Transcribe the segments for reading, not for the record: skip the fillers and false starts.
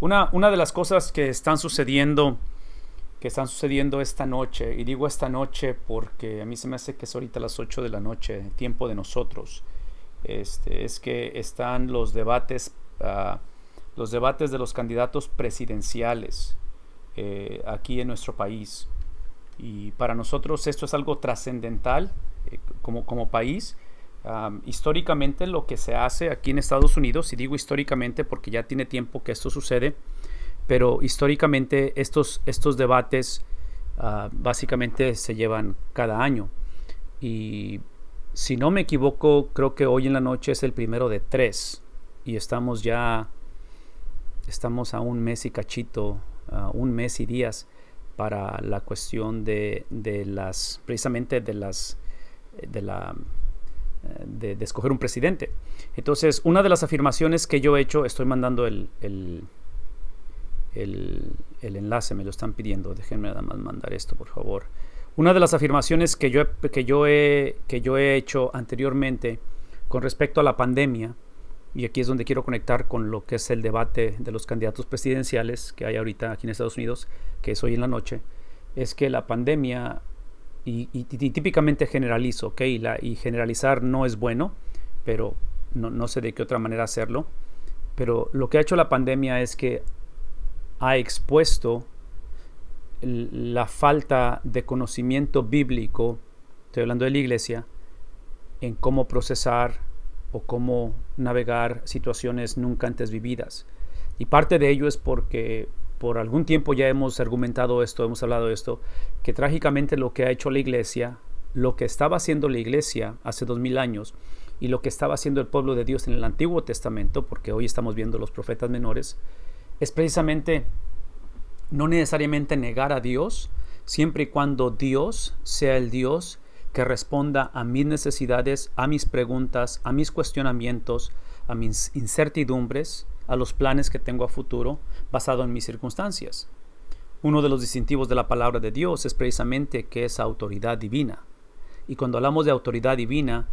Una de las cosas que están sucediendo esta noche, y digo esta noche porque a mí se me hace que es ahorita las 8 de la noche, tiempo de nosotros, es que están los debates de los candidatos presidenciales aquí en nuestro país. Y para nosotros esto es algo trascendental como país. Históricamente lo que se hace aquí en Estados Unidos, y digo históricamente porque ya tiene tiempo que esto sucede, pero históricamente estos debates básicamente se llevan cada año. Y si no me equivoco, creo que hoy en la noche es el primero de tres. Y estamos a un mes y cachito, un mes y días para la cuestión precisamente de escoger un presidente. Entonces, una de las afirmaciones que yo he hecho, estoy mandando el enlace, me lo están pidiendo, déjenme nada más mandar esto, por favor. Una de las afirmaciones que yo he hecho anteriormente con respecto a la pandemia, y aquí es donde quiero conectar con lo que es el debate de los candidatos presidenciales que hay ahorita aquí en Estados Unidos, que es hoy en la noche, es que la pandemia, y típicamente generalizo, ¿ok? Y generalizar no es bueno, pero no sé de qué otra manera hacerlo, pero lo que ha hecho la pandemia es que ha expuesto la falta de conocimiento bíblico, estoy hablando de la iglesia, en cómo procesar o cómo navegar situaciones nunca antes vividas. Y parte de ello es porque por algún tiempo ya hemos argumentado esto, hemos hablado de esto, que trágicamente lo que ha hecho la iglesia, lo que estaba haciendo la iglesia hace 2000 años y lo que estaba haciendo el pueblo de Dios en el Antiguo Testamento, porque hoy estamos viendo los profetas menores, es precisamente no necesariamente negar a Dios, siempre y cuando Dios sea el Dios que responda a mis necesidades, a mis preguntas, a mis cuestionamientos, a mis incertidumbres, a los planes que tengo a futuro basado en mis circunstancias. Uno de los distintivos de la palabra de Dios es precisamente que es autoridad divina. Y cuando hablamos de autoridad divina,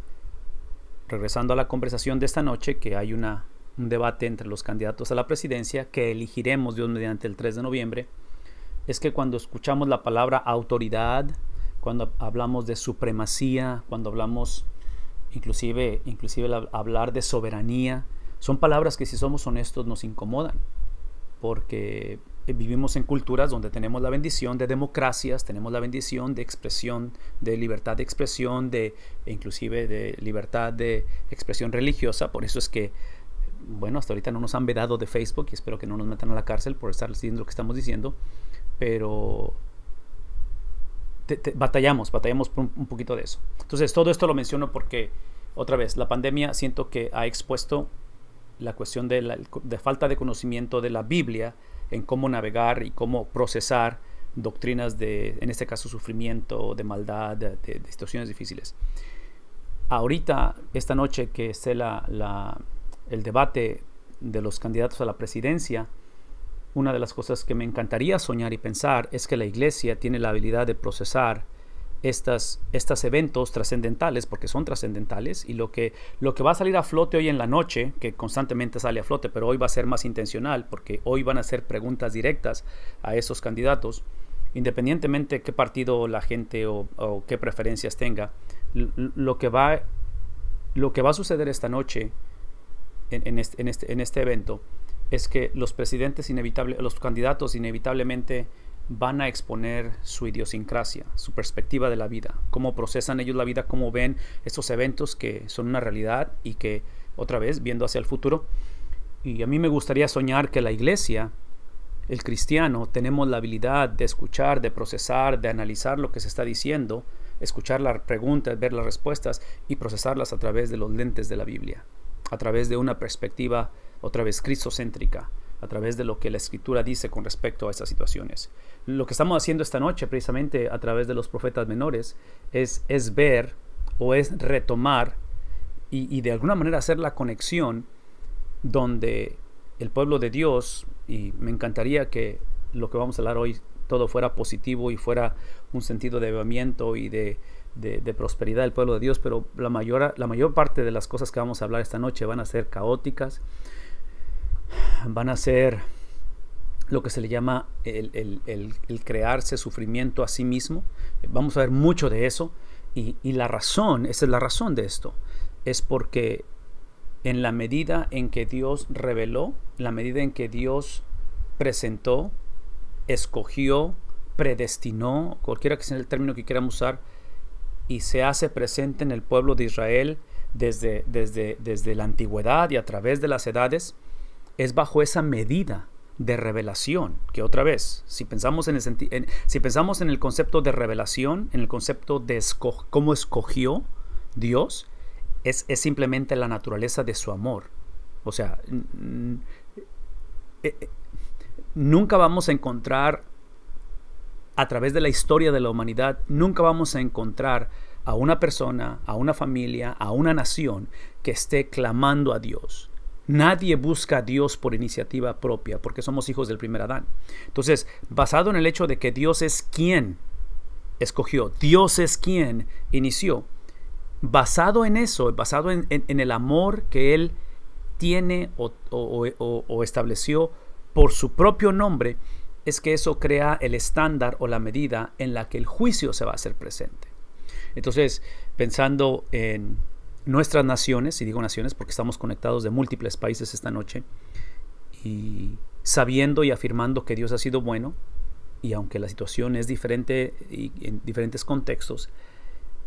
regresando a la conversación de esta noche, que hay un debate entre los candidatos a la presidencia que elegiremos Dios mediante el 3 de noviembre, es que cuando escuchamos la palabra autoridad, cuando hablamos de supremacía, cuando hablamos inclusive hablar de soberanía, son palabras que, si somos honestos, nos incomodan, porque vivimos en culturas donde tenemos la bendición de democracias, tenemos la bendición de expresión, de libertad de expresión, inclusive de libertad de expresión religiosa. Por eso es que, bueno, hasta ahorita no nos han vedado de Facebook, y espero que no nos metan a la cárcel por estar diciendo lo que estamos diciendo, pero batallamos por un poquito de eso. Entonces, todo esto lo menciono porque, otra vez, la pandemia siento que ha expuesto la cuestión de falta de conocimiento de la Biblia en cómo navegar y cómo procesar doctrinas en este caso, sufrimiento, de maldad, de situaciones difíciles. Ahorita, esta noche que esté el debate de los candidatos a la presidencia, una de las cosas que me encantaría soñar y pensar es que la iglesia tiene la habilidad de procesar estos eventos trascendentales, porque son trascendentales, y lo que va a salir a flote hoy en la noche, que constantemente sale a flote, pero hoy va a ser más intencional, porque hoy van a hacer preguntas directas a esos candidatos, independientemente de qué partido la gente o qué preferencias tenga. Lo que va a suceder esta noche en este evento es que los candidatos inevitablemente van a exponer su idiosincrasia, su perspectiva de la vida, cómo procesan ellos la vida, cómo ven estos eventos que son una realidad y que, otra vez, viendo hacia el futuro. Y a mí me gustaría soñar que la iglesia, el cristiano, tenemos la habilidad de escuchar, de procesar, de analizar lo que se está diciendo, escuchar las preguntas, ver las respuestas y procesarlas a través de los lentes de la Biblia, a través de una perspectiva, otra vez, cristocéntrica, a través de lo que la Escritura dice con respecto a estas situaciones. Lo que estamos haciendo esta noche, precisamente a través de los profetas menores, es ver o es retomar y de alguna manera hacer la conexión donde el pueblo de Dios, y me encantaría que lo que vamos a hablar hoy todo fuera positivo y fuera un sentido de avivamiento y de prosperidad del pueblo de Dios, pero la mayor parte de las cosas que vamos a hablar esta noche van a ser caóticas, van a ser lo que se le llama el crearse sufrimiento a sí mismo. Vamos a ver mucho de eso. Y la razón, esa es la razón de esto, es porque en la medida en que Dios reveló, en la medida en que Dios presentó, escogió, predestinó, cualquiera que sea el término que quieramos usar, y se hace presente en el pueblo de Israel desde la antigüedad y a través de las edades, es bajo esa medida de revelación, que otra vez, si pensamos en el concepto de revelación, en el concepto de cómo escogió Dios, es simplemente la naturaleza de su amor. O sea, nunca vamos a encontrar, a través de la historia de la humanidad, nunca vamos a encontrar a una persona, a una familia, a una nación que esté clamando a Dios. Nadie busca a Dios por iniciativa propia, porque somos hijos del primer Adán. Entonces, basado en el hecho de que Dios es quien escogió, Dios es quien inició, basado en eso, basado en el amor que Él tiene o estableció por su propio nombre, es que eso crea el estándar o la medida en la que el juicio se va a hacer presente. Entonces, pensando en nuestras naciones, y digo naciones porque estamos conectados de múltiples países esta noche, y sabiendo y afirmando que Dios ha sido bueno, y aunque la situación es diferente y en diferentes contextos,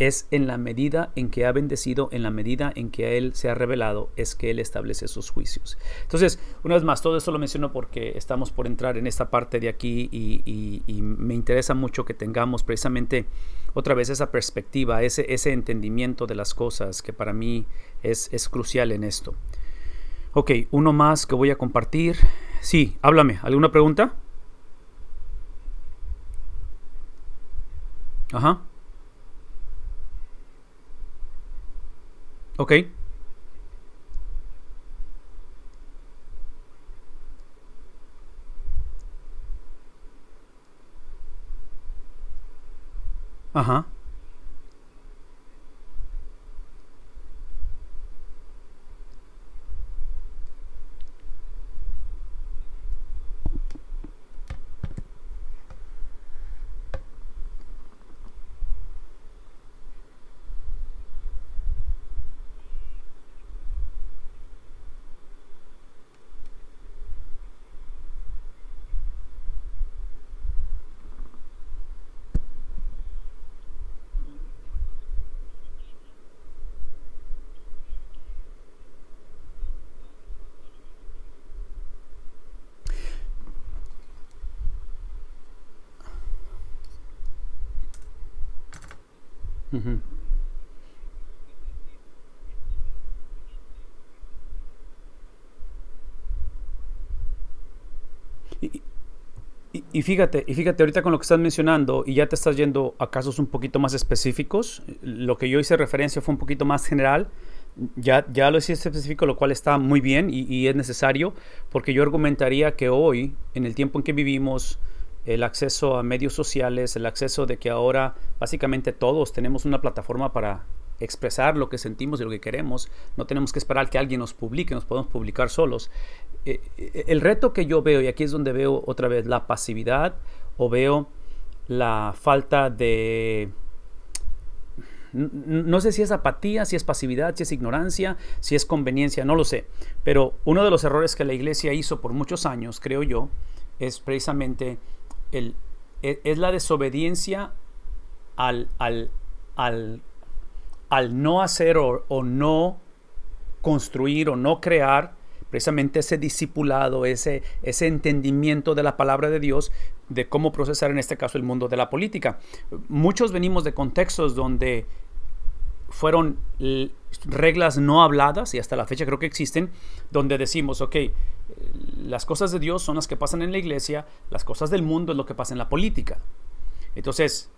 es en la medida en que ha bendecido, en la medida en que a Él se ha revelado, es que Él establece sus juicios. Entonces, una vez más, todo esto lo menciono porque estamos por entrar en esta parte de aquí y me interesa mucho que tengamos precisamente otra vez esa perspectiva, ese entendimiento de las cosas que para mí es crucial en esto. Ok, uno más que voy a compartir. Sí, háblame. ¿Alguna pregunta? Ajá. Ok. Ajá. Ujú. Y, y fíjate, ahorita con lo que estás mencionando, y ya te estás yendo a casos un poquito más específicos, lo que yo hice referencia fue un poquito más general, ya lo hice específico, lo cual está muy bien y es necesario, porque yo argumentaría que hoy, en el tiempo en que vivimos, el acceso a medios sociales, el acceso de que ahora básicamente todos tenemos una plataforma para expresar lo que sentimos y lo que queremos, no tenemos que esperar que alguien nos publique, nos podemos publicar solos. El reto que yo veo, y aquí es donde veo otra vez la pasividad o veo la falta de, no sé si es apatía, si es pasividad, si es ignorancia, si es conveniencia, no lo sé, pero uno de los errores que la iglesia hizo por muchos años, creo yo, es precisamente es la desobediencia al, al, al, al no hacer o no construir o no crear precisamente ese discipulado, ese entendimiento de la palabra de Dios, de cómo procesar en este caso el mundo de la política. Muchos venimos de contextos donde fueron reglas no habladas, y hasta la fecha creo que existen, donde decimos, ok, las cosas de Dios son las que pasan en la iglesia, las cosas del mundo es lo que pasa en la política. Entonces,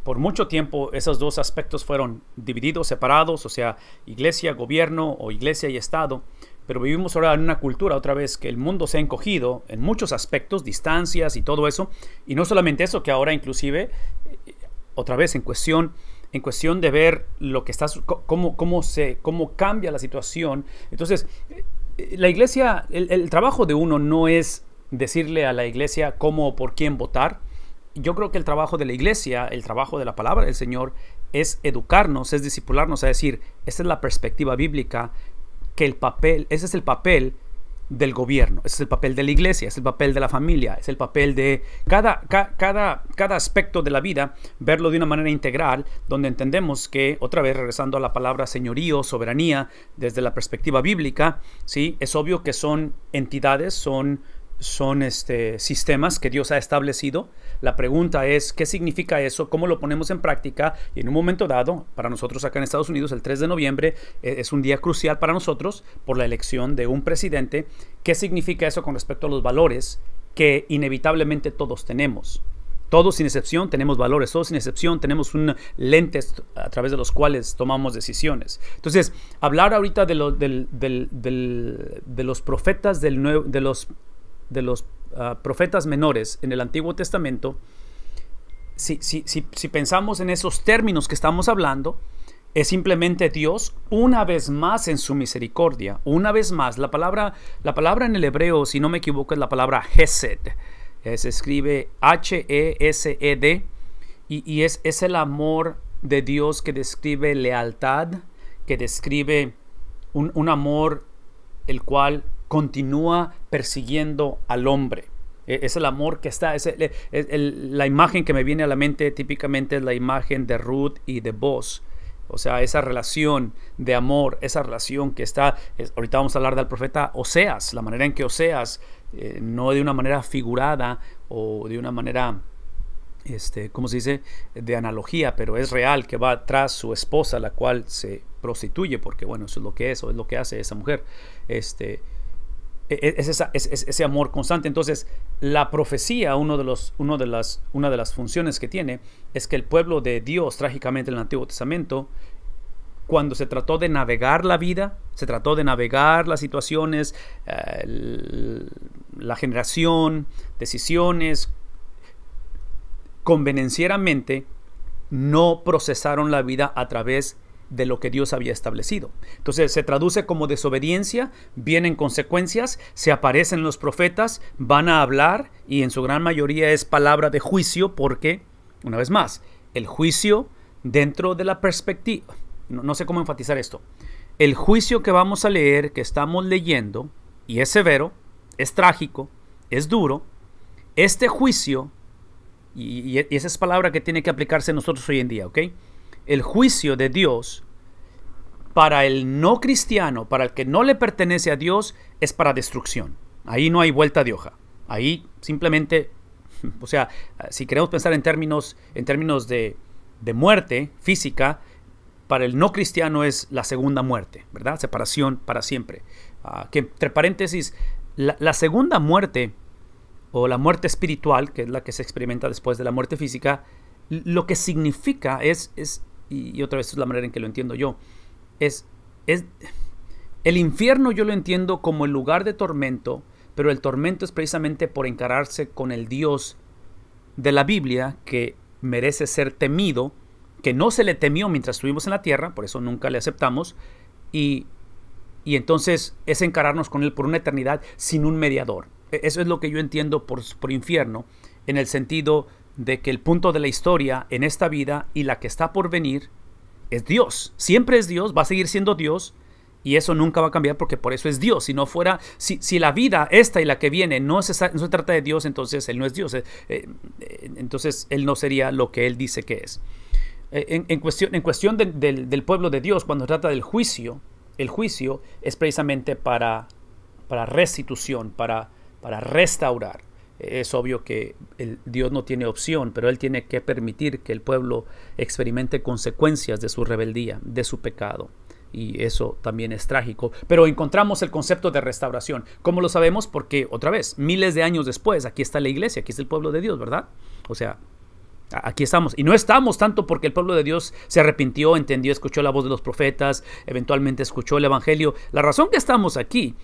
por mucho tiempo esos dos aspectos fueron divididos, separados, o sea, iglesia, gobierno o iglesia y Estado, pero vivimos ahora en una cultura otra vez que el mundo se ha encogido en muchos aspectos, distancias y todo eso, y no solamente eso, que ahora inclusive, otra vez en cuestión de ver lo que está, cómo cambia la situación. Entonces, la iglesia, el trabajo de uno no es decirle a la iglesia cómo o por quién votar. Yo creo que el trabajo de la iglesia, el trabajo de la palabra del Señor, es educarnos, es discipularnos, a decir, esta es la perspectiva bíblica, que ese es el papel del gobierno, ese es el papel de la iglesia, es el papel de la familia, es el papel de cada aspecto de la vida, verlo de una manera integral, donde entendemos que, otra vez regresando a la palabra señorío, soberanía, desde la perspectiva bíblica, ¿sí? Es obvio que son entidades, son sistemas que Dios ha establecido. La pregunta es, ¿qué significa eso? ¿Cómo lo ponemos en práctica? Y en un momento dado, para nosotros acá en Estados Unidos, el 3 de noviembre es un día crucial para nosotros por la elección de un presidente. ¿Qué significa eso con respecto a los valores que inevitablemente todos tenemos? Todos sin excepción tenemos valores, todos sin excepción tenemos lentes a través de los cuales tomamos decisiones. Entonces, hablar ahorita de los profetas de los profetas menores en el Antiguo Testamento, si pensamos en esos términos que estamos hablando, es simplemente Dios una vez más en su misericordia, una vez más. La palabra en el hebreo, si no me equivoco, es la palabra Hesed. Se escribe H-E-S-E-D y es el amor de Dios que describe lealtad, que describe un amor el cual continúa persiguiendo al hombre. Es el amor que está, la imagen que me viene a la mente típicamente es la imagen de Ruth y de Boaz. O sea, esa relación de amor, esa relación que está, ahorita vamos a hablar del profeta Oseas, la manera en que Oseas, no de una manera figurada o de una manera, ¿cómo se dice?, de analogía, pero es real, que va tras su esposa, la cual se prostituye, porque bueno, eso es lo que es, o es lo que hace esa mujer, es ese amor constante. Entonces, la profecía, una de las funciones que tiene, es que el pueblo de Dios, trágicamente en el Antiguo Testamento, cuando se trató de navegar la vida, se trató de navegar las situaciones, la generación, decisiones, convenencieramente, no procesaron la vida a través de lo que Dios había establecido. Entonces se traduce como desobediencia, vienen consecuencias, se aparecen los profetas, van a hablar y en su gran mayoría es palabra de juicio porque, una vez más, el juicio dentro de la perspectiva, no sé cómo enfatizar esto, el juicio que vamos a leer, que estamos leyendo, y es severo, es trágico, es duro, este juicio, y esa es palabra que tiene que aplicarse a nosotros hoy en día, ¿ok? El juicio de Dios para el no cristiano, para el que no le pertenece a Dios, es para destrucción. Ahí no hay vuelta de hoja. Ahí simplemente, o sea, si queremos pensar en términos de muerte física, para el no cristiano es la segunda muerte, ¿verdad? Separación para siempre. Que entre paréntesis, la segunda muerte o la muerte espiritual, que es la que se experimenta después de la muerte física, lo que significa y otra vez es la manera en que lo entiendo yo, es el infierno. Yo lo entiendo como el lugar de tormento, pero el tormento es precisamente por encararse con el Dios de la Biblia, que merece ser temido, que no se le temió mientras estuvimos en la tierra, por eso nunca le aceptamos, y entonces es encararnos con él por una eternidad sin un mediador. Eso es lo que yo entiendo por infierno, en el sentido de que el punto de la historia en esta vida y la que está por venir es Dios. Siempre es Dios, va a seguir siendo Dios, y eso nunca va a cambiar porque por eso es Dios. Si no fuera, si la vida esta y la que viene no se trata de Dios, entonces Él no es Dios. Entonces Él no sería lo que Él dice que es. En cuestión del pueblo de Dios, cuando se trata del juicio, el juicio es precisamente para restitución, para restaurar. Es obvio que Dios no tiene opción, pero Él tiene que permitir que el pueblo experimente consecuencias de su rebeldía, de su pecado. Y eso también es trágico. Pero encontramos el concepto de restauración. ¿Cómo lo sabemos? Porque, otra vez, miles de años después, aquí está la iglesia, aquí está el pueblo de Dios, ¿verdad? O sea, aquí estamos. Y no estamos tanto porque el pueblo de Dios se arrepintió, entendió, escuchó la voz de los profetas, eventualmente escuchó el evangelio. La razón que estamos aquí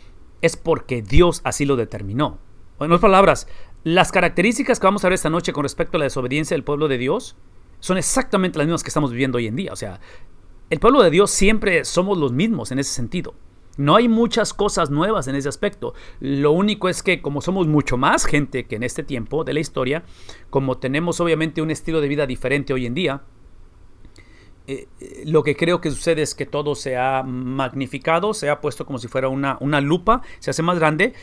es porque Dios así lo determinó. En otras palabras, las características que vamos a ver esta noche con respecto a la desobediencia del pueblo de Dios son exactamente las mismas que estamos viviendo hoy en día. O sea, el pueblo de Dios siempre somos los mismos en ese sentido. No hay muchas cosas nuevas en ese aspecto. Lo único es que como somos mucho más gente que en este tiempo de la historia, como tenemos obviamente un estilo de vida diferente hoy en día, lo que creo que sucede es que todo se ha magnificado, se ha puesto como si fuera una lupa, se hace más grande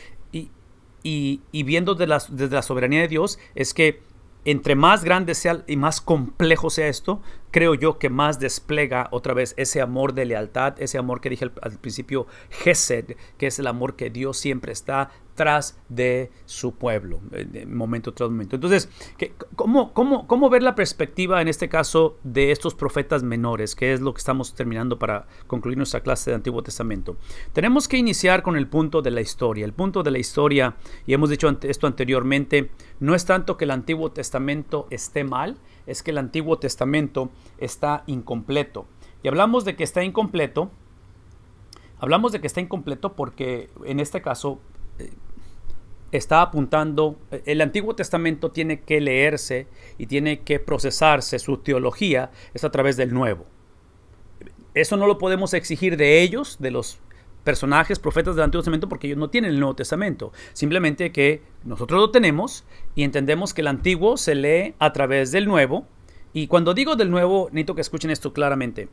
y viendo desde la soberanía de Dios es que entre más grande sea y más complejo sea esto, creo yo que más desplega otra vez ese amor de lealtad, ese amor que dije al principio, Gesed, que es el amor que Dios siempre está tras de su pueblo, momento tras momento. Entonces, ¿cómo ver la perspectiva en este caso de estos profetas menores, que es lo que estamos terminando para concluir nuestra clase de Antiguo Testamento? Tenemos que iniciar con el punto de la historia. El punto de la historia, y hemos dicho esto anteriormente, no es tanto que el Antiguo Testamento esté mal, es que el Antiguo Testamento está incompleto. Y hablamos de que está incompleto porque en este caso está apuntando, el Antiguo Testamento tiene que leerse y tiene que procesarse, su teología es a través del Nuevo. Eso no lo podemos exigir de ellos, de los personajes, profetas del Antiguo Testamento, porque ellos no tienen el Nuevo Testamento. Simplemente que nosotros lo tenemos y entendemos que el Antiguo se lee a través del Nuevo. Y cuando digo del Nuevo, necesito que escuchen esto claramente.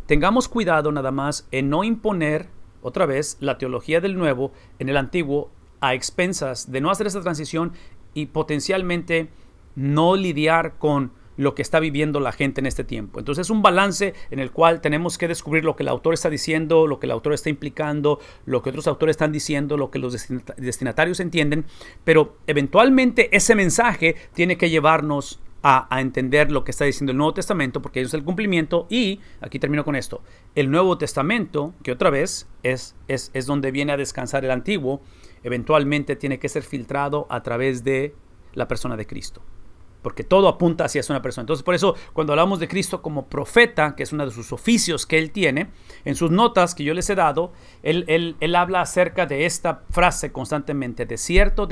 Tengamos cuidado nada más en no imponer otra vez la teología del Nuevo en el Antiguo a expensas de no hacer esa transición y potencialmente no lidiar con lo que está viviendo la gente en este tiempo. Entonces es un balance en el cual tenemos que descubrir lo que el autor está diciendo, lo que el autor está implicando, lo que otros autores están diciendo, lo que los destinatarios entienden, pero eventualmente ese mensaje tiene que llevarnos a entender lo que está diciendo el Nuevo Testamento, porque eso es el cumplimiento. Y aquí termino con esto: el Nuevo Testamento, que otra vez es donde viene a descansar el Antiguo, eventualmente tiene que ser filtrado a través de la persona de Cristo, porque todo apunta hacia una persona. Entonces, por eso, cuando hablamos de Cristo como profeta, que es uno de sus oficios que él tiene, en sus notas que yo les he dado, él habla acerca de esta frase constantemente: de cierto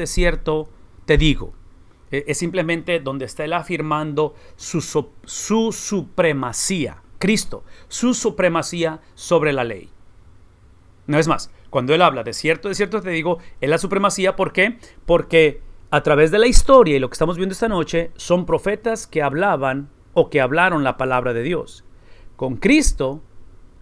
te digo. Es simplemente donde está él afirmando su supremacía, Cristo, su supremacía sobre la ley. No es más, cuando él habla de cierto te digo, es la supremacía. ¿Por qué? Porque a través de la historia y lo que estamos viendo esta noche, son profetas que hablaban o que hablaron la palabra de Dios. Con Cristo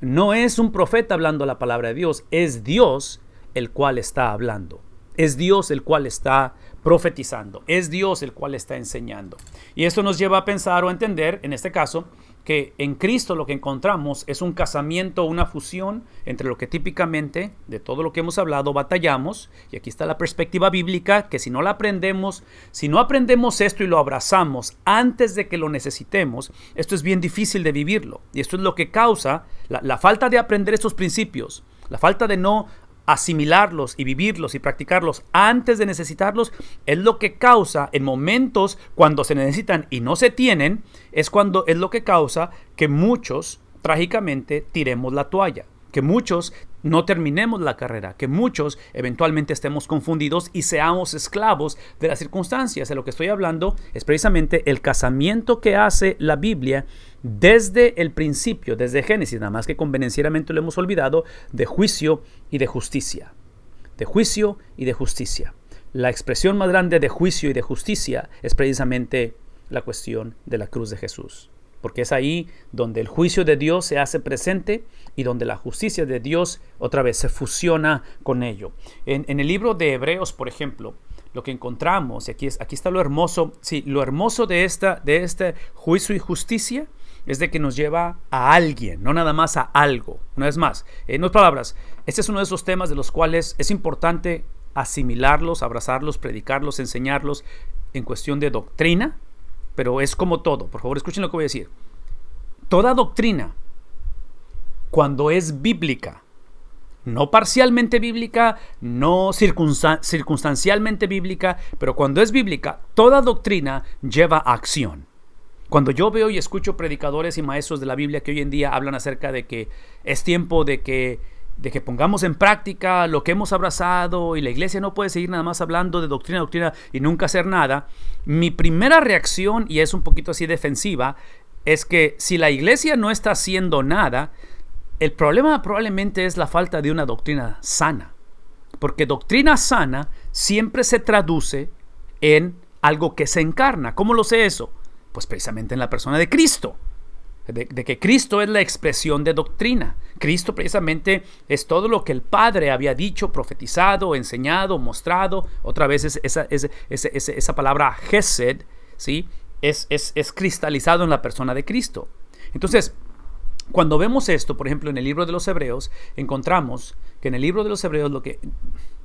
no es un profeta hablando la palabra de Dios, es Dios el cual está hablando. Es Dios el cual está profetizando, es Dios el cual está enseñando. Y esto nos lleva a pensar o a entender, en este caso, que en Cristo lo que encontramos es un casamiento, una fusión entre lo que típicamente, de todo lo que hemos hablado, batallamos. Y aquí está la perspectiva bíblica, que si no la aprendemos, si no aprendemos esto y lo abrazamos antes de que lo necesitemos, esto es bien difícil de vivirlo. Y esto es lo que causa la falta de aprender estos principios, la falta de no asimilarlos y vivirlos y practicarlos antes de necesitarlos, es lo que causa en momentos cuando se necesitan y no se tienen, es lo que causa que muchos trágicamente tiremos la toalla, que muchos no terminemos la carrera, que muchos eventualmente estemos confundidos y seamos esclavos de las circunstancias. De lo que estoy hablando es precisamente el casamiento que hace la Biblia desde el principio, desde Génesis, nada más que convenencieramente lo hemos olvidado, de juicio y de justicia. De juicio y de justicia. La expresión más grande de juicio y de justicia es precisamente la cuestión de la cruz de Jesús. Porque es ahí donde el juicio de Dios se hace presente y donde la justicia de Dios otra vez se fusiona con ello. En el libro de Hebreos, por ejemplo, lo que encontramos, y aquí está lo hermoso, sí, lo hermoso de este juicio y justicia es de que nos lleva a alguien, no nada más a algo. Una vez más, en otras palabras, este es uno de esos temas de los cuales es importante asimilarlos, abrazarlos, predicarlos, enseñarlos en cuestión de doctrina, pero es como todo. Por favor, escuchen lo que voy a decir. Toda doctrina, cuando es bíblica, no parcialmente bíblica, no circunstancialmente bíblica, pero cuando es bíblica, toda doctrina lleva a acción. Cuando yo veo y escucho predicadores y maestros de la Biblia que hoy en día hablan acerca de que es tiempo de que pongamos en práctica lo que hemos abrazado y la iglesia no puede seguir nada más hablando de doctrina y nunca hacer nada, mi primera reacción, y es un poquito así defensiva, es que si la iglesia no está haciendo nada, el problema probablemente es la falta de una doctrina sana. Porque doctrina sana siempre se traduce en algo que se encarna. ¿Cómo lo sé eso? Pues precisamente en la persona de Cristo. De que Cristo es la expresión de doctrina. Cristo precisamente es todo lo que el Padre había dicho, profetizado, enseñado, mostrado. Otra vez esa palabra Gesed, ¿sí? es cristalizado en la persona de Cristo. Entonces, cuando vemos esto, por ejemplo, en el libro de los Hebreos, encontramos que en el libro de los Hebreos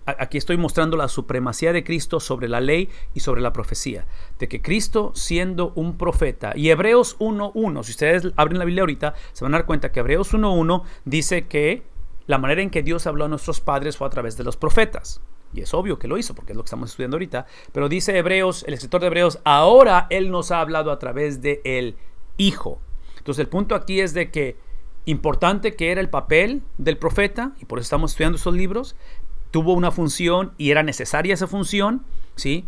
aquí estoy mostrando la supremacía de Cristo sobre la ley y sobre la profecía. De que Cristo siendo un profeta, y Hebreos 1.1, si ustedes abren la Biblia ahorita, se van a dar cuenta que Hebreos 1.1 dice que la manera en que Dios habló a nuestros padres fue a través de los profetas. Y es obvio que lo hizo, porque es lo que estamos estudiando ahorita. Pero dice Hebreos, el escritor de Hebreos, ahora Él nos ha hablado a través de el Hijo. Entonces el punto aquí es de que importante que era el papel del profeta, y por eso estamos estudiando estos libros, tuvo una función y era necesaria esa función, ¿sí?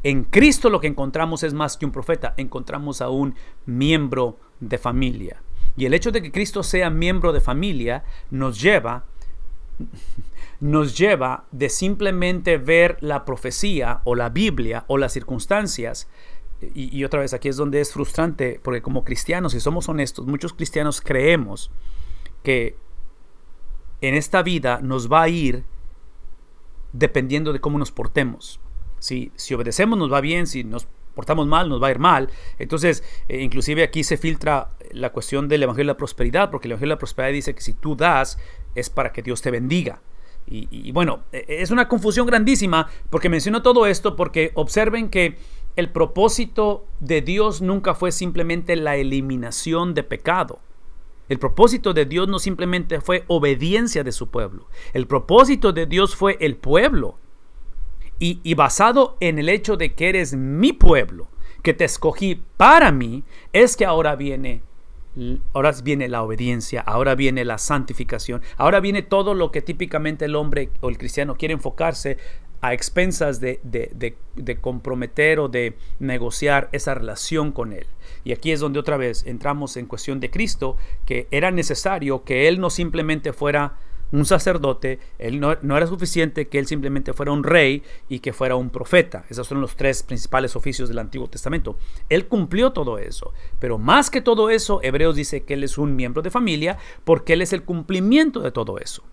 En Cristo lo que encontramos es más que un profeta, encontramos a un miembro de familia. Y el hecho de que Cristo sea miembro de familia nos lleva de simplemente ver la profecía o la Biblia o las circunstancias. Y otra vez, aquí es donde es frustrante, porque como cristianos, si somos honestos, muchos cristianos creemos que en esta vida nos va a ir dependiendo de cómo nos portemos. Si obedecemos nos va bien, si nos portamos mal nos va a ir mal. Entonces, inclusive aquí se filtra la cuestión del Evangelio de la Prosperidad, porque el Evangelio de la Prosperidad dice que si tú das es para que Dios te bendiga. Y bueno, es una confusión grandísima, porque menciono todo esto porque observen que el propósito de Dios nunca fue simplemente la eliminación de pecado. El propósito de Dios no simplemente fue obediencia de su pueblo. El propósito de Dios fue el pueblo. Y basado en el hecho de que eres mi pueblo, que te escogí para mí, es que ahora viene la obediencia, ahora viene la santificación, ahora viene todo lo que típicamente el hombre o el cristiano quiere enfocarse a expensas de comprometer o de negociar esa relación con Él. Y aquí es donde otra vez entramos en cuestión de Cristo, que era necesario que Él no simplemente fuera un sacerdote, no era suficiente que Él simplemente fuera un rey y que fuera un profeta. Esos son los tres principales oficios del Antiguo Testamento. Él cumplió todo eso, pero más que todo eso, Hebreos dice que Él es un miembro de familia porque Él es el cumplimiento de todo eso.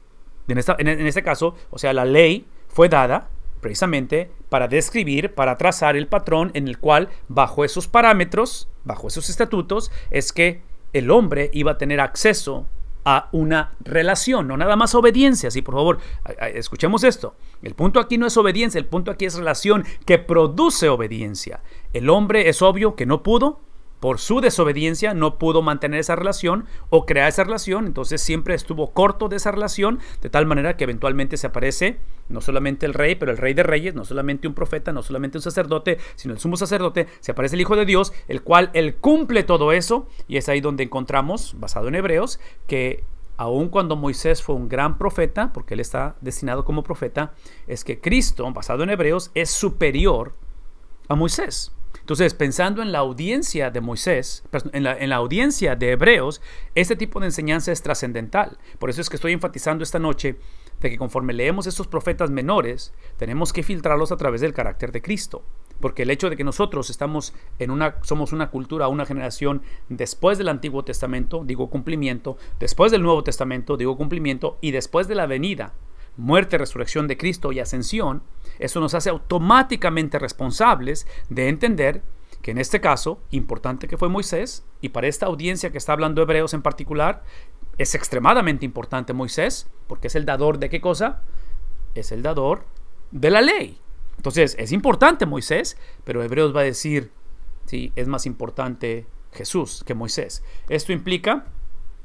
En este caso, o sea, la ley fue dada precisamente para describir, para trazar el patrón en el cual, bajo esos parámetros, bajo esos estatutos, es que el hombre iba a tener acceso a una relación, no nada más obediencia. Sí, por favor, escuchemos esto. El punto aquí no es obediencia, el punto aquí es relación que produce obediencia. El hombre es obvio que no pudo, por su desobediencia no pudo mantener esa relación o crear esa relación, entonces siempre estuvo corto de esa relación, de tal manera que eventualmente se aparece no solamente el rey, pero el rey de reyes, no solamente un profeta, no solamente un sacerdote, sino el sumo sacerdote, se aparece el Hijo de Dios, el cual él cumple todo eso, y es ahí donde encontramos, basado en Hebreos, que aun cuando Moisés fue un gran profeta, porque él está destinado como profeta, es que Cristo, basado en Hebreos, es superior a Moisés. Entonces, pensando en la audiencia de Moisés, en la audiencia de Hebreos, este tipo de enseñanza es trascendental. Por eso es que estoy enfatizando esta noche de que conforme leemos estos profetas menores, tenemos que filtrarlos a través del carácter de Cristo. Porque el hecho de que nosotros somos una cultura, una generación después del Antiguo Testamento, digo cumplimiento, después del Nuevo Testamento, digo cumplimiento, y después de la venida, muerte, resurrección de Cristo y ascensión, eso nos hace automáticamente responsables de entender que en este caso, importante que fue Moisés, y para esta audiencia que está hablando Hebreos en particular, es extremadamente importante Moisés, porque es el dador de ¿qué cosa? Es el dador de la ley. Entonces, es importante Moisés, pero Hebreos va a decir, sí, es más importante Jesús que Moisés. Esto implica,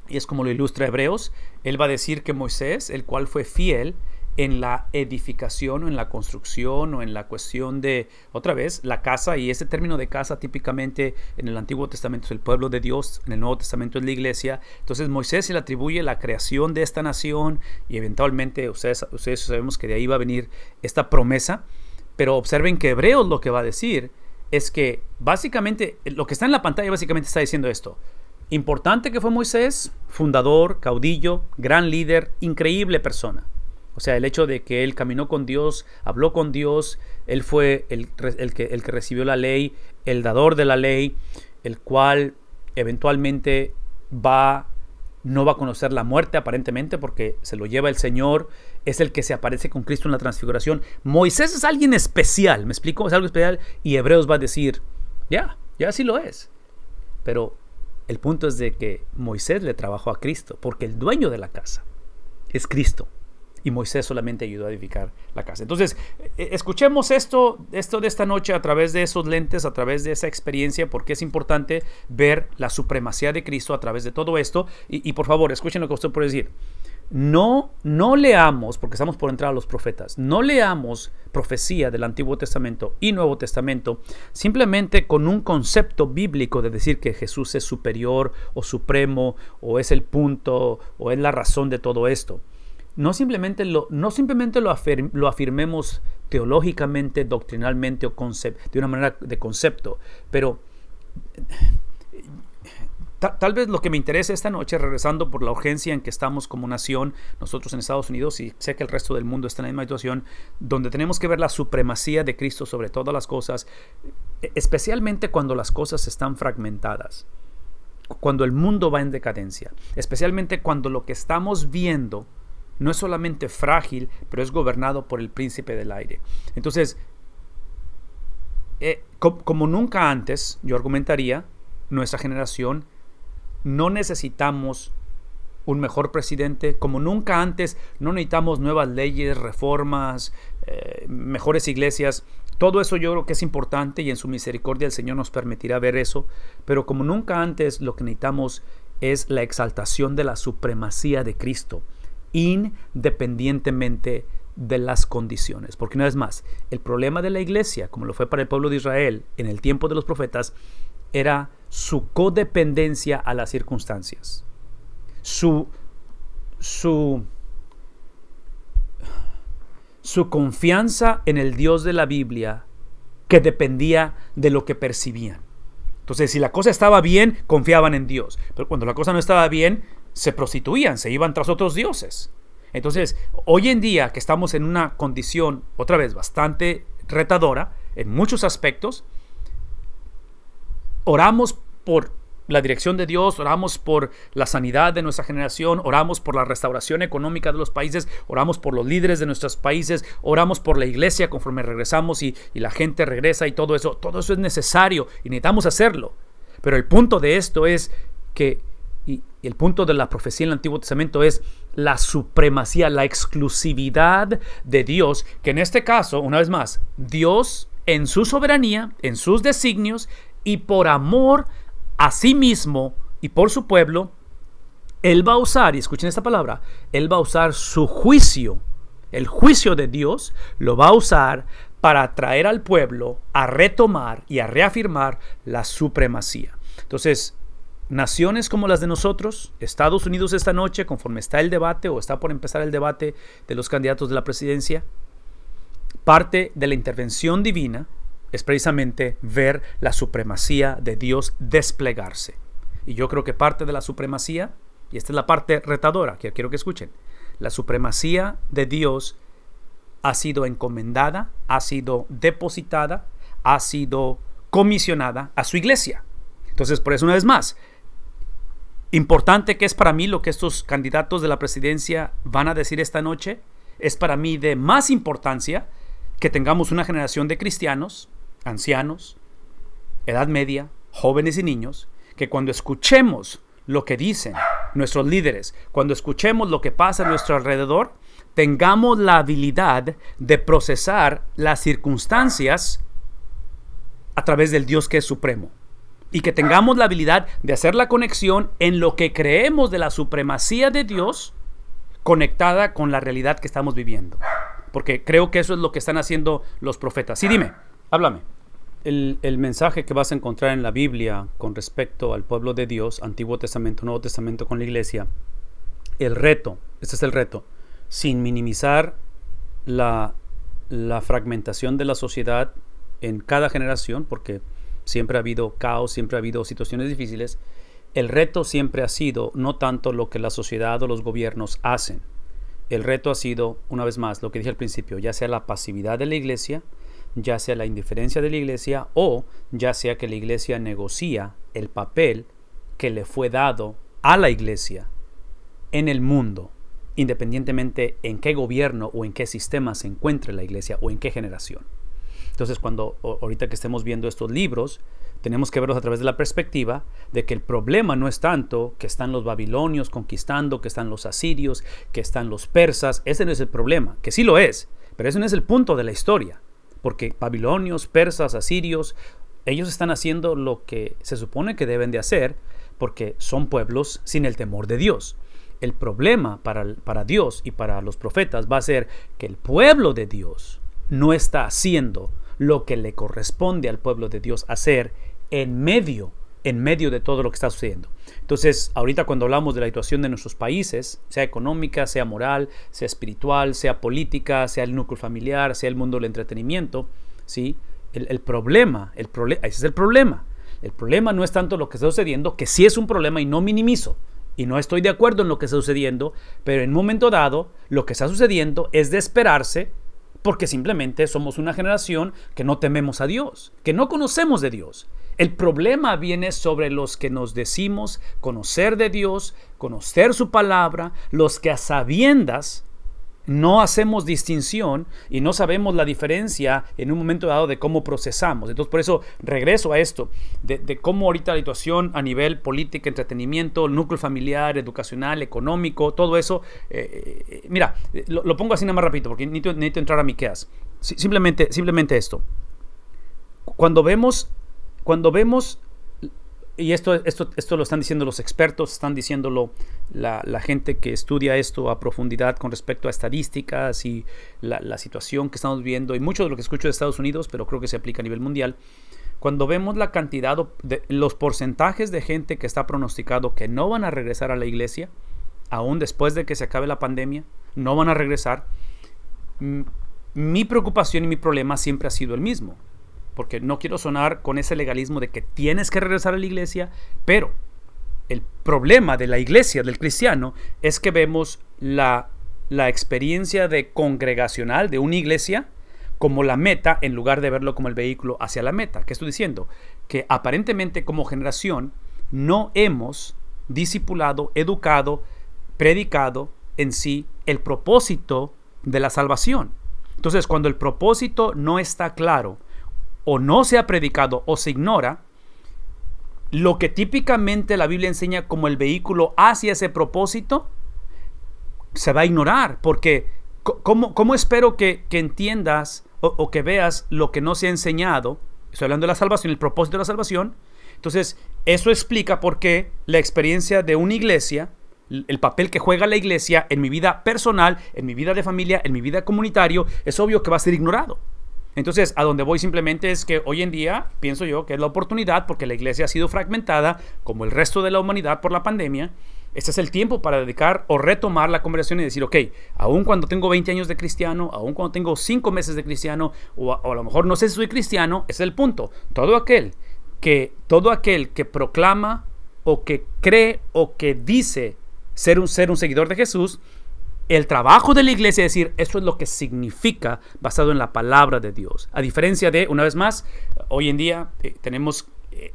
y es como lo ilustra Hebreos, él va a decir que Moisés, el cual fue fiel en la edificación o en la construcción o en la cuestión de, otra vez, la casa, y ese término de casa típicamente en el Antiguo Testamento es el pueblo de Dios, en el Nuevo Testamento es la iglesia. Entonces Moisés se le atribuye la creación de esta nación y eventualmente ustedes sabemos que de ahí va a venir esta promesa, pero observen que Hebreos lo que va a decir es que básicamente, lo que está en la pantalla básicamente está diciendo esto. Importante que fue Moisés, fundador, caudillo, gran líder, increíble persona. O sea, el hecho de que él caminó con Dios, habló con Dios, él fue el que recibió la ley, el dador de la ley, el cual eventualmente no va a conocer la muerte aparentemente porque se lo lleva el Señor, es el que se aparece con Cristo en la transfiguración. Moisés es alguien especial, ¿me explico? Es algo especial y Hebreos va a decir, ya sí lo es. Pero el punto es de que Moisés le trabajó a Cristo porque el dueño de la casa es Cristo. Y Moisés solamente ayudó a edificar la casa. Entonces, escuchemos esto de esta noche a través de esos lentes, a través de esa experiencia, porque es importante ver la supremacía de Cristo a través de todo esto. Y por favor, escuchen lo que usted puede decir. No leamos, porque estamos por entrar a los profetas, no leamos profecía del Antiguo Testamento y Nuevo Testamento simplemente con un concepto bíblico de decir que Jesús es superior o supremo o es el punto o es la razón de todo esto. No simplemente lo afirmemos teológicamente, doctrinalmente o de una manera de concepto, pero tal vez lo que me interesa esta noche, regresando por la urgencia en que estamos como nación, nosotros en Estados Unidos, y sé que el resto del mundo está en la misma situación, donde tenemos que ver la supremacía de Cristo sobre todas las cosas, especialmente cuando las cosas están fragmentadas, cuando el mundo va en decadencia, especialmente cuando lo que estamos viendo no es solamente frágil, pero es gobernado por el príncipe del aire. Entonces, como nunca antes, yo argumentaría, nuestra generación no necesitamos un mejor presidente. Como nunca antes, no necesitamos nuevas leyes, reformas, mejores iglesias. Todo eso yo creo que es importante y en su misericordia el Señor nos permitirá ver eso. Pero como nunca antes, lo que necesitamos es la exaltación de la supremacía de Cristo, independientemente de las condiciones. Porque una vez más, el problema de la iglesia, como lo fue para el pueblo de Israel en el tiempo de los profetas, era su codependencia a las circunstancias, su confianza en el Dios de la Biblia que dependía de lo que percibían. Entonces, si la cosa estaba bien, confiaban en Dios, pero cuando la cosa no estaba bien, se prostituían, se iban tras otros dioses. Entonces, hoy en día que estamos en una condición, otra vez, bastante retadora en muchos aspectos, oramos por la dirección de Dios, oramos por la sanidad de nuestra generación, oramos por la restauración económica de los países, oramos por los líderes de nuestros países, oramos por la iglesia conforme regresamos y la gente regresa y todo eso es necesario y necesitamos hacerlo. Pero el punto de esto es que, y el punto de la profecía en el Antiguo Testamento es la supremacía, la exclusividad de Dios, que en este caso, una vez más, Dios en su soberanía, en sus designios y por amor a sí mismo y por su pueblo, Él va a usar, y escuchen esta palabra, Él va a usar su juicio, el juicio de Dios, lo va a usar para atraer al pueblo a retomar y a reafirmar la supremacía. Entonces, naciones como las de nosotros, Estados Unidos esta noche, conforme está el debate o está por empezar el debate de los candidatos de la presidencia, parte de la intervención divina es precisamente ver la supremacía de Dios desplegarse. Y yo creo que parte de la supremacía, y esta es la parte retadora que quiero que escuchen, la supremacía de Dios ha sido encomendada, ha sido depositada, ha sido comisionada a su iglesia. Entonces, por eso una vez más, importante que es para mí lo que estos candidatos de la presidencia van a decir esta noche, es para mí de más importancia que tengamos una generación de cristianos, ancianos, edad media, jóvenes y niños, que cuando escuchemos lo que dicen nuestros líderes, cuando escuchemos lo que pasa a nuestro alrededor, tengamos la habilidad de procesar las circunstancias a través del Dios que es supremo. Y que tengamos la habilidad de hacer la conexión en lo que creemos de la supremacía de Dios conectada con la realidad que estamos viviendo. Porque creo que eso es lo que están haciendo los profetas. Sí, dime, háblame. El mensaje que vas a encontrar en la Biblia con respecto al pueblo de Dios, Antiguo Testamento, Nuevo Testamento con la iglesia, el reto, este es el reto, sin minimizar la fragmentación de la sociedad en cada generación, porque siempre ha habido caos, siempre ha habido situaciones difíciles. El reto siempre ha sido no tanto lo que la sociedad o los gobiernos hacen. El reto ha sido, una vez más, lo que dije al principio, ya sea la pasividad de la iglesia, ya sea la indiferencia de la iglesia, o ya sea que la iglesia negocia el papel que le fue dado a la iglesia en el mundo, independientemente en qué gobierno o en qué sistema se encuentre la iglesia o en qué generación. Entonces, ahorita que estemos viendo estos libros, tenemos que verlos a través de la perspectiva de que el problema no es tanto que están los babilonios conquistando, que están los asirios, que están los persas. Ese no es el problema, que sí lo es, pero ese no es el punto de la historia, porque babilonios, persas, asirios, ellos están haciendo lo que se supone que deben de hacer, porque son pueblos sin el temor de Dios. El problema para Dios y para los profetas va a ser que el pueblo de Dios no está haciendo lo que le corresponde al pueblo de Dios hacer en medio de todo lo que está sucediendo. Entonces, ahorita cuando hablamos de la situación de nuestros países, sea económica, sea moral, sea espiritual, sea política, sea el núcleo familiar, sea el mundo del entretenimiento, ¿sí? El problema, ese es el problema. El problema no es tanto lo que está sucediendo, que sí es un problema y no minimizo. Y no estoy de acuerdo en lo que está sucediendo, pero en un momento dado, lo que está sucediendo es de esperarse, porque simplemente somos una generación que no tememos a Dios, que no conocemos de Dios. El problema viene sobre los que nos decimos conocer de Dios, conocer su palabra, los que a sabiendas no hacemos distinción y no sabemos la diferencia en un momento dado de cómo procesamos. Entonces, por eso regreso a esto, de cómo ahorita la situación a nivel política, entretenimiento, núcleo familiar, educacional, económico, todo eso. Mira, lo pongo así nada más rápido porque necesito entrar a Miqueas. Simplemente esto. Cuando vemos, y esto lo están diciendo los expertos, están diciéndolo la gente que estudia esto a profundidad con respecto a estadísticas y la situación que estamos viendo, y mucho de lo que escucho de Estados Unidos, pero creo que se aplica a nivel mundial. Cuando vemos la cantidad de los porcentajes de gente que está pronosticado que no van a regresar a la iglesia, aún después de que se acabe la pandemia, no van a regresar, mi preocupación y mi problema siempre ha sido el mismo. Porque no quiero sonar con ese legalismo de que tienes que regresar a la iglesia, pero el problema de la iglesia, del cristiano, es que vemos la experiencia congregacional de una iglesia como la meta en lugar de verlo como el vehículo hacia la meta. ¿Qué estoy diciendo? Que aparentemente como generación no hemos discipulado, educado, predicado en sí el propósito de la salvación. Entonces, cuando el propósito no está claro, o no se ha predicado o se ignora, lo que típicamente la Biblia enseña como el vehículo hacia ese propósito se va a ignorar, porque ¿cómo espero que entiendas o que veas lo que no se ha enseñado? Estoy hablando de la salvación, el propósito de la salvación. Entonces, eso explica por qué la experiencia de una iglesia, el papel que juega la iglesia en mi vida personal, en mi vida de familia, en mi vida comunitario, es obvio que va a ser ignorado. Entonces, a donde voy simplemente es que hoy en día pienso yo que es la oportunidad, porque la iglesia ha sido fragmentada como el resto de la humanidad por la pandemia. Este es el tiempo para dedicar o retomar la conversación y decir, ok, aun cuando tengo 20 años de cristiano, aun cuando tengo 5 meses de cristiano, o a lo mejor no sé si soy cristiano, ese es el punto. Todo aquel que proclama o que cree o que dice ser un seguidor de Jesús, el trabajo de la iglesia es decir, esto es lo que significa basado en la palabra de Dios. A diferencia de, una vez más, hoy en día tenemos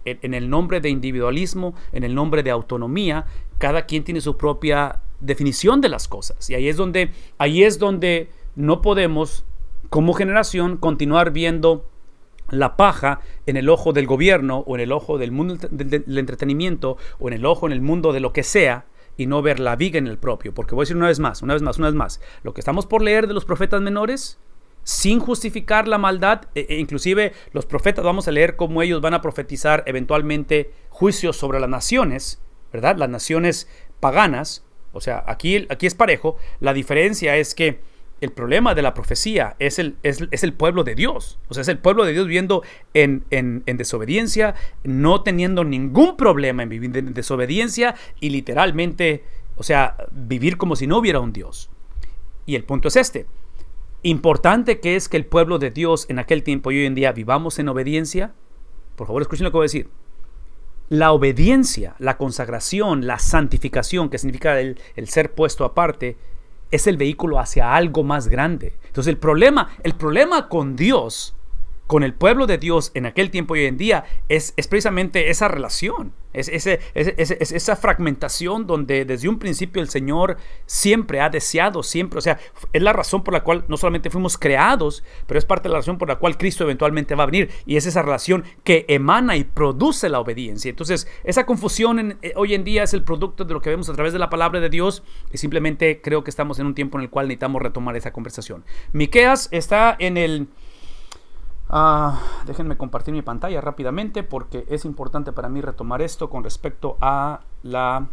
en el nombre de individualismo, en el nombre de autonomía, cada quien tiene su propia definición de las cosas. Y ahí es donde no podemos, como generación, continuar viendo la paja en el ojo del gobierno o en el ojo del mundo del entretenimiento o en el ojo en el mundo de lo que sea, y no ver la viga en el propio. Porque voy a decir una vez más, lo que estamos por leer de los profetas menores, sin justificar la maldad, inclusive los profetas, vamos a leer cómo ellos van a profetizar eventualmente juicios sobre las naciones, ¿verdad? Las naciones paganas. O sea, aquí es parejo. La diferencia es que el problema de la profecía es el pueblo de Dios. O sea, es el pueblo de Dios viviendo en desobediencia, no teniendo ningún problema en vivir en desobediencia y literalmente, o sea, vivir como si no hubiera un Dios. Y el punto es este. Importante que es que el pueblo de Dios en aquel tiempo y hoy en día vivamos en obediencia. Por favor, escuchen lo que voy a decir. la obediencia, la consagración, la santificación, que significa el ser puesto aparte, es el vehículo hacia algo más grande. Entonces el problema con Dios, con el pueblo de Dios en aquel tiempo y hoy en día, es precisamente esa relación, es esa fragmentación donde desde un principio el Señor siempre ha deseado, siempre, o sea, es la razón por la cual no solamente fuimos creados, pero es parte de la razón por la cual Cristo eventualmente va a venir, y es esa relación que emana y produce la obediencia. Entonces, esa confusión hoy en día es el producto de lo que vemos a través de la palabra de Dios, y simplemente creo que estamos en un tiempo en el cual necesitamos retomar esa conversación. Miqueas está en el... déjenme compartir mi pantalla rápidamente porque es importante para mí retomar esto con respecto a la...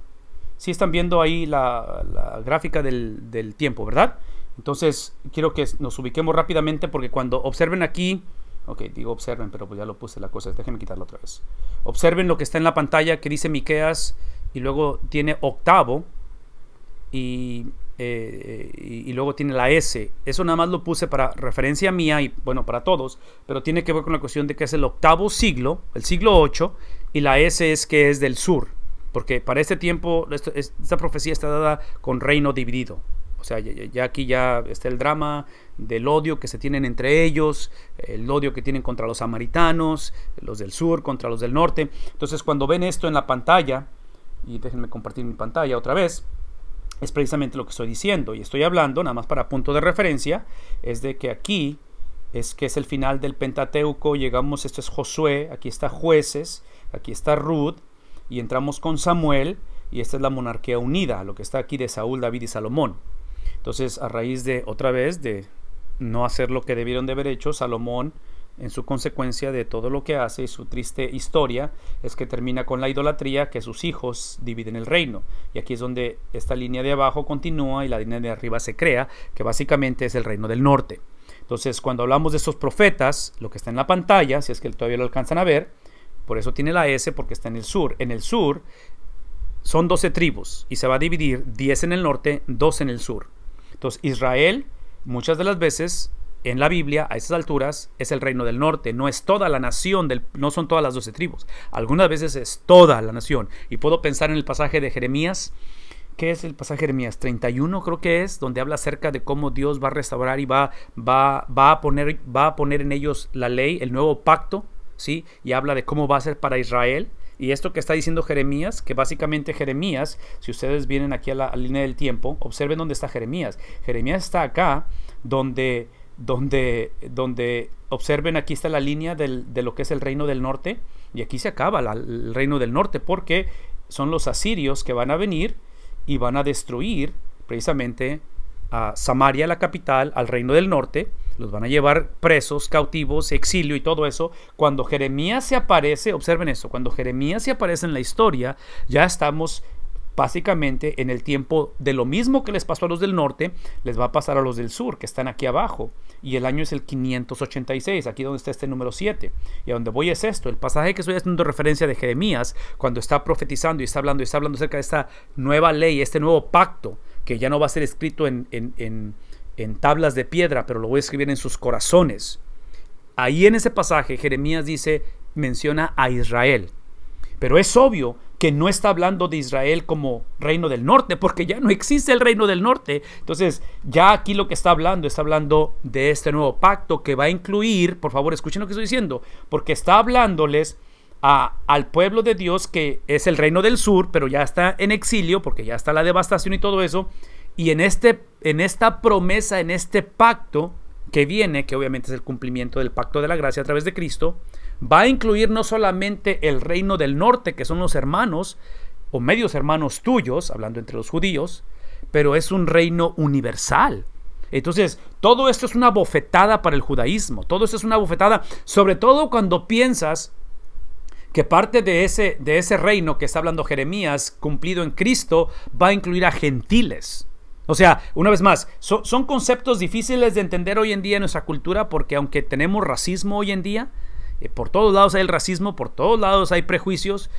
Si están viendo ahí la gráfica del tiempo, ¿verdad? Entonces quiero que nos ubiquemos rápidamente porque cuando observen aquí... Ok, digo observen, pero pues ya lo puse la cosa. Déjenme quitarlo otra vez. Observen lo que está en la pantalla que dice Miqueas y luego tiene octavo y luego tiene la S. Eso nada más lo puse para referencia mía y bueno, para todos, pero tiene que ver con la cuestión de que es el octavo siglo, el siglo 8, y la S es que es del sur, porque para este tiempo esta profecía está dada con reino dividido. O sea, ya aquí ya está el drama del odio que se tienen entre ellos, el odio que tienen contra los samaritanos, los del sur contra los del norte. Entonces cuando ven esto en la pantalla, y déjenme compartir mi pantalla otra vez, es precisamente lo que estoy diciendo y estoy hablando, nada más para punto de referencia, es de que aquí es que es el final del Pentateuco, llegamos, esto es Josué, aquí está Jueces, aquí está Ruth y entramos con Samuel y esta es la monarquía unida, lo que está aquí de Saúl, David y Salomón. Entonces a raíz de, otra vez, de no hacer lo que debieron de haber hecho, Salomón, en su consecuencia de todo lo que hace y su triste historia es que termina con la idolatría, que sus hijos dividen el reino, y aquí es donde esta línea de abajo continúa y la línea de arriba se crea, que básicamente es el reino del norte. Entonces cuando hablamos de estos profetas, lo que está en la pantalla, si es que todavía lo alcanzan a ver, por eso tiene la S, porque está en el sur. En el sur son 12 tribus y se va a dividir 10 en el norte, 2 en el sur. Entonces Israel muchas de las veces en la Biblia, a esas alturas, es el reino del norte, no es toda la nación, no son todas las 12 tribus. Algunas veces es toda la nación. Y puedo pensar en el pasaje de Jeremías. ¿Qué es el pasaje de Jeremías? 31 creo que es, donde habla acerca de cómo Dios va a restaurar y va a poner en ellos la ley, el nuevo pacto, ¿sí? Y habla de cómo va a ser para Israel. Y esto que está diciendo Jeremías, que básicamente Jeremías, si ustedes vienen aquí a la línea del tiempo, observen dónde está Jeremías. Jeremías está acá, donde observen, aquí está la línea de lo que es el reino del norte, y aquí se acaba el reino del norte, porque son los asirios que van a venir y van a destruir precisamente a Samaria, la capital, al reino del norte, los van a llevar presos, cautivos, exilio y todo eso. Cuando Jeremías se aparece, observen eso, cuando Jeremías se aparece en la historia, ya estamos básicamente en el tiempo de lo mismo que les pasó a los del norte, les va a pasar a los del sur, que están aquí abajo, y el año es el 586, aquí donde está este número 7, y a donde voy es esto, el pasaje que estoy haciendo referencia de Jeremías, cuando está profetizando y está hablando acerca de esta nueva ley, este nuevo pacto, que ya no va a ser escrito en tablas de piedra, pero lo voy a escribir en sus corazones. Ahí en ese pasaje Jeremías menciona a Israel, pero es obvio que no está hablando de Israel como reino del norte, porque ya no existe el reino del norte. Entonces ya aquí lo que está hablando de este nuevo pacto que va a incluir, por favor escuchen lo que estoy diciendo, porque está hablándoles al pueblo de Dios que es el reino del sur, pero ya está en exilio, porque ya está la devastación y todo eso, y en esta promesa, en este pacto que viene, que obviamente es el cumplimiento del pacto de la gracia a través de Cristo, va a incluir no solamente el reino del norte, que son los hermanos o medios hermanos tuyos, hablando entre los judíos, pero es un reino universal. Entonces, todo esto es una bofetada para el judaísmo, todo esto es una bofetada, sobre todo cuando piensas que parte de ese reino que está hablando Jeremías, cumplido en Cristo, va a incluir a gentiles. O sea, una vez más, son conceptos difíciles de entender hoy en día en nuestra cultura, porque aunque tenemos racismo hoy en día, por todos lados hay el racismo, por todos lados hay prejuicios,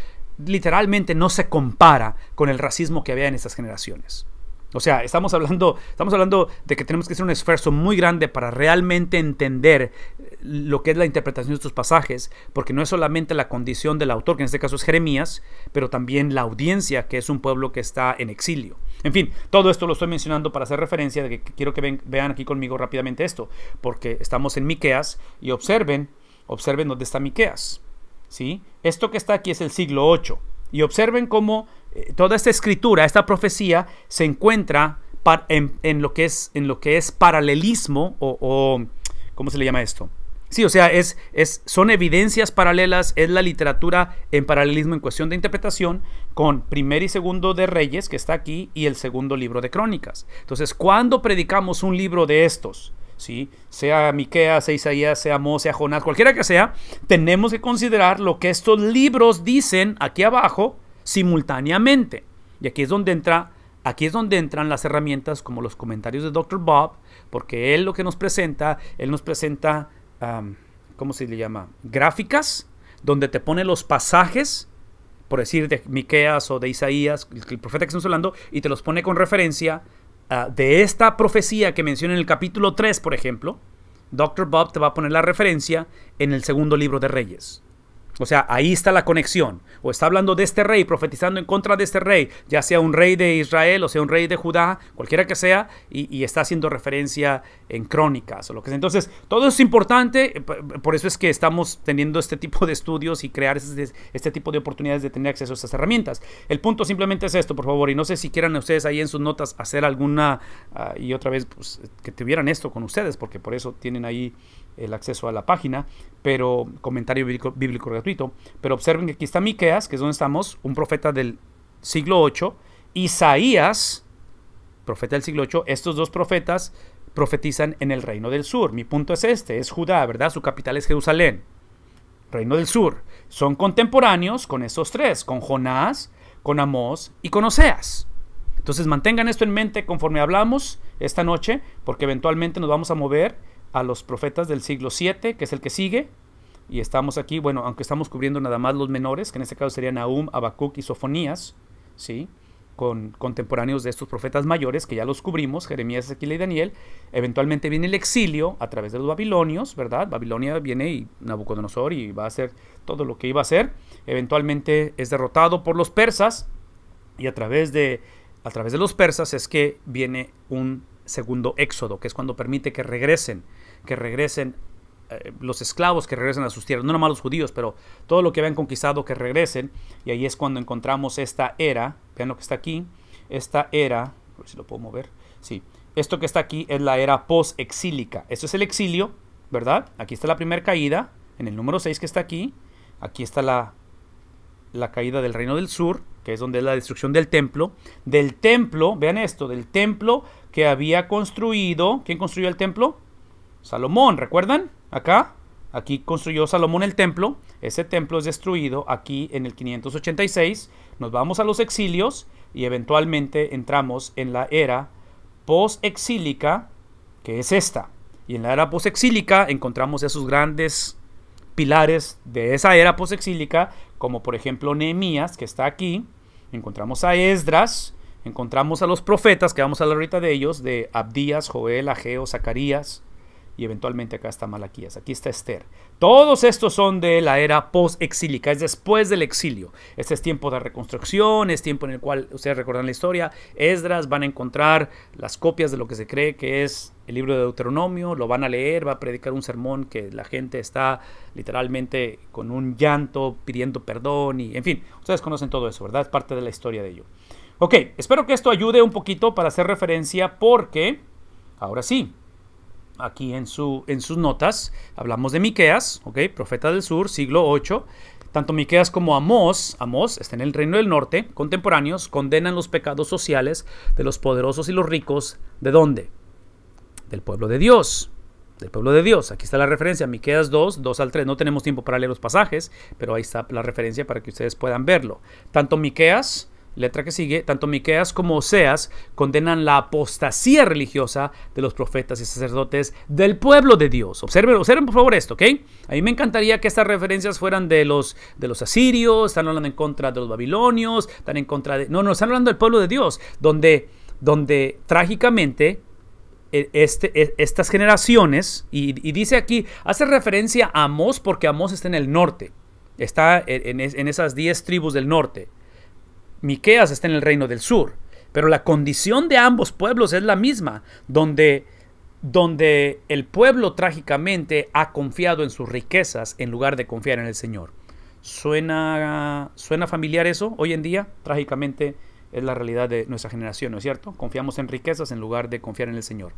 literalmente no se compara con el racismo que había en estas generaciones. O sea, estamos hablando de que tenemos que hacer un esfuerzo muy grande para realmente entender lo que es la interpretación de estos pasajes, porque no es solamente la condición del autor, que en este caso es Jeremías, pero también la audiencia, que es un pueblo que está en exilio. En fin, todo esto lo estoy mencionando para hacer referencia de que quiero que vean aquí conmigo rápidamente esto, porque estamos en Miqueas y observen dónde está Miqueas, ¿sí? Esto que está aquí es el siglo 8 y observen cómo toda esta escritura, esta profecía se encuentra en lo que es paralelismo o ¿cómo se le llama esto? Sí, o sea, son evidencias paralelas, es la literatura en paralelismo en cuestión de interpretación con primer y segundo de Reyes, que está aquí, y el segundo libro de Crónicas. Entonces, cuando predicamos un libro de estos, ¿sí? Sea Miqueas, sea Isaías, sea Amós, sea Jonás, cualquiera que sea, tenemos que considerar lo que estos libros dicen aquí abajo simultáneamente. Y aquí es donde entran las herramientas como los comentarios de Dr. Bob, porque él nos presenta, ¿cómo se le llama? Gráficas, donde te pone los pasajes, por decir de Miqueas o de Isaías, el profeta que estamos hablando, y te los pone con referencia de esta profecía que menciona en el capítulo 3, por ejemplo. Dr. Bob te va a poner la referencia en el segundo libro de Reyes. O sea, ahí está la conexión. O está hablando de este rey, profetizando en contra de este rey, ya sea un rey de Israel o sea un rey de Judá, cualquiera que sea, y está haciendo referencia en Crónicas o lo que sea. Entonces, todo es importante, por eso es que estamos teniendo este tipo de estudios y crear este tipo de oportunidades de tener acceso a estas herramientas. El punto simplemente es esto, por favor, y no sé si quieran ustedes ahí en sus notas hacer alguna, y otra vez, pues, que tuvieran esto con ustedes, porque por eso tienen ahí el acceso a la página, pero comentario bíblico gratuito. Pero observen que aquí está Miqueas, que es donde estamos, un profeta del siglo 8, Isaías, profeta del siglo 8, estos dos profetas profetizan en el reino del sur. Mi punto es es Judá, ¿verdad? Su capital es Jerusalén. Reino del sur. Son contemporáneos con estos tres, con Jonás, con Amós y con Oseas. Entonces mantengan esto en mente conforme hablamos esta noche, porque eventualmente nos vamos a mover a los profetas del siglo 7, que es el que sigue, y estamos aquí, bueno, aunque estamos cubriendo nada más los menores, que en este caso serían Nahum, Habacuc y Sofonías, ¿sí? Con contemporáneos de estos profetas mayores, que ya los cubrimos, Jeremías, Ezequiel y Daniel. Eventualmente viene el exilio a través de los babilonios, ¿verdad? Babilonia viene y Nabucodonosor y va a hacer todo lo que iba a hacer. Eventualmente es derrotado por los persas, y a través de los persas es que viene un segundo éxodo, que es cuando permite que regresen los esclavos, que regresen a sus tierras, no nomás los judíos, pero todo lo que habían conquistado que regresen. Y ahí es cuando encontramos esta era, vean lo que está aquí, esta era, a ver si lo puedo mover, sí, esto que está aquí es la era post-exílica. Esto es el exilio, ¿verdad? Aquí está la primera caída, en el número 6 que está aquí está la caída del reino del sur, que es donde es la destrucción del templo, vean esto, del templo que había construido. ¿Quién construyó el templo? Salomón, ¿recuerdan? Aquí construyó Salomón el templo. Ese templo es destruido aquí en el 586. Nos vamos a los exilios y eventualmente entramos en la era post-exílica, que es esta. Y en la era post-exílica encontramos esos grandes pilares de esa era post-exílica, como por ejemplo Nehemías, que está aquí. Encontramos a Esdras, encontramos a los profetas, que vamos a hablar ahorita de ellos, de Abdías, Joel, Ageo, Zacarías, y eventualmente acá está Malaquías, aquí está Esther. Todos estos son de la era post-exílica, es después del exilio. Este es tiempo de reconstrucción, es tiempo en el cual, ustedes recuerdan la historia, Esdras van a encontrar las copias de lo que se cree que es el libro de Deuteronomio, lo van a leer, va a predicar un sermón que la gente está literalmente con un llanto pidiendo perdón, y en fin, ustedes conocen todo eso, ¿verdad? Es parte de la historia de ello. Ok, espero que esto ayude un poquito para hacer referencia, porque ahora sí, aquí en sus notas hablamos de Miqueas, ¿ok? Profeta del sur, siglo 8. Tanto Miqueas como Amós están en el reino del norte, contemporáneos, condenan los pecados sociales de los poderosos y los ricos. ¿De dónde? Del pueblo de Dios. Del pueblo de Dios. Aquí está la referencia, Miqueas 2 al 3. No tenemos tiempo para leer los pasajes, pero ahí está la referencia para que ustedes puedan verlo. Tanto Miqueas, letra que sigue, tanto Miqueas como Oseas condenan la apostasía religiosa de los profetas y sacerdotes del pueblo de Dios. Observen por favor esto, ¿ok? A mí me encantaría que estas referencias fueran de los asirios, están hablando en contra de los babilonios, están en contra de... No, están hablando del pueblo de Dios, donde donde trágicamente estas generaciones, y dice aquí, hace referencia a Amós porque Amós está en el norte, está en esas 10 tribus del norte. Miqueas está en el reino del sur, pero la condición de ambos pueblos es la misma, donde el pueblo trágicamente ha confiado en sus riquezas en lugar de confiar en el Señor. ¿Suena familiar eso hoy en día? Trágicamente es la realidad de nuestra generación, ¿no es cierto? Confiamos en riquezas en lugar de confiar en el Señor.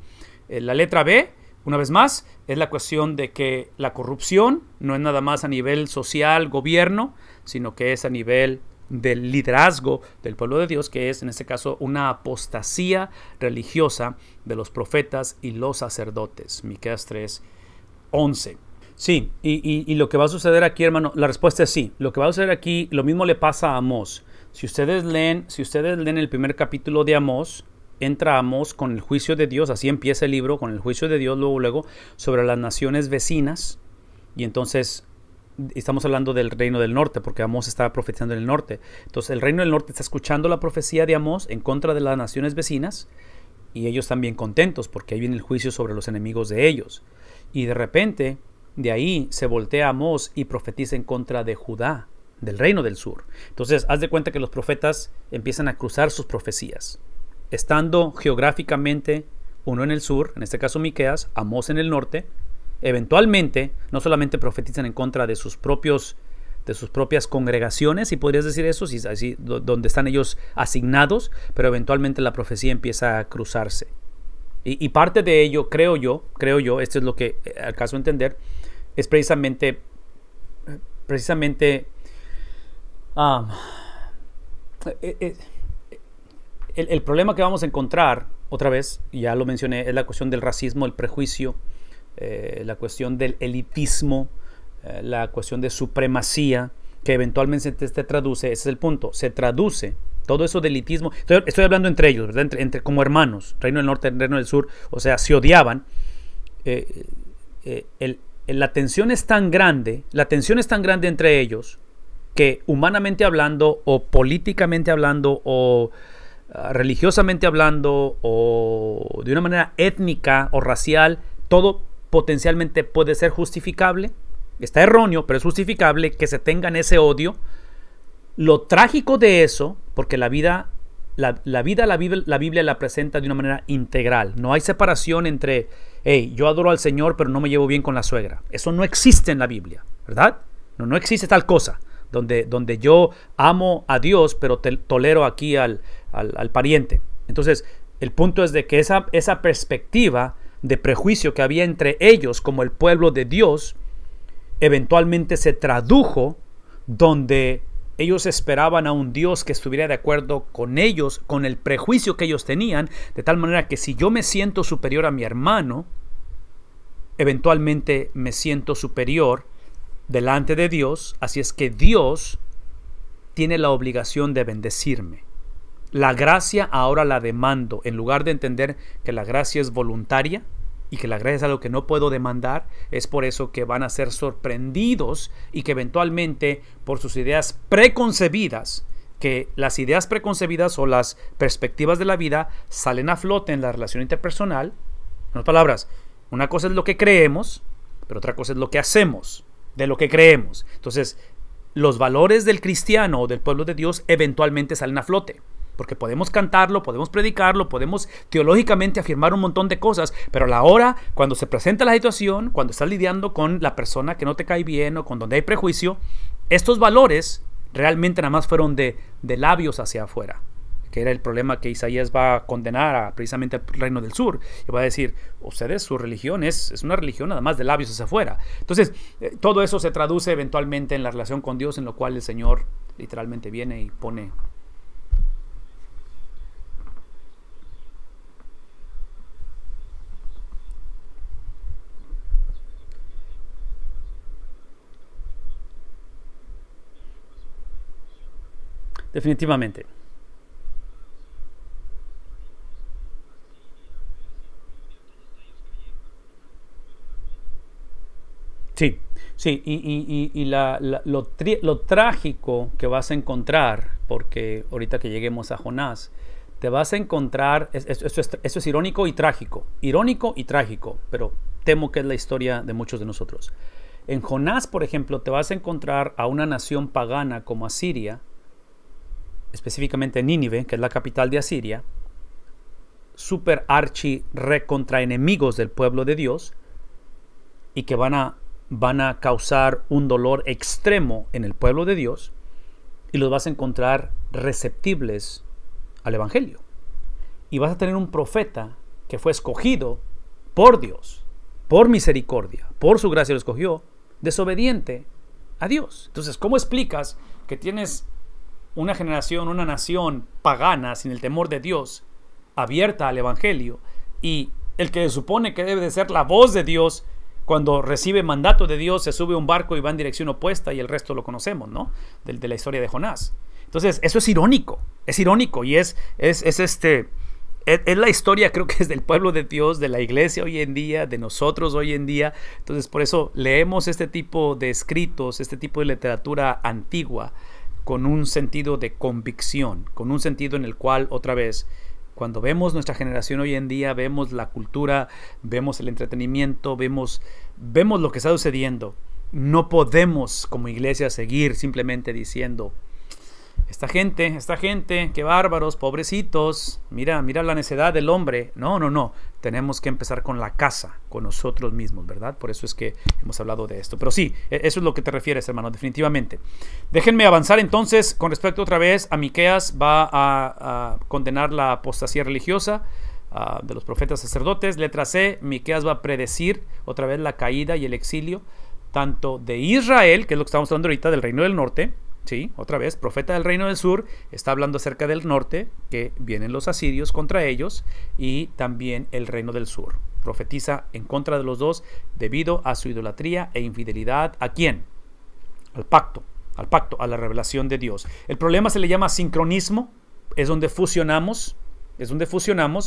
La letra B, una vez más, es la cuestión de que la corrupción no es nada más a nivel social, gobierno, sino que es a nivel del liderazgo del pueblo de Dios, que es en este caso una apostasía religiosa de los profetas y los sacerdotes. Miqueas 3:11. Sí, y lo que va a suceder aquí, hermano, la respuesta es sí. Lo que va a suceder aquí, lo mismo le pasa a Amós. Si ustedes leen el primer capítulo de Amós, entra Amós con el juicio de Dios, así empieza el libro, con el juicio de Dios, luego sobre las naciones vecinas, y entonces estamos hablando del reino del norte, porque Amós estaba profetizando en el norte. Entonces el reino del norte está escuchando la profecía de Amós en contra de las naciones vecinas, y ellos están bien contentos, porque ahí viene el juicio sobre los enemigos de ellos. Y de repente, de ahí se voltea Amós y profetiza en contra de Judá, del reino del sur. Entonces, haz de cuenta que los profetas empiezan a cruzar sus profecías. Estando geográficamente uno en el sur, en este caso Miqueas, Amós en el norte, eventualmente no solamente profetizan en contra de sus propias congregaciones, si podrías decir eso, así, donde están ellos asignados, pero eventualmente la profecía empieza a cruzarse. Y parte de ello, creo yo, esto es lo que alcanzo a entender, es precisamente el problema que vamos a encontrar, otra vez, ya lo mencioné, es la cuestión del racismo, el prejuicio, la cuestión del elitismo, la cuestión de supremacía, que eventualmente se traduce, ese es el punto, se traduce todo eso de elitismo. Estoy hablando entre ellos, ¿verdad? Entre como hermanos, reino del norte, reino del sur, o sea, se odiaban. La tensión es tan grande entre ellos, que humanamente hablando, o políticamente hablando, o religiosamente hablando, o de una manera étnica o racial, todo potencialmente puede ser justificable. Está erróneo, pero es justificable que se tengan ese odio. Lo trágico de eso, porque la Biblia la presenta de una manera integral. No hay separación entre, hey, yo adoro al Señor, pero no me llevo bien con la suegra. Eso no existe en la Biblia, ¿verdad? No existe tal cosa. Donde yo amo a Dios, pero tolero aquí al pariente. Entonces, el punto es de que esa perspectiva de prejuicio que había entre ellos como el pueblo de Dios, eventualmente se tradujo donde ellos esperaban a un Dios que estuviera de acuerdo con ellos, con el prejuicio que ellos tenían, de tal manera que si yo me siento superior a mi hermano, eventualmente me siento superior delante de Dios, así es que Dios tiene la obligación de bendecirme. La gracia ahora la demando, en lugar de entender que la gracia es voluntaria y que la gracia es algo que no puedo demandar. Es por eso que van a ser sorprendidos y que eventualmente por sus ideas preconcebidas, que las ideas preconcebidas o las perspectivas de la vida salen a flote en la relación interpersonal. En otras palabras, una cosa es lo que creemos, pero otra cosa es lo que hacemos de lo que creemos. Entonces, los valores del cristiano o del pueblo de Dios eventualmente salen a flote, porque podemos cantarlo, podemos predicarlo, podemos teológicamente afirmar un montón de cosas, pero a la hora, cuando se presenta la situación, cuando estás lidiando con la persona que no te cae bien o con donde hay prejuicio, estos valores realmente nada más fueron de labios hacia afuera, que era el problema que Isaías va a condenar precisamente al reino del sur, y va a decir, ustedes, su religión es una religión nada más de labios hacia afuera. Entonces, todo eso se traduce eventualmente en la relación con Dios, en lo cual el Señor literalmente viene y pone. Definitivamente. Sí, sí, y lo trágico que vas a encontrar, porque ahorita que lleguemos a Jonás, te vas a encontrar, esto es irónico y trágico, pero temo que es la historia de muchos de nosotros. En Jonás, por ejemplo, te vas a encontrar a una nación pagana como Asiria, específicamente Nínive, que es la capital de Asiria, super archi recontra enemigos del pueblo de Dios, y que van a causar un dolor extremo en el pueblo de Dios, y los vas a encontrar receptibles al evangelio. Y vas a tener un profeta que fue escogido por Dios, por misericordia, por su gracia lo escogió, desobediente a Dios. Entonces, ¿cómo explicas que tienes una generación, una nación pagana sin el temor de Dios, abierta al evangelio, y el que se supone que debe de ser la voz de Dios, cuando recibe mandato de Dios, se sube a un barco y va en dirección opuesta, y el resto lo conocemos, ¿no? De la historia de Jonás. Entonces, eso es irónico, y es la historia, creo que es del pueblo de Dios, de la iglesia hoy en día, de nosotros hoy en día. Entonces, por eso leemos este tipo de escritos, este tipo de literatura antigua, con un sentido de convicción, con un sentido en el cual, otra vez, cuando vemos nuestra generación hoy en día, vemos la cultura, vemos el entretenimiento, vemos lo que está sucediendo, no podemos como iglesia seguir simplemente diciendo: esta gente, qué bárbaros, pobrecitos, mira la necedad del hombre. No, tenemos que empezar con la casa, con nosotros mismos, ¿verdad? Por eso es que hemos hablado de esto. Pero sí, eso es lo que te refieres, hermano, definitivamente. Déjenme avanzar entonces con respecto otra vez a Miqueas. Va a condenar la apostasía religiosa de los profetas sacerdotes. Letra C, Miqueas va a predecir otra vez la caída y el exilio tanto de Israel, que es lo que estamos hablando ahorita, del reino del norte. Sí, otra vez, profeta del reino del sur, está hablando acerca del norte, que vienen los asirios contra ellos, y también el reino del sur. Profetiza en contra de los dos debido a su idolatría e infidelidad. ¿A quién? Al pacto, a la revelación de Dios. El problema se le llama sincronismo, es donde fusionamos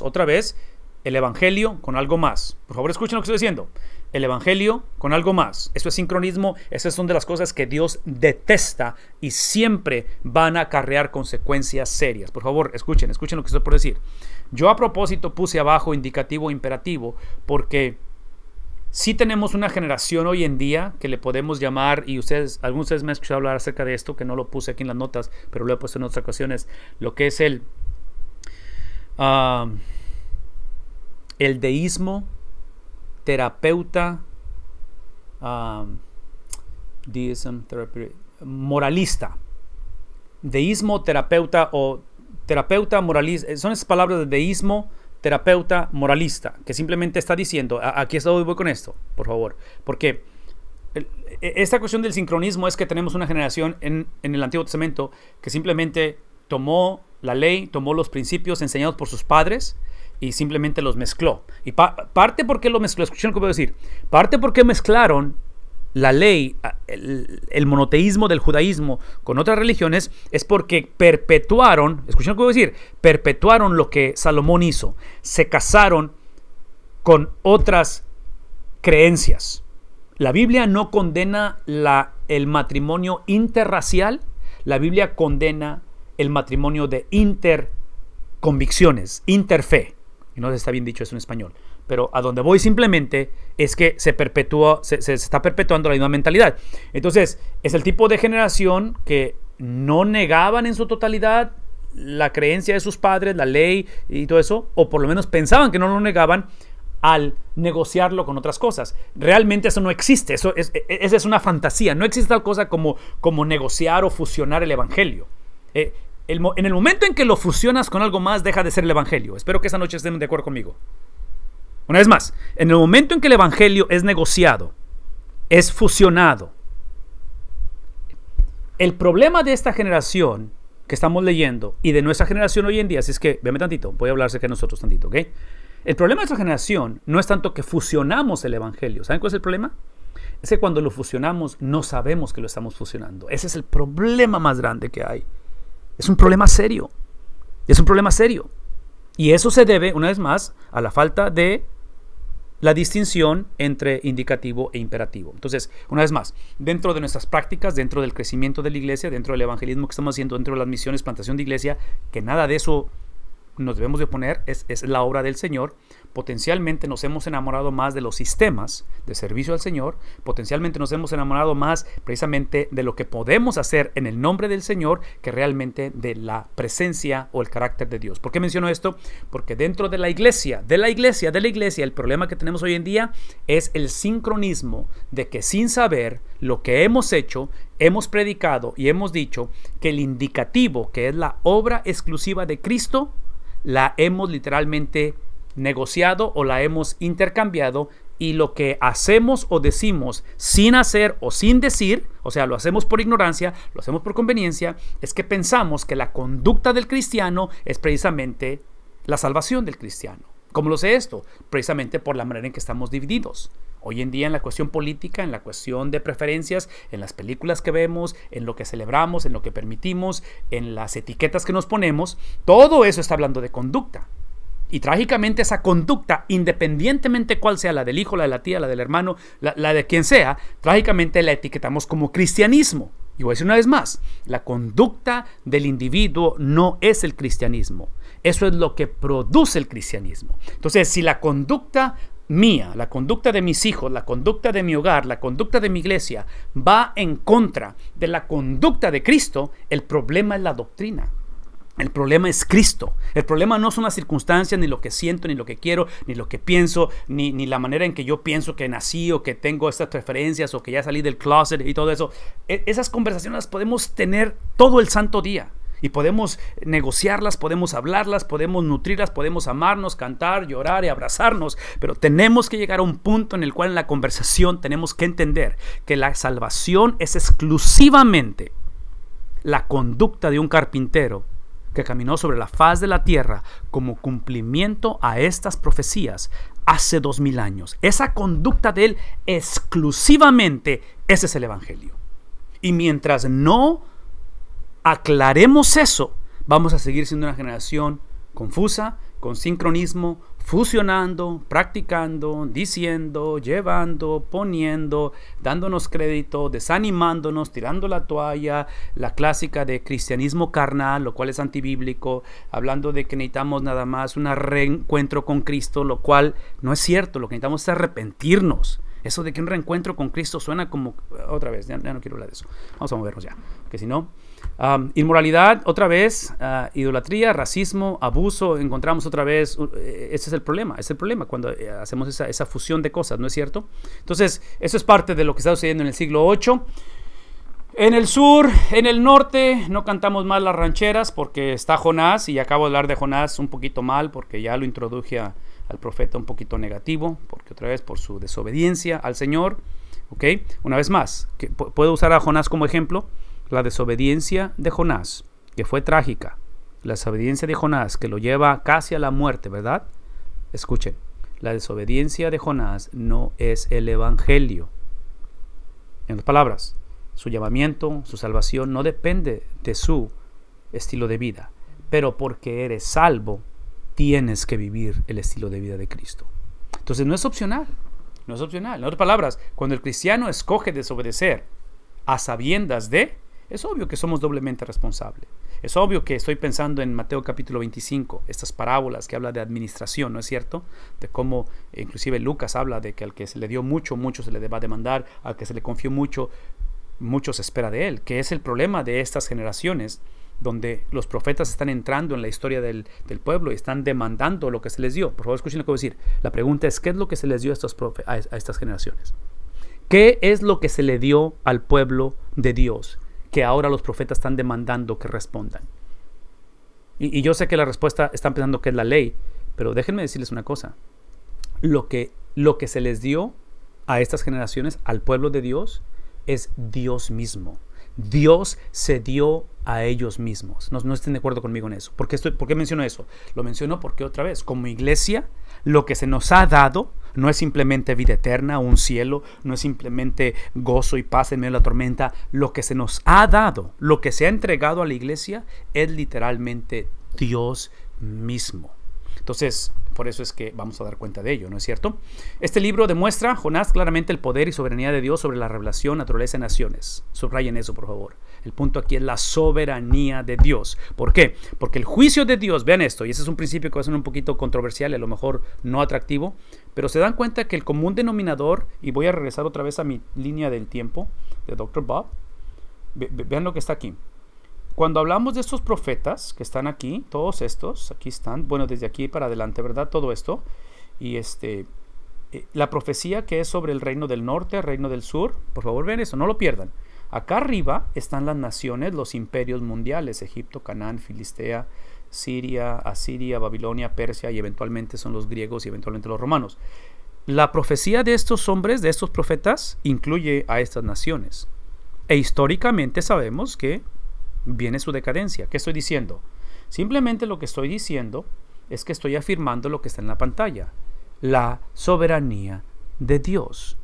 otra vez el evangelio con algo más. Por favor, escuchen lo que estoy diciendo. El evangelio con algo más. Eso es sincronismo. Esas son de las cosas que Dios detesta y siempre van a acarrear consecuencias serias. Por favor, escuchen lo que estoy por decir. Yo a propósito puse abajo indicativo imperativo porque sí tenemos una generación hoy en día que le podemos llamar, y algunos de ustedes me han escuchado hablar acerca de esto, que no lo puse aquí en las notas, pero lo he puesto en otras ocasiones, lo que es el deísmo terapeuta, moralista. Deísmo terapeuta o terapeuta moralista. Son esas palabras de deísmo terapeuta moralista, que simplemente está diciendo, aquí es donde voy con esto, por favor, porque esta cuestión del sincronismo es que tenemos una generación en el Antiguo Testamento que simplemente tomó la ley, tomó los principios enseñados por sus padres y simplemente los mezcló. Y parte por qué lo mezcló, escuchen lo que voy a decir, parte porque mezclaron la ley, el monoteísmo del judaísmo con otras religiones, es porque perpetuaron, escuchen lo que voy a decir, perpetuaron lo que Salomón hizo, se casaron con otras creencias. La Biblia no condena el matrimonio interracial, la Biblia condena el matrimonio de interconvicciones, interfe. Y no sé si está bien dicho eso en español, pero a donde voy simplemente es que se está perpetuando la misma mentalidad. Entonces, es el tipo de generación que no negaban en su totalidad la creencia de sus padres, la ley y todo eso, o por lo menos pensaban que no lo negaban al negociarlo con otras cosas. Realmente eso no existe, esa es una fantasía, no existe tal cosa como negociar o fusionar el evangelio. En el momento en que lo fusionas con algo más, deja de ser el evangelio. Espero que esta noche estén de acuerdo conmigo. Una vez más, en el momento en que el evangelio es negociado, es fusionado, el problema de esta generación que estamos leyendo y de nuestra generación hoy en día, así es que, véame tantito, voy a hablar acerca de nosotros tantito, ¿ok? El problema de nuestra generación no es tanto que fusionamos el evangelio. ¿Saben cuál es el problema? Es que cuando lo fusionamos, no sabemos que lo estamos fusionando. Ese es el problema más grande que hay. Es un problema serio. Y eso se debe, una vez más, a la falta de la distinción entre indicativo e imperativo. Entonces, una vez más, dentro de nuestras prácticas, dentro del crecimiento de la iglesia, dentro del evangelismo que estamos haciendo, dentro de las misiones, plantación de iglesia, que nada de eso nos debemos de oponer es la obra del Señor. Potencialmente nos hemos enamorado más de los sistemas de servicio al Señor. Potencialmente nos hemos enamorado más precisamente de lo que podemos hacer en el nombre del Señor que realmente de la presencia o el carácter de Dios. ¿Por qué menciono esto? Porque dentro de la iglesia, el problema que tenemos hoy en día es el sincronismo de que sin saber lo que hemos hecho, hemos predicado y hemos dicho que el indicativo, que es la obra exclusiva de Cristo, la hemos literalmente negociado o la hemos intercambiado, y lo que hacemos o decimos sin hacer o sin decir, o sea, lo hacemos por ignorancia, lo hacemos por conveniencia, es que pensamos que la conducta del cristiano es precisamente la salvación del cristiano. ¿Cómo lo sé esto? Precisamente por la manera en que estamos divididos. Hoy en día en la cuestión política, en la cuestión de preferencias, en las películas que vemos, en lo que celebramos, en lo que permitimos, en las etiquetas que nos ponemos, todo eso está hablando de conducta. Y trágicamente esa conducta, independientemente cuál sea, la del hijo, la de la tía, la del hermano, la de quien sea, trágicamente la etiquetamos como cristianismo. Y voy a decir una vez más, la conducta del individuo no es el cristianismo. Eso es lo que produce el cristianismo. Entonces, si la conducta mía, la conducta de mis hijos, la conducta de mi hogar, la conducta de mi iglesia va en contra de la conducta de Cristo, el problema es la doctrina. El problema es Cristo. El problema no son las circunstancias, ni lo que siento, ni lo que quiero, ni lo que pienso, ni la manera en que yo pienso que nací o que tengo estas preferencias o que ya salí del closet y todo eso. Esas conversaciones las podemos tener todo el santo día y podemos negociarlas, podemos hablarlas, podemos nutrirlas, podemos amarnos, cantar, llorar y abrazarnos, pero tenemos que llegar a un punto en el cual en la conversación tenemos que entender que la salvación es exclusivamente la conducta de un carpintero que caminó sobre la faz de la tierra como cumplimiento a estas profecías hace 2000 años. Esa conducta de él exclusivamente, ese es el evangelio. Y mientras no aclaremos eso, vamos a seguir siendo una generación confusa, con sincronismo, fusionando, practicando, diciendo, llevando, poniendo, dándonos crédito, desanimándonos, tirando la toalla, la clásica de cristianismo carnal, lo cual es antibíblico, hablando de que necesitamos nada más un reencuentro con Cristo, lo cual no es cierto. Lo que necesitamos es arrepentirnos. Eso de que un reencuentro con Cristo suena como, otra vez, ya no quiero hablar de eso. Vamos a movernos ya, que si no... inmoralidad, otra vez, idolatría, racismo, abuso, encontramos otra vez, ese es el problema, cuando hacemos esa fusión de cosas, ¿no es cierto? Entonces, eso es parte de lo que está sucediendo en el siglo VIII. En el sur, en el norte, no cantamos más las rancheras porque está Jonás, y acabo de hablar de Jonás un poquito mal porque ya lo introduje al profeta un poquito negativo, porque otra vez por su desobediencia al Señor, ¿ok? Una vez más, ¿puedo usar a Jonás como ejemplo? La desobediencia de Jonás, que fue trágica, la desobediencia de Jonás, que lo lleva casi a la muerte, ¿verdad? Escuchen, la desobediencia de Jonás no es el evangelio. En otras palabras, su llamamiento, su salvación no depende de su estilo de vida, pero porque eres salvo, tienes que vivir el estilo de vida de Cristo. Entonces no es opcional, no es opcional. En otras palabras, cuando el cristiano escoge desobedecer a sabiendas de... Es obvio que somos doblemente responsables. Es obvio que estoy pensando en Mateo capítulo 25, estas parábolas que habla de administración, ¿no es cierto? De cómo, inclusive Lucas habla de que al que se le dio mucho, mucho se le va a demandar, al que se le confió mucho, mucho se espera de él, que es el problema de estas generaciones, donde los profetas están entrando en la historia del pueblo y están demandando lo que se les dio. Por favor, escuchen lo que voy a decir. La pregunta es, ¿qué es lo que se les dio a estas generaciones? ¿Qué es lo que se le dio al pueblo de Dios que ahora los profetas están demandando que respondan? Y yo sé que la respuesta están pensando que es la ley, pero déjenme decirles una cosa. Lo que se les dio a estas generaciones, al pueblo de Dios, es Dios mismo. Dios se dio a ellos mismos. No estén de acuerdo conmigo en eso. ¿Por qué menciono eso? Lo menciono porque otra vez, como iglesia, lo que se nos ha dado no es simplemente vida eterna, un cielo, no es simplemente gozo y paz en medio de la tormenta. Lo que se nos ha dado, lo que se ha entregado a la iglesia es literalmente Dios mismo. Entonces, por eso es que vamos a dar cuenta de ello, ¿no es cierto? Este libro demuestra, Jonás, claramente el poder y soberanía de Dios sobre la revelación, naturaleza y naciones. Subrayen eso, por favor. El punto aquí es la soberanía de Dios. ¿Por qué? Porque el juicio de Dios, vean esto, y ese es un principio que va a ser un poquito controversial y a lo mejor no atractivo, pero se dan cuenta que el común denominador, y voy a regresar otra vez a mi línea del tiempo de Dr. Bob, vean lo que está aquí. Cuando hablamos de estos profetas que están aquí, todos estos, aquí están, bueno, desde aquí para adelante, ¿verdad? Todo esto, y la profecía que es sobre el reino del norte, el reino del sur, por favor vean eso, no lo pierdan. Acá arriba están las naciones, los imperios mundiales, Egipto, Canaán, Filistea, Siria, Asiria, Babilonia, Persia, y eventualmente son los griegos y eventualmente los romanos. La profecía de estos hombres, de estos profetas, incluye a estas naciones. E históricamente sabemos que viene su decadencia. ¿Qué estoy diciendo? Simplemente lo que estoy diciendo es que estoy afirmando lo que está en la pantalla. La soberanía de Dios.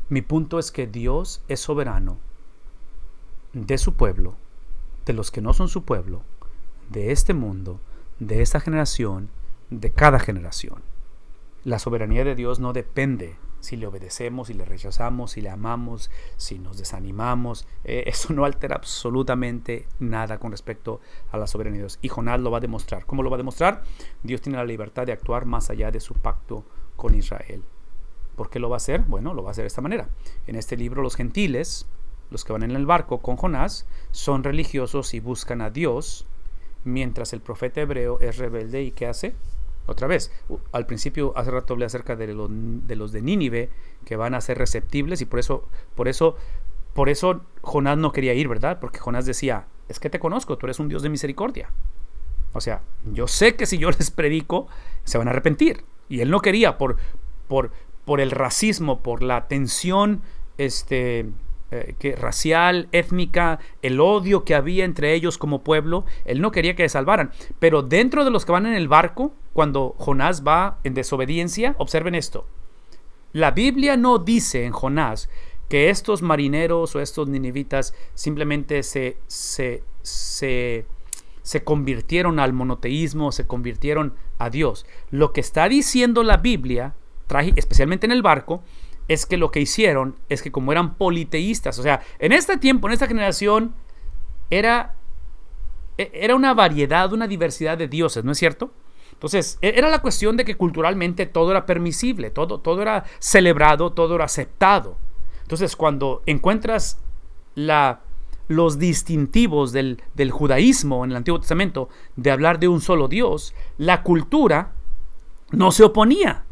Mi punto es que Dios es soberano de su pueblo, de los que no son su pueblo, de este mundo, de esta generación, de cada generación. La soberanía de Dios no depende si le obedecemos, si le rechazamos, si le amamos, si nos desanimamos. Eso no altera absolutamente nada con respecto a la soberanía de Dios. Y Jonás lo va a demostrar. ¿Cómo lo va a demostrar? Dios tiene la libertad de actuar más allá de su pacto con Israel. ¿Por qué lo va a hacer? Bueno, lo va a hacer de esta manera. En este libro los gentiles, los que van en el barco con Jonás, son religiosos y buscan a Dios, mientras el profeta hebreo es rebelde. ¿Y qué hace? Otra vez, al principio, hace rato hablé acerca de los de Nínive, que van a ser receptibles, y por eso Jonás no quería ir, ¿verdad? Porque Jonás decía, es que te conozco, tú eres un Dios de misericordia. O sea, yo sé que si yo les predico, se van a arrepentir. Y él no quería, por el racismo, por la tensión racial, étnica, el odio que había entre ellos como pueblo, él no quería que se salvaran. Pero dentro de los que van en el barco, cuando Jonás va en desobediencia, observen esto. La Biblia no dice en Jonás que estos marineros o estos ninivitas simplemente se convirtieron al monoteísmo, se convirtieron a Dios. Lo que está diciendo la Biblia, especialmente en el barco, es que lo que hicieron es que como eran politeístas, o sea, en este tiempo, en esta generación, era una variedad, una diversidad de dioses, ¿no es cierto? Entonces, era la cuestión de que culturalmente todo era permisible, todo era celebrado, todo era aceptado. Entonces, cuando encuentras los distintivos del judaísmo en el Antiguo Testamento, de hablar de un solo Dios, la cultura no se oponía,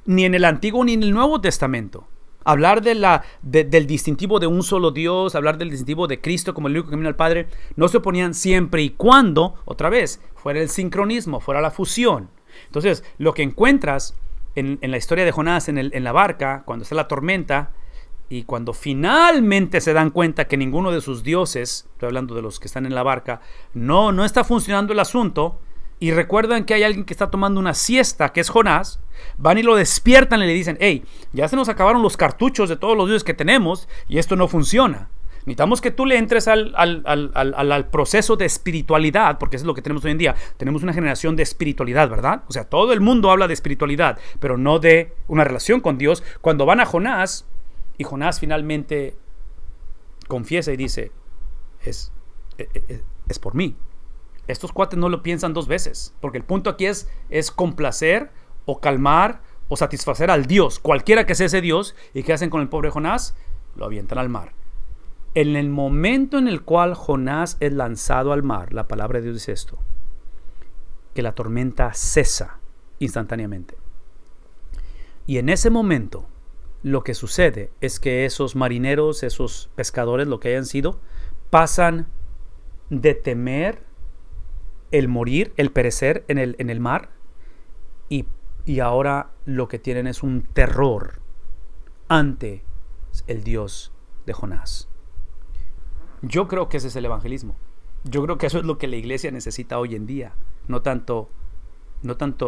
ni en el Antiguo ni en el Nuevo Testamento. Hablar del distintivo de un solo Dios, hablar del distintivo de Cristo como el único camino al Padre, no se oponían siempre y cuando, otra vez, fuera el sincronismo, fuera la fusión. Entonces, lo que encuentras en la historia de Jonás en la barca, cuando está la tormenta, y cuando finalmente se dan cuenta que ninguno de sus dioses, estoy hablando de los que están en la barca, no está funcionando el asunto, y recuerdan que hay alguien que está tomando una siesta, que es Jonás, van y lo despiertan y le dicen, hey, ya se nos acabaron los cartuchos de todos los dioses que tenemos y esto no funciona. Necesitamos que tú le entres al proceso de espiritualidad, porque eso es lo que tenemos hoy en día. Tenemos una generación de espiritualidad, ¿verdad? O sea, todo el mundo habla de espiritualidad, pero no de una relación con Dios. Cuando van a Jonás, y Jonás finalmente confiesa y dice, es por mí. Estos cuates no lo piensan dos veces, porque el punto aquí es complacer o calmar o satisfacer al Dios, cualquiera que sea ese Dios. ¿Y qué hacen con el pobre Jonás? Lo avientan al mar. En el momento en el cual Jonás es lanzado al mar, la palabra de Dios dice esto, que la tormenta cesa instantáneamente. Y en ese momento, lo que sucede es que esos marineros, esos pescadores, lo que hayan sido, pasan de temer el morir, el perecer en el mar, y ahora lo que tienen es un terror ante el Dios de Jonás. Yo creo que ese es el evangelismo. Yo creo que eso es lo que la iglesia necesita hoy en día. No tanto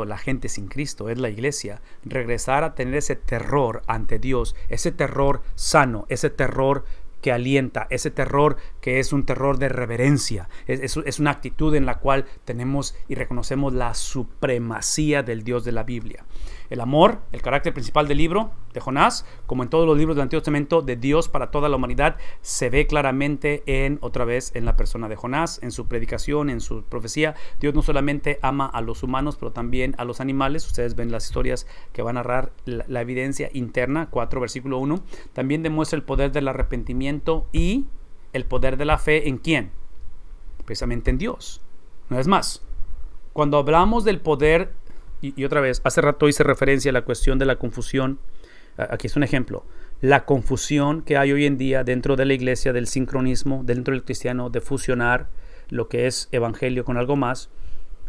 la gente sin Cristo, es la iglesia. Regresar a tener ese terror ante Dios, ese terror sano, ese terror que alienta, ese terror que es un terror de reverencia, es una actitud en la cual tenemos y reconocemos la supremacía del Dios de la Biblia. El amor, el carácter principal del libro de Jonás, como en todos los libros del Antiguo Testamento de Dios para toda la humanidad, se ve claramente otra vez en la persona de Jonás, en su predicación, en su profecía. Dios no solamente ama a los humanos, pero también a los animales. Ustedes ven las historias que va a narrar la evidencia interna, 4, versículo 1. También demuestra el poder del arrepentimiento y el poder de la fe, ¿en quién? Precisamente en Dios. Una vez más, cuando hablamos del poder, y otra vez, hace rato hice referencia a la cuestión de la confusión. Aquí es un ejemplo. La confusión que hay hoy en día dentro de la iglesia, del sincronismo, dentro del cristiano, de fusionar lo que es evangelio con algo más.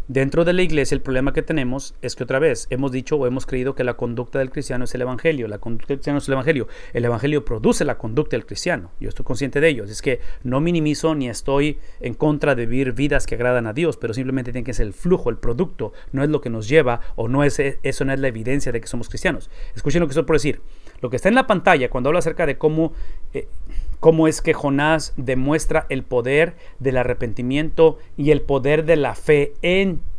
Dentro de la iglesia el problema que tenemos es que otra vez hemos dicho o hemos creído que la conducta del cristiano es el evangelio. La conducta del cristiano es el evangelio. El evangelio produce la conducta del cristiano. Yo estoy consciente de ello. Es que no minimizo ni estoy en contra de vivir vidas que agradan a Dios, pero simplemente tiene que ser el flujo, el producto. No es lo que nos lleva o no es eso, no es la evidencia de que somos cristianos. Escuchen lo que estoy por decir. Lo que está en la pantalla cuando hablo acerca de cómo es que Jonás demuestra el poder del arrepentimiento y el poder de la fe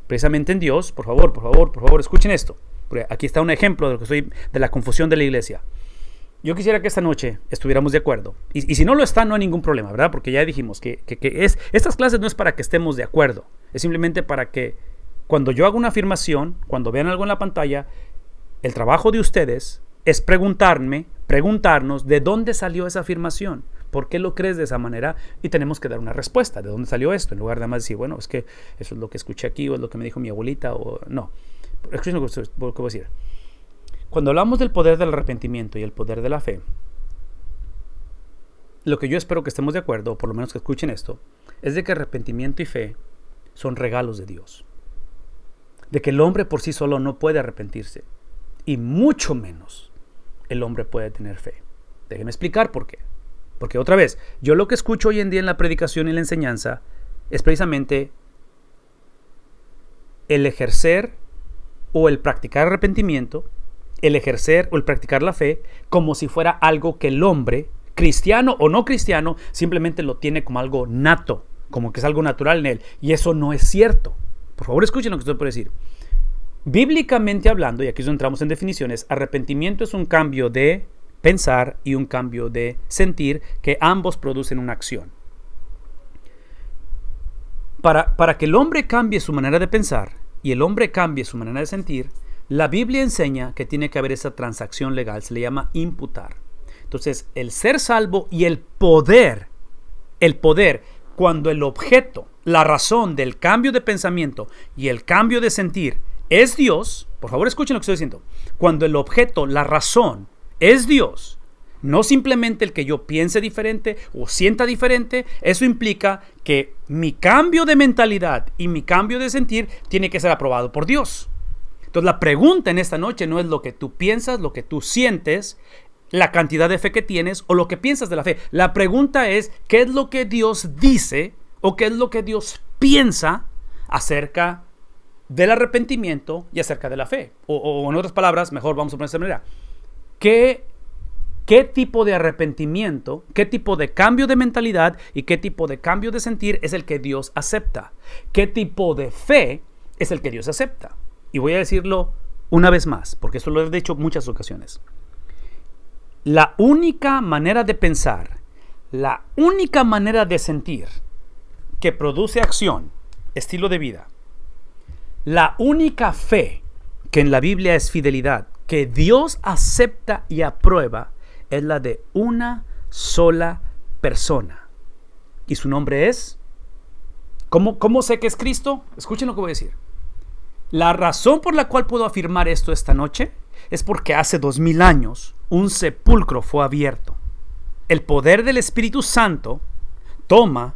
precisamente en Dios. Por favor, escuchen esto. Porque aquí está un ejemplo de la confusión de la iglesia. Yo quisiera que esta noche estuviéramos de acuerdo. Y si no lo está, no hay ningún problema, ¿verdad? Porque ya dijimos que estas clases no es para que estemos de acuerdo. Es simplemente para que cuando yo hago una afirmación, cuando vean algo en la pantalla, el trabajo de ustedes es preguntarnos de dónde salió esa afirmación. ¿Por qué lo crees de esa manera? Y tenemos que dar una respuesta. ¿De dónde salió esto? En lugar de más decir, bueno, es que eso es lo que escuché aquí o es lo que me dijo mi abuelita o no. Escuchen lo que voy a decir. Cuando hablamos del poder del arrepentimiento y el poder de la fe, lo que yo espero que estemos de acuerdo, o por lo menos que escuchen esto, es de que arrepentimiento y fe son regalos de Dios. De que el hombre por sí solo no puede arrepentirse. Y mucho menos el hombre puede tener fe. Déjenme explicar por qué. Porque otra vez, yo lo que escucho hoy en día en la predicación y la enseñanza es precisamente el ejercer o el practicar arrepentimiento, el ejercer o el practicar la fe como si fuera algo que el hombre, cristiano o no cristiano, simplemente lo tiene como algo nato, como que es algo natural en él. Y eso no es cierto. Por favor, escuchen lo que estoy por decir. Bíblicamente hablando, y aquí entramos en definiciones, arrepentimiento es un cambio de pensar y un cambio de sentir que ambos producen una acción. Para que el hombre cambie su manera de pensar y el hombre cambie su manera de sentir, la Biblia enseña que tiene que haber esa transacción legal, se le llama imputar. Entonces, el ser salvo y el poder, cuando el objeto, la razón del cambio de pensamiento y el cambio de sentir es Dios, por favor escuchen lo que estoy diciendo, cuando el objeto, la razón es Dios, no simplemente el que yo piense diferente o sienta diferente, eso implica que mi cambio de mentalidad y mi cambio de sentir tiene que ser aprobado por Dios. Entonces la pregunta en esta noche no es lo que tú piensas, lo que tú sientes, la cantidad de fe que tienes o lo que piensas de la fe. La pregunta es, ¿qué es lo que Dios dice o qué es lo que Dios piensa acerca del arrepentimiento y acerca de la fe? O en otras palabras, mejor vamos a poner de esta manera. ¿Qué tipo de arrepentimiento, qué tipo de cambio de mentalidad y qué tipo de cambio de sentir es el que Dios acepta? ¿Qué tipo de fe es el que Dios acepta? Y voy a decirlo una vez más, porque eso lo he dicho en muchas ocasiones. La única manera de pensar, la única manera de sentir que produce acción, estilo de vida, la única fe que en la Biblia es fidelidad, que Dios acepta y aprueba, es la de una sola persona. Y su nombre es... ¿Cómo sé que es Cristo? Escuchen lo que voy a decir. La razón por la cual puedo afirmar esto esta noche es porque hace 2000 años un sepulcro fue abierto. El poder del Espíritu Santo toma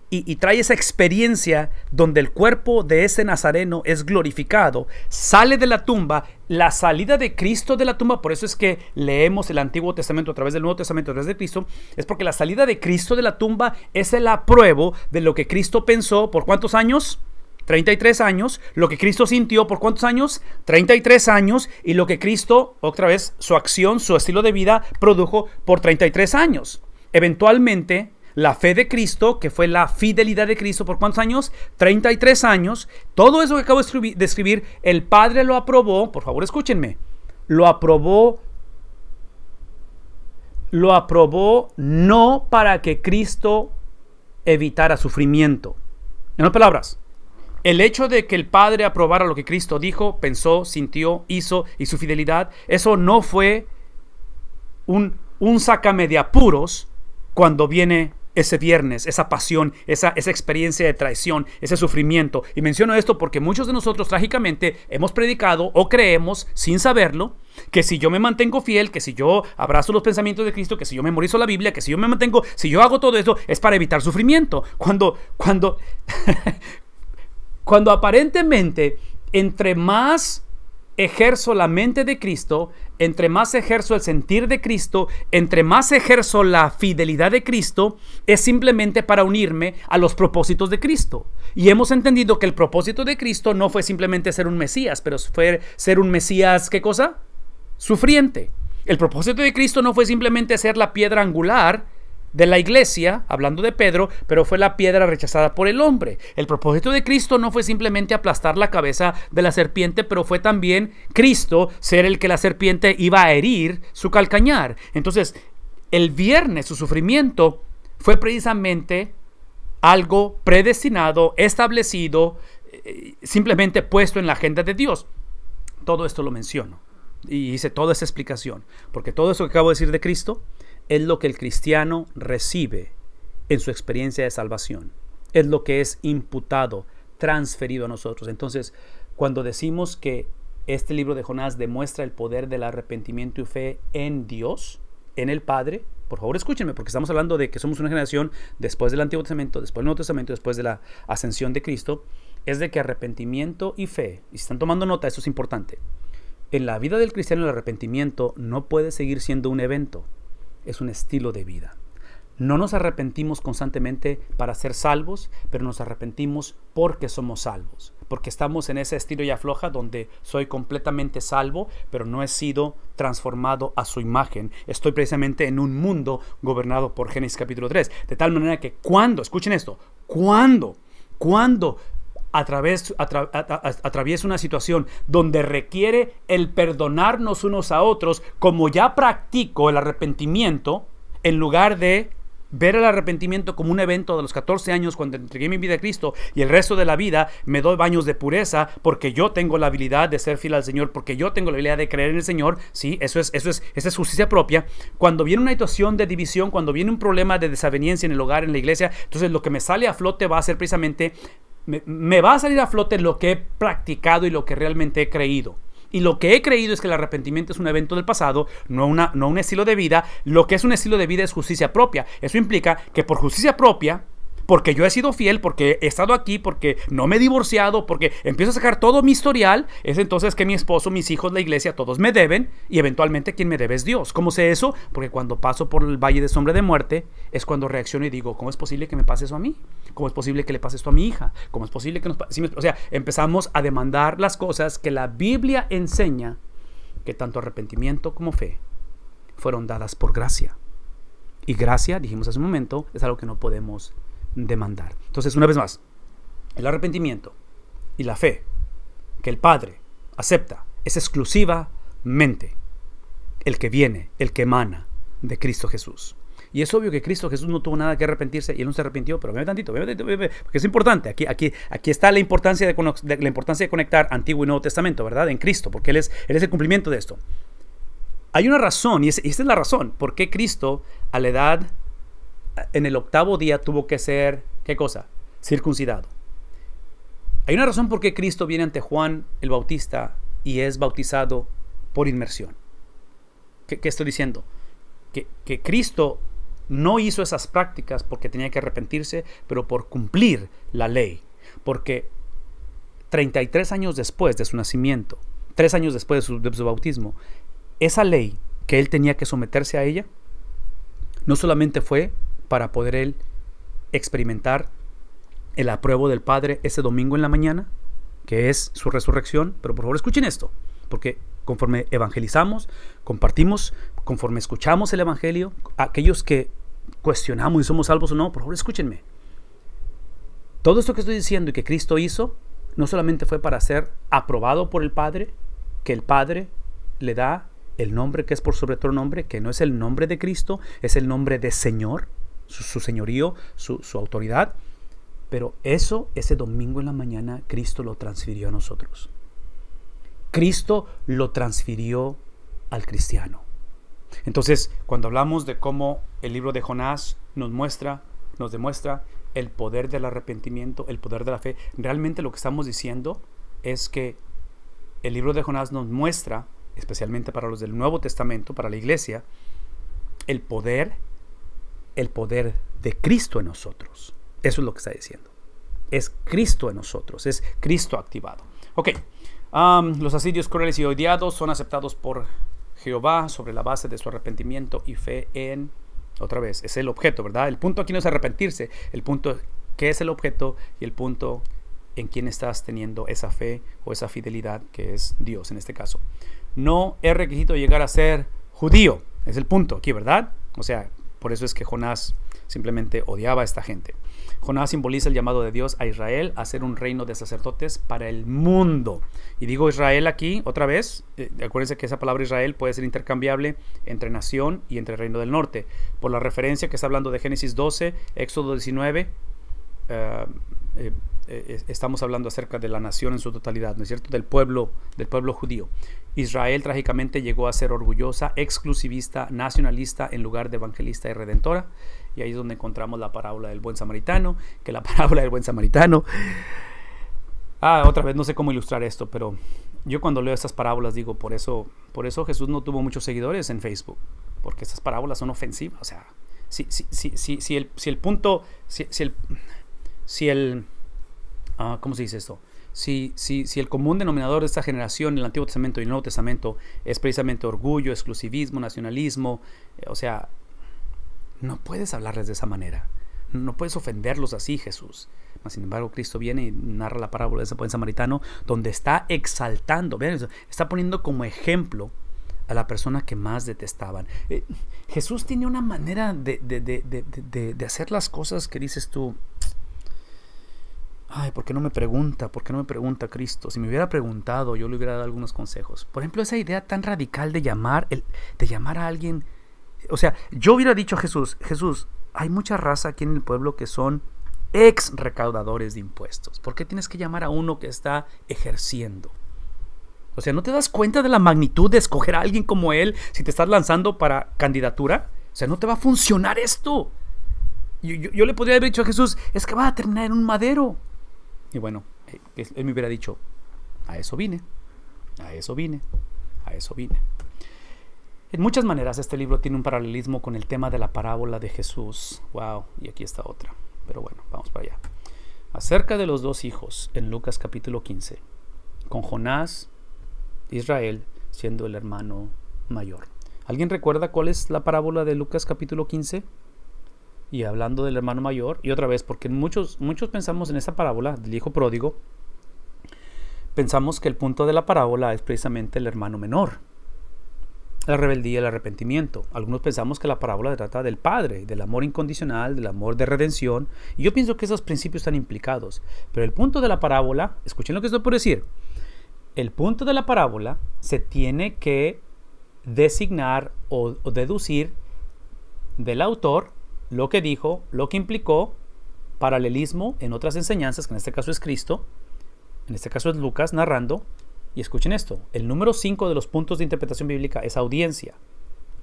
y trae esa experiencia donde el cuerpo de ese nazareno es glorificado, sale de la tumba, la salida de Cristo de la tumba. Por eso es que leemos el Antiguo Testamento a través del Nuevo Testamento a través de Cristo, es porque la salida de Cristo de la tumba es el apruebo de lo que Cristo pensó por ¿cuántos años? 33 años, lo que Cristo sintió por ¿cuántos años? 33 años, y lo que Cristo, otra vez, su acción, su estilo de vida produjo por 33 años. Eventualmente, la fe de Cristo, que fue la fidelidad de Cristo. ¿Por cuántos años? 33 años. Todo eso que acabo de escribir, el Padre lo aprobó. Por favor, escúchenme. Lo aprobó no para que Cristo evitara sufrimiento. En otras palabras, el hecho de que el Padre aprobara lo que Cristo dijo, pensó, sintió, hizo y su fidelidad, eso no fue un sácame de apuros cuando viene ese viernes, esa pasión, esa experiencia de traición, ese sufrimiento. Y menciono esto porque muchos de nosotros trágicamente hemos predicado o creemos, sin saberlo, que si yo me mantengo fiel, que si yo abrazo los pensamientos de Cristo, que si yo memorizo la Biblia, que si yo me mantengo, si yo hago todo esto, es para evitar sufrimiento. Cuando aparentemente, entre más ejerzo la mente de Cristo, entre más ejerzo el sentir de Cristo, entre más ejerzo la fidelidad de Cristo, es simplemente para unirme a los propósitos de Cristo. Y hemos entendido que el propósito de Cristo no fue simplemente ser un Mesías, pero fue ser un Mesías, ¿qué cosa? Sufriente. El propósito de Cristo no fue simplemente ser la piedra angular de la iglesia, hablando de Pedro, pero fue la piedra rechazada por el hombre. El propósito de Cristo no fue simplemente aplastar la cabeza de la serpiente, pero fue también Cristo ser el que la serpiente iba a herir su calcañar. Entonces, el viernes su sufrimiento fue precisamente algo predestinado, establecido, simplemente puesto en la agenda de Dios. Todo esto lo menciono y hice toda esa explicación, porque todo eso que acabo de decir de Cristo es lo que el cristiano recibe en su experiencia de salvación. Es lo que es imputado, transferido a nosotros. Entonces, cuando decimos que este libro de Jonás demuestra el poder del arrepentimiento y fe en Dios, en el Padre, por favor escúchenme, porque estamos hablando de que somos una generación después del Antiguo Testamento, después del Nuevo Testamento, después de la ascensión de Cristo, es de que arrepentimiento y fe, y si están tomando nota, eso es importante. En la vida del cristiano el arrepentimiento no puede seguir siendo un evento. Es un estilo de vida. No nos arrepentimos constantemente para ser salvos, pero nos arrepentimos porque somos salvos. Porque estamos en ese estilo y afloja donde soy completamente salvo, pero no he sido transformado a su imagen. Estoy precisamente en un mundo gobernado por Génesis capítulo 3. De tal manera que escuchen esto, cuando atravieso una situación donde requiere el perdonarnos unos a otros, como ya practico el arrepentimiento, en lugar de ver el arrepentimiento como un evento de los 14 años cuando entregué mi vida a Cristo y el resto de la vida me doy baños de pureza porque yo tengo la habilidad de ser fiel al Señor, porque yo tengo la habilidad de creer en el Señor. Sí, esa es justicia propia. Cuando viene una situación de división, cuando viene un problema de desaveniencia en el hogar, en la iglesia, entonces lo que me sale a flote va a ser precisamente me va a salir a flote lo que he practicado y lo que realmente he creído. Y lo que he creído es que el arrepentimiento es un evento del pasado, no un estilo de vida. Lo que es un estilo de vida es justicia propia. Eso implica que por justicia propia, porque yo he sido fiel, porque he estado aquí, porque no me he divorciado, porque empiezo a sacar todo mi historial, es entonces que mi esposo, mis hijos, la iglesia, todos me deben, y eventualmente quien me debe es Dios. ¿Cómo sé eso? Porque cuando paso por el valle de sombra de muerte, es cuando reacciono y digo, ¿cómo es posible que me pase eso a mí? ¿Cómo es posible que le pase esto a mi hija? ¿Cómo es posible que nos pase? O sea, empezamos a demandar las cosas que la Biblia enseña, que tanto arrepentimiento como fe fueron dadas por gracia. Y gracia, dijimos hace un momento, es algo que no podemos demandar. Entonces, una vez más, el arrepentimiento y la fe que el Padre acepta es exclusivamente el que viene, el que emana de Cristo Jesús. Y es obvio que Cristo Jesús no tuvo nada que arrepentirse y él no se arrepintió, pero véame tantito, porque es importante. Aquí está la importancia de conectar Antiguo y Nuevo Testamento, ¿verdad? En Cristo, porque Él es el cumplimiento de esto. Hay una razón, y esta es la razón, por qué Cristo a la edad, en el 8º día, tuvo que ser, ¿qué cosa? Circuncidado. Hay una razón por qué Cristo viene ante Juan el Bautista y es bautizado por inmersión. ¿Qué estoy diciendo? Que Cristo no hizo esas prácticas porque tenía que arrepentirse, pero por cumplir la ley. Porque 33 años después de su nacimiento, 3 años después de su bautismo, esa ley que él tenía que someterse a ella, no solamente fue para poder él experimentar el apruebo del Padre ese domingo en la mañana, que es su resurrección, pero por favor escuchen esto, porque conforme evangelizamos, compartimos, conforme escuchamos el evangelio, aquellos que cuestionamos si somos salvos o no, por favor escúchenme. Todo esto que estoy diciendo y que Cristo hizo, no solamente fue para ser aprobado por el Padre, que el Padre le da el nombre que es por sobre todo nombre, que no es el nombre de Cristo, es el nombre de Señor, su señorío, su autoridad. Pero eso, ese domingo en la mañana, Cristo lo transfirió a nosotros. Cristo lo transfirió al cristiano. Entonces, cuando hablamos de cómo el libro de Jonás nos demuestra el poder del arrepentimiento, el poder de la fe, realmente lo que estamos diciendo es que el libro de Jonás nos muestra, especialmente para los del Nuevo Testamento, para la iglesia, el poder de Cristo en nosotros. Eso es lo que está diciendo. Es Cristo en nosotros, es Cristo activado. Ok, los asirios crueles y odiados son aceptados por Jehová sobre la base de su arrepentimiento y fe en... Otra vez, es el objeto, ¿verdad? El punto aquí no es arrepentirse, el punto qué es el objeto y el punto en quién estás teniendo esa fe o esa fidelidad que es Dios en este caso. No es requisito llegar a ser judío, es el punto aquí, ¿verdad? O sea, por eso es que Jonás simplemente odiaba a esta gente. Jonás simboliza el llamado de Dios a Israel a ser un reino de sacerdotes para el mundo. Y digo Israel aquí otra vez. Acuérdense que esa palabra Israel puede ser intercambiable entre nación y entre reino del norte. Por la referencia que está hablando de Génesis 12, Éxodo 19, estamos hablando acerca de la nación en su totalidad, ¿no es cierto? Del pueblo judío. Israel trágicamente llegó a ser orgullosa, exclusivista, nacionalista en lugar de evangelista y redentora. Y ahí es donde encontramos la parábola del buen samaritano, que la parábola del buen samaritano... otra vez, no sé cómo ilustrar esto, pero yo cuando leo estas parábolas digo, por eso Jesús no tuvo muchos seguidores en Facebook, porque estas parábolas son ofensivas. O sea, ¿cómo se dice esto? Si el común denominador de esta generación en el Antiguo Testamento y el Nuevo Testamento es precisamente orgullo, exclusivismo, nacionalismo, o sea, no puedes hablarles de esa manera. No puedes ofenderlos así, Jesús. Sin embargo, Cristo viene y narra la parábola de ese buen samaritano, donde está exaltando, vean, está poniendo como ejemplo a la persona que más detestaban. Jesús tiene una manera de hacer las cosas que dices tú, ay, ¿por qué no me pregunta? ¿Por qué no me pregunta Cristo? Si me hubiera preguntado, yo le hubiera dado algunos consejos. Por ejemplo, esa idea tan radical de llamar a alguien. O sea, yo hubiera dicho a Jesús, hay mucha raza aquí en el pueblo que son ex recaudadores de impuestos. ¿Por qué tienes que llamar a uno que está ejerciendo? O sea, ¿no te das cuenta de la magnitud de escoger a alguien como él si te estás lanzando para candidatura? O sea, no te va a funcionar esto. Yo le podría haber dicho a Jesús, es que va a terminar en un madero. Y bueno, él me hubiera dicho, a eso vine. En muchas maneras este libro tiene un paralelismo con el tema de la parábola de Jesús. Wow, y aquí está otra. Pero bueno, vamos para allá. Acerca de los dos hijos en Lucas capítulo 15, con Jonás, Israel siendo el hermano mayor. ¿Alguien recuerda cuál es la parábola de Lucas capítulo 15? Y hablando del hermano mayor, y otra vez, porque muchos pensamos en esta parábola del hijo pródigo, pensamos que el punto de la parábola es precisamente el hermano menor, la rebeldía, el arrepentimiento. Algunos pensamos que la parábola trata del padre, del amor incondicional, del amor de redención, y yo pienso que esos principios están implicados. Pero el punto de la parábola, escuchen lo que estoy por decir, el punto de la parábola se tiene que designar o deducir del autor lo que dijo, lo que implicó, paralelismo en otras enseñanzas, que en este caso es Cristo, en este caso es Lucas narrando. Y escuchen esto, el número 5 de los puntos de interpretación bíblica es audiencia,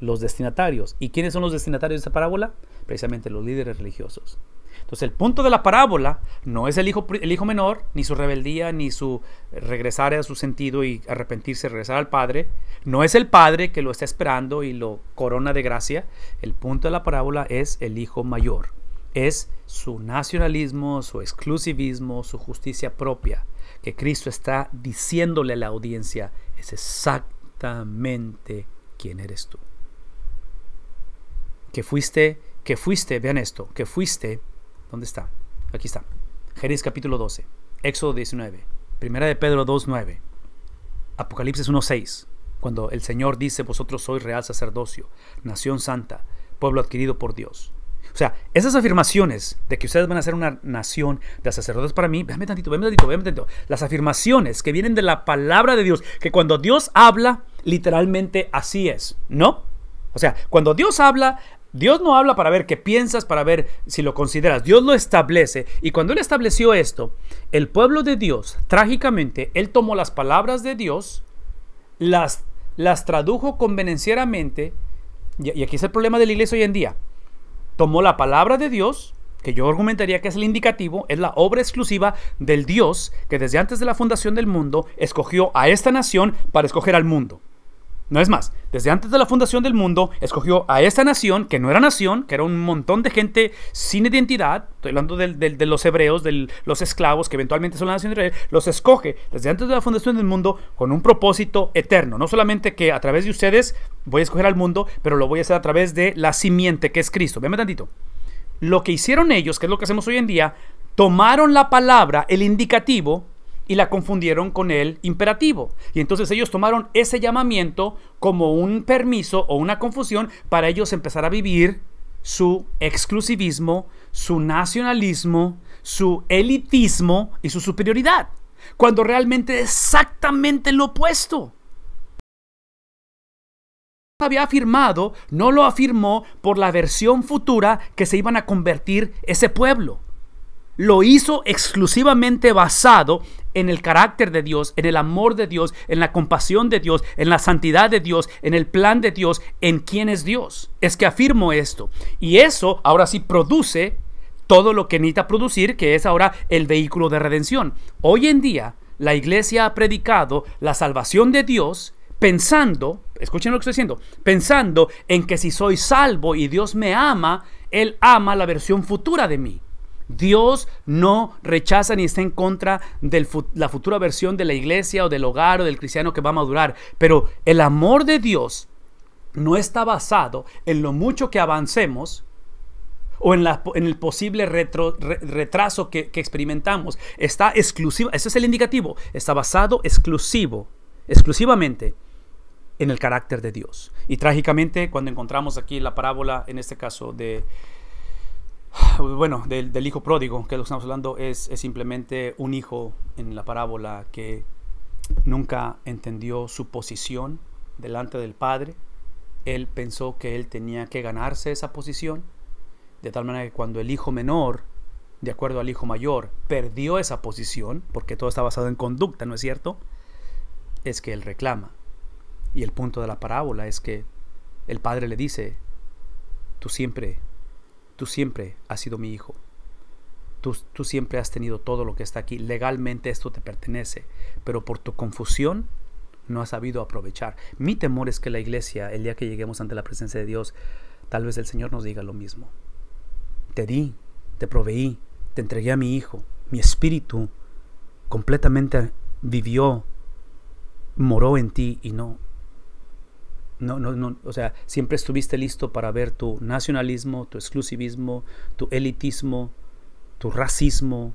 los destinatarios. ¿Y quiénes son los destinatarios de esta parábola? Precisamente los líderes religiosos. Entonces el punto de la parábola no es el hijo menor, ni su rebeldía, ni su regresar a su sentido y arrepentirse, regresar al padre. No es el padre que lo está esperando y lo corona de gracia. El punto de la parábola es el hijo mayor. Es su nacionalismo, su exclusivismo, su justicia propia, que Cristo está diciéndole a la audiencia, es exactamente quién eres tú. Que fuiste, vean esto, que fuiste, ¿dónde está? Aquí está. Génesis capítulo 12, Éxodo 19, Primera de Pedro 2:9, Apocalipsis 1:6, cuando el Señor dice, vosotros sois real sacerdocio, nación santa, pueblo adquirido por Dios. O sea, esas afirmaciones de que ustedes van a ser una nación de sacerdotes para mí, véanme tantito, véanme tantito, véanme tantito. Las afirmaciones que vienen de la palabra de Dios, que cuando Dios habla, literalmente así es, ¿no? O sea, cuando Dios habla, Dios no habla para ver qué piensas, para ver si lo consideras. Dios lo establece. Y cuando Él estableció esto, el pueblo de Dios, trágicamente, Él tomó las palabras de Dios, las tradujo convenencieramente. Y aquí es el problema de la iglesia hoy en día. Tomó la palabra de Dios, que yo argumentaría que es el indicativo, es la obra exclusiva del Dios que desde antes de la fundación del mundo escogió a esta nación para escoger al mundo. No es más, desde antes de la fundación del mundo escogió a esta nación, que no era nación, que era un montón de gente sin identidad. Estoy hablando de los hebreos, de los esclavos, que eventualmente son la nación de Israel. Los escoge desde antes de la fundación del mundo con un propósito eterno. No solamente que a través de ustedes voy a escoger al mundo, pero lo voy a hacer a través de la simiente que es Cristo. Véanme tantito. Lo que hicieron ellos, que es lo que hacemos hoy en día, tomaron la palabra, el indicativo, y la confundieron con el imperativo. Y entonces ellos tomaron ese llamamiento como un permiso o una confusión para ellos empezar a vivir su exclusivismo, su nacionalismo, su elitismo y su superioridad, cuando realmente es exactamente lo opuesto. Había afirmado, no lo afirmó por la versión futura que se iban a convertir ese pueblo. Lo hizo exclusivamente basado en el carácter de Dios, en el amor de Dios, en la compasión de Dios, en la santidad de Dios, en el plan de Dios, en quién es Dios. Es que afirmo esto. Y eso ahora sí produce todo lo que necesita producir, que es ahora el vehículo de redención. Hoy en día, la iglesia ha predicado la salvación de Dios pensando, escuchen lo que estoy diciendo, pensando en que si soy salvo y Dios me ama, Él ama la versión futura de mí. Dios no rechaza ni está en contra de la futura versión de la iglesia o del hogar o del cristiano que va a madurar. Pero el amor de Dios no está basado en lo mucho que avancemos o en el posible retraso que experimentamos. Está exclusivo, ese es el indicativo, está basado exclusivamente en el carácter de Dios. Y trágicamente, cuando encontramos aquí la parábola, en este caso del hijo pródigo, que es lo que estamos hablando, es simplemente un hijo en la parábola que nunca entendió su posición delante del padre. Él pensó que él tenía que ganarse esa posición, de tal manera que cuando el hijo menor, de acuerdo al hijo mayor, perdió esa posición, porque todo está basado en conducta, ¿no es cierto?, es que él reclama. Y el punto de la parábola es que el padre le dice: tú siempre has sido mi hijo. Tú siempre has tenido todo lo que está aquí. Legalmente esto te pertenece, pero por tu confusión no has sabido aprovechar. Mi temor es que la iglesia, el día que lleguemos ante la presencia de Dios, tal vez el Señor nos diga lo mismo. Te di, te proveí, te entregué a mi hijo. Mi espíritu completamente vivió, moró en ti y no, o sea, siempre estuviste listo para ver tu nacionalismo, tu exclusivismo, tu elitismo, tu racismo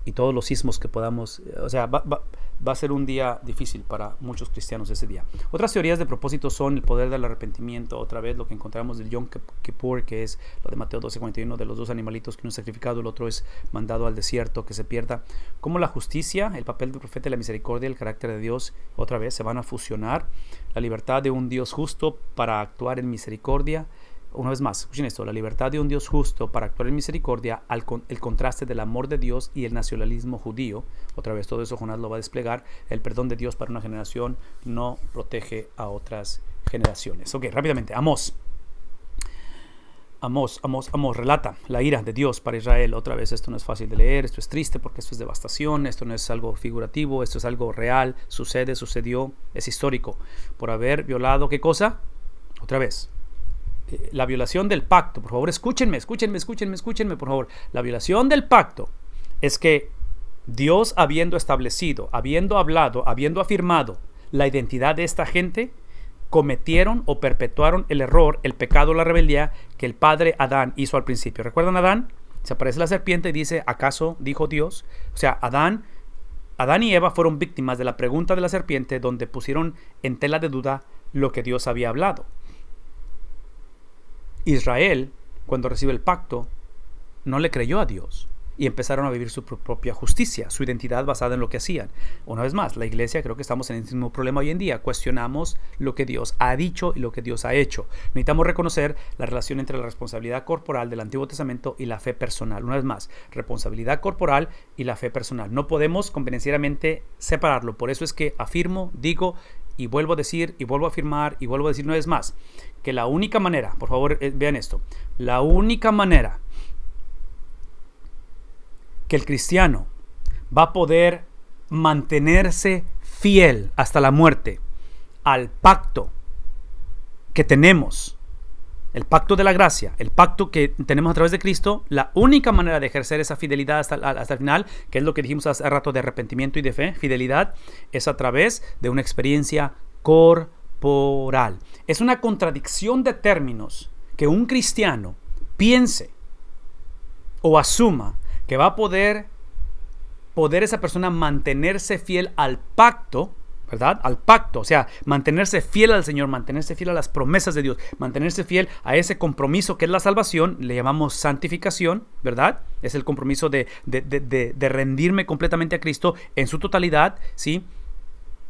y todos los ismos que podamos. O sea, va a ser un día difícil para muchos cristianos ese día. Otras teorías de propósito son el poder del arrepentimiento, otra vez lo que encontramos del Yom Kippur, que es lo de Mateo 12:41, de los dos animalitos que uno es sacrificado, el otro es mandado al desierto, que se pierda. Como la justicia, el papel del profeta y la misericordia, el carácter de Dios, otra vez se van a fusionar. La libertad de un Dios justo para actuar en misericordia. Una vez más, escuchen esto: la libertad de un Dios justo para actuar en misericordia, el contraste del amor de Dios y el nacionalismo judío. Otra vez, todo eso Jonás lo va a desplegar. El perdón de Dios para una generación no protege a otras generaciones. Ok, rápidamente, Amós relata la ira de Dios para Israel. Otra vez, esto no es fácil de leer, esto es triste porque esto es devastación, esto no es algo figurativo, esto es algo real, sucedió, es histórico, por haber violado, ¿qué cosa? Otra vez, la violación del pacto. Por favor, escúchenme, por favor. La violación del pacto es que Dios, habiendo establecido, habiendo hablado, habiendo afirmado la identidad de esta gente, cometieron o perpetuaron el error, el pecado, la rebeldía que el padre Adán hizo al principio. ¿Recuerdan a Adán? Se aparece la serpiente y dice: ¿acaso dijo Dios? O sea, Adán y Eva fueron víctimas de la pregunta de la serpiente, donde pusieron en tela de duda lo que Dios había hablado. Israel cuando recibe el pacto, no le creyó a Dios y empezaron a vivir su propia justicia, su identidad basada en lo que hacían. Una vez más, la iglesia, creo que estamos en el mismo problema hoy en día. Cuestionamos lo que Dios ha dicho y lo que Dios ha hecho. Necesitamos reconocer la relación entre la responsabilidad corporal del Antiguo Testamento y la fe personal. Una vez más, responsabilidad corporal y la fe personal. No podemos convenencieramente separarlo. Por eso es que afirmo, digo y vuelvo a decir y vuelvo a afirmar y vuelvo a decir una vez más que la única manera, por favor vean esto, la única manera que el cristiano va a poder mantenerse fiel hasta la muerte al pacto que tenemos, el pacto de la gracia, el pacto que tenemos a través de Cristo, la única manera de ejercer esa fidelidad hasta el final, que es lo que dijimos hace rato de arrepentimiento y de fe, fidelidad, es a través de una experiencia corporal. Es una contradicción de términos que un cristiano piense o asuma que va a poder esa persona mantenerse fiel al pacto, ¿verdad? Al pacto, o sea, mantenerse fiel al Señor, mantenerse fiel a las promesas de Dios, mantenerse fiel a ese compromiso que es la salvación, le llamamos santificación, ¿verdad? Es el compromiso de rendirme completamente a Cristo en su totalidad, ¿sí?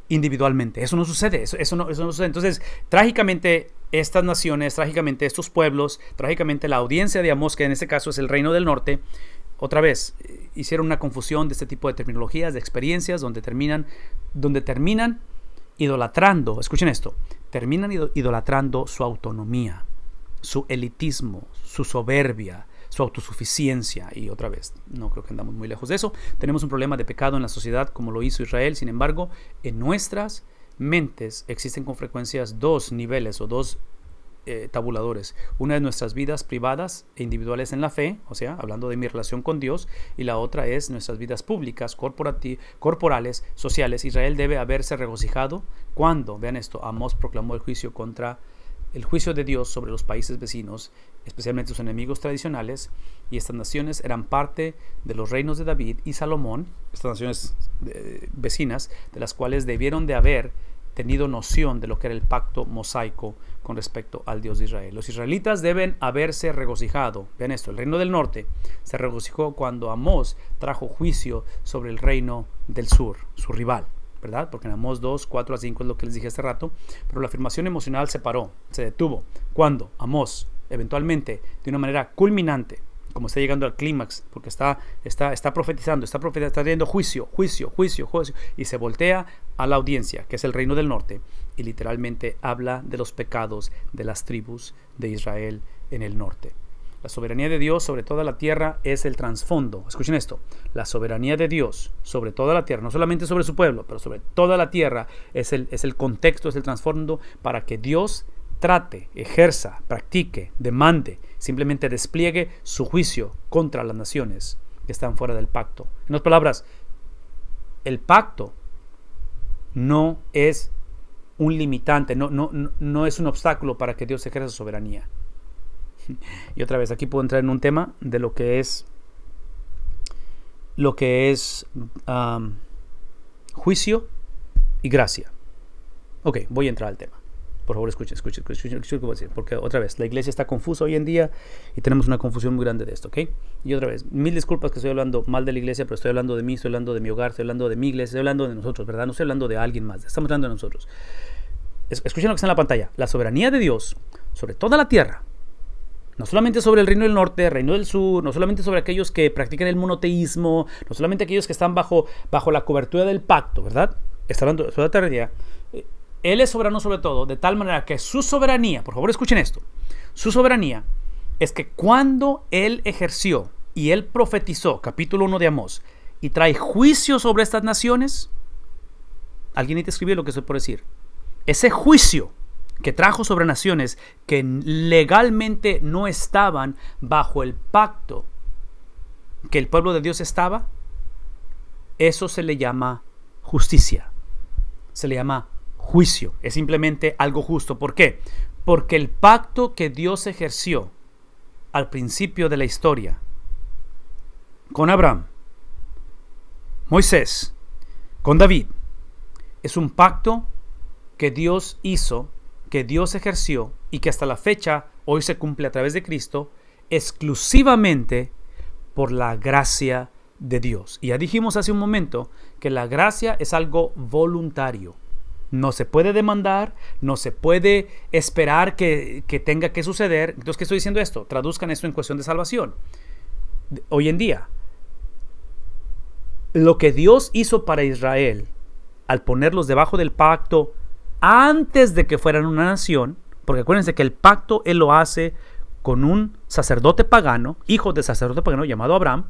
Individualmente. Eso no sucede, eso no sucede. Entonces, trágicamente, estas naciones, trágicamente estos pueblos, trágicamente la audiencia de Amós, que en este caso es el reino del norte, otra vez, hicieron una confusión de este tipo de terminologías, de experiencias, donde terminan idolatrando, escuchen esto, terminan idolatrando su autonomía, su elitismo, su soberbia, su autosuficiencia. Y otra vez, no creo que andamos muy lejos de eso. Tenemos un problema de pecado en la sociedad como lo hizo Israel. Sin embargo, en nuestras mentes existen con frecuencias dos niveles o dos tabuladores. Una es nuestras vidas privadas e individuales en la fe, o sea, hablando de mi relación con Dios, y la otra es nuestras vidas públicas, corporales, sociales. Israel debe haberse regocijado cuando, vean esto, Amós proclamó el juicio de Dios sobre los países vecinos, especialmente sus enemigos tradicionales, y estas naciones eran parte de los reinos de David y Salomón, estas naciones vecinas, de las cuales debieron de haber tenido noción de lo que era el pacto mosaico con respecto al Dios de Israel. Los israelitas deben haberse regocijado. Vean esto, el reino del norte se regocijó cuando Amós trajo juicio sobre el reino del sur, su rival, ¿verdad? Porque en Amós 2, 4 a 5 es lo que les dije hace rato, pero la afirmación emocional se paró, se detuvo, cuando Amós, eventualmente, de una manera culminante, como está llegando al clímax, porque está profetizando, está trayendo juicio, y se voltea a la audiencia, que es el reino del norte, y literalmente habla de los pecados de las tribus de Israel en el norte. La soberanía de Dios sobre toda la tierra es el trasfondo. Escuchen esto, la soberanía de Dios sobre toda la tierra, no solamente sobre su pueblo, pero sobre toda la tierra, es el contexto, es el trasfondo para que Dios trate, ejerza, practique, demande, simplemente despliegue su juicio contra las naciones que están fuera del pacto. En otras palabras, el pacto no es un limitante, no es un obstáculo para que Dios ejerza su soberanía. Y otra vez, aquí puedo entrar en un tema de lo que es juicio y gracia. Ok, voy a entrar al tema. Por favor, escuchen lo que voy a decir, porque otra vez, la iglesia está confusa hoy en día y tenemos una confusión muy grande de esto, ¿ok? Y otra vez, mil disculpas que estoy hablando mal de la iglesia, pero estoy hablando de mí, estoy hablando de mi hogar, estoy hablando de mi iglesia, estoy hablando de nosotros, ¿verdad? No estoy hablando de alguien más, estamos hablando de nosotros. Escuchen lo que está en la pantalla. La soberanía de Dios sobre toda la tierra, no solamente sobre el reino del norte, el reino del sur, no solamente sobre aquellos que practican el monoteísmo, no solamente aquellos que están bajo la cobertura del pacto, ¿verdad? Está hablando sobre la tierra. Él es soberano sobre todo, de tal manera que su soberanía, por favor escuchen esto, su soberanía es que cuando Él ejerció y Él profetizó, capítulo 1 de Amós, y trae juicio sobre estas naciones, alguien ahí te escribió lo que estoy por decir, ese juicio que trajo sobre naciones que legalmente no estaban bajo el pacto que el pueblo de Dios estaba, eso se le llama justicia, se le llama juicio, es simplemente algo justo. ¿Por qué? Porque el pacto que Dios ejerció al principio de la historia con Abraham, Moisés, con David, es un pacto que Dios hizo, que Dios ejerció y que hasta la fecha hoy se cumple a través de Cristo exclusivamente por la gracia de Dios. Y ya dijimos hace un momento que la gracia es algo voluntario. No se puede demandar, no se puede esperar que tenga que suceder. Entonces, ¿qué estoy diciendo esto? Traduzcan esto en cuestión de salvación. Hoy en día, lo que Dios hizo para Israel al ponerlos debajo del pacto antes de que fueran una nación, porque acuérdense que el pacto Él lo hace con un sacerdote pagano, hijo de sacerdote pagano llamado Abraham,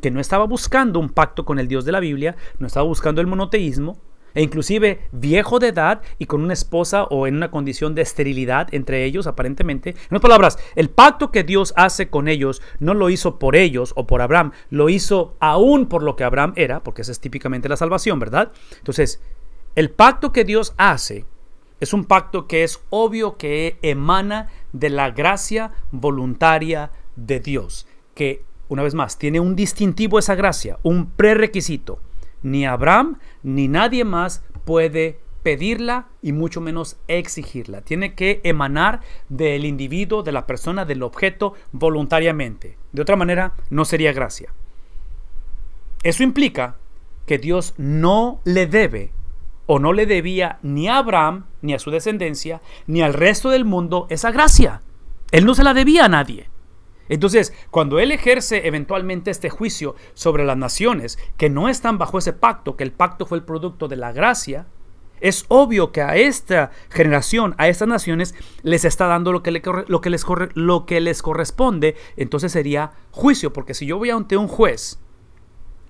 que no estaba buscando un pacto con el Dios de la Biblia, no estaba buscando el monoteísmo, e inclusive viejo de edad y con una esposa o en una condición de esterilidad entre ellos aparentemente. En otras palabras, el pacto que Dios hace con ellos no lo hizo por ellos o por Abraham, lo hizo aún por lo que Abraham era, porque esa es típicamente la salvación, ¿verdad? Entonces, el pacto que Dios hace es un pacto que es obvio que emana de la gracia voluntaria de Dios, que una vez más tiene un distintivo esa gracia, un prerequisito. Ni Abraham ni nadie más puede pedirla y mucho menos exigirla. Tiene que emanar del individuo, de la persona, del objeto voluntariamente. De otra manera, no sería gracia. Eso implica que Dios no le debe o no le debía ni a Abraham, ni a su descendencia, ni al resto del mundo esa gracia. Él no se la debía a nadie. Entonces, cuando Él ejerce eventualmente este juicio sobre las naciones que no están bajo ese pacto, que el pacto fue el producto de la gracia, es obvio que a esta generación, a estas naciones, les está dando lo que les corresponde. Entonces sería juicio, porque si yo voy ante un juez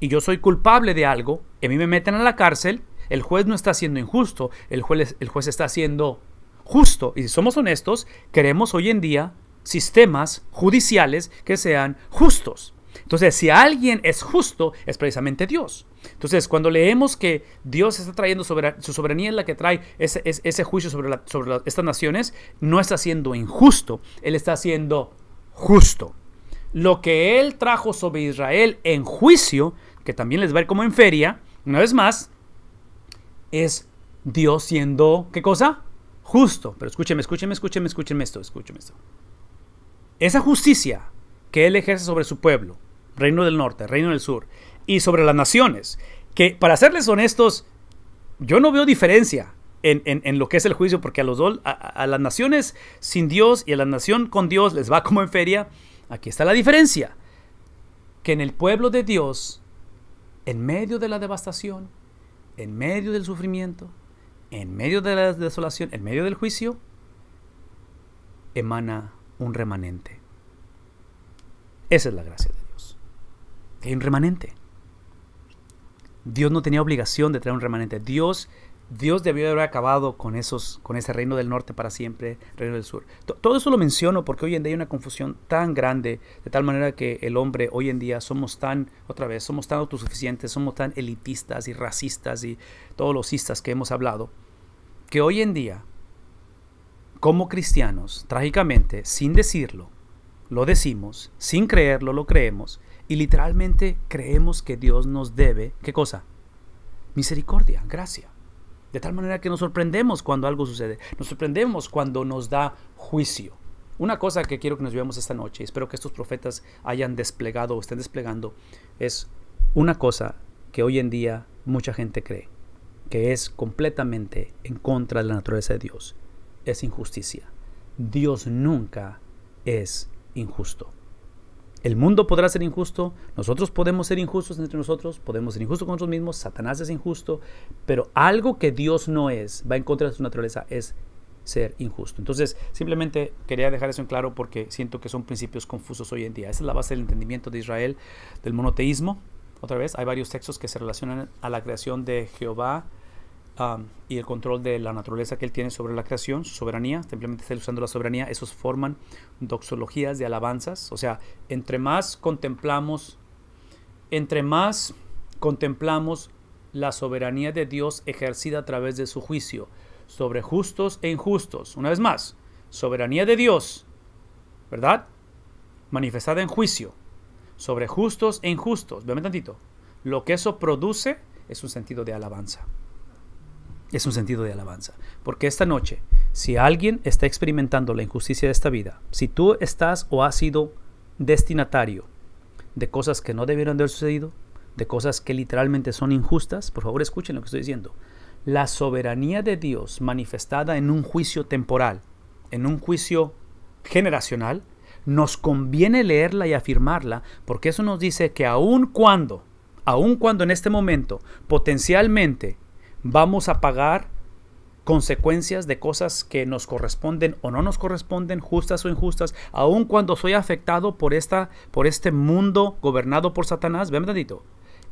y yo soy culpable de algo, y a mí me meten a la cárcel, el juez no está siendo injusto, el juez está siendo justo. Y si somos honestos, queremos hoy en día sistemas judiciales que sean justos. Entonces, si alguien es justo, es precisamente Dios. Entonces, cuando leemos que Dios está trayendo su soberanía es la que trae ese juicio sobre estas naciones, no está siendo injusto, Él está siendo justo. Lo que Él trajo sobre Israel en juicio, que también les va a ir como en feria, una vez más, es Dios siendo, ¿qué cosa? Justo. Pero escúcheme esto. Esa justicia que Él ejerce sobre su pueblo, reino del norte, reino del sur, y sobre las naciones, que para serles honestos, yo no veo diferencia en lo que es el juicio, porque a las naciones sin Dios y a la nación con Dios les va como en feria. Aquí está la diferencia, que en el pueblo de Dios, en medio de la devastación, en medio del sufrimiento, en medio de la desolación, en medio del juicio, emana un remanente. Esa es la gracia de Dios. Hay un remanente. Dios no tenía obligación de traer un remanente. Dios debió haber acabado con ese reino del norte para siempre, reino del sur. Todo eso lo menciono porque hoy en día hay una confusión tan grande, de tal manera que el hombre hoy en día somos tan autosuficientes, somos tan elitistas y racistas y todos los istas que hemos hablado, que hoy en día, como cristianos, trágicamente, sin decirlo, lo decimos, sin creerlo, lo creemos, y literalmente creemos que Dios nos debe, ¿qué cosa? Misericordia, gracia. De tal manera que nos sorprendemos cuando algo sucede, nos sorprendemos cuando nos da juicio. Una cosa que quiero que nos veamos esta noche, y espero que estos profetas hayan desplegado o estén desplegando, es una cosa que hoy en día mucha gente cree, que es completamente en contra de la naturaleza de Dios. Es injusticia. Dios nunca es injusto. El mundo podrá ser injusto, nosotros podemos ser injustos entre nosotros, podemos ser injustos con nosotros mismos, Satanás es injusto, pero algo que Dios no es, va en contra de su naturaleza, es ser injusto. Entonces, simplemente quería dejar eso en claro porque siento que son principios confusos hoy en día. Esa es la base del entendimiento de Israel, del monoteísmo. Otra vez, hay varios textos que se relacionan a la creación de Jehová, y el control de la naturaleza que Él tiene sobre la creación, su soberanía. Simplemente está usando la soberanía. Esos forman doxologías de alabanzas. O sea, entre más contemplamos la soberanía de Dios ejercida a través de su juicio sobre justos e injustos. Una vez más, soberanía de Dios, ¿verdad? Manifestada en juicio sobre justos e injustos. Véame tantito. Lo que eso produce es un sentido de alabanza. Es un sentido de alabanza. Porque esta noche, si alguien está experimentando la injusticia de esta vida, si tú estás o has sido destinatario de cosas que no debieron de haber sucedido, de cosas que literalmente son injustas, por favor escuchen lo que estoy diciendo. La soberanía de Dios manifestada en un juicio temporal, en un juicio generacional, nos conviene leerla y afirmarla, porque eso nos dice que aun cuando en este momento potencialmente vamos a pagar consecuencias de cosas que nos corresponden o no nos corresponden, justas o injustas, aun cuando soy afectado por este mundo gobernado por Satanás, vean tantito,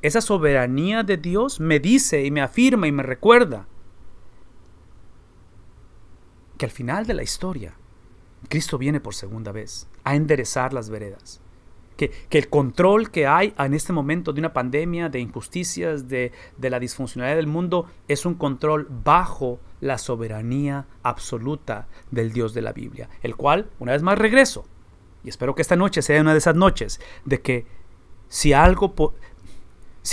esa soberanía de Dios me dice y me afirma y me recuerda que al final de la historia Cristo viene por segunda vez a enderezar las veredas. Que el control que hay en este momento de una pandemia, de injusticias, de la disfuncionalidad del mundo, es un control bajo la soberanía absoluta del Dios de la Biblia. El cual, una vez más regreso, y espero que esta noche sea una de esas noches, de que si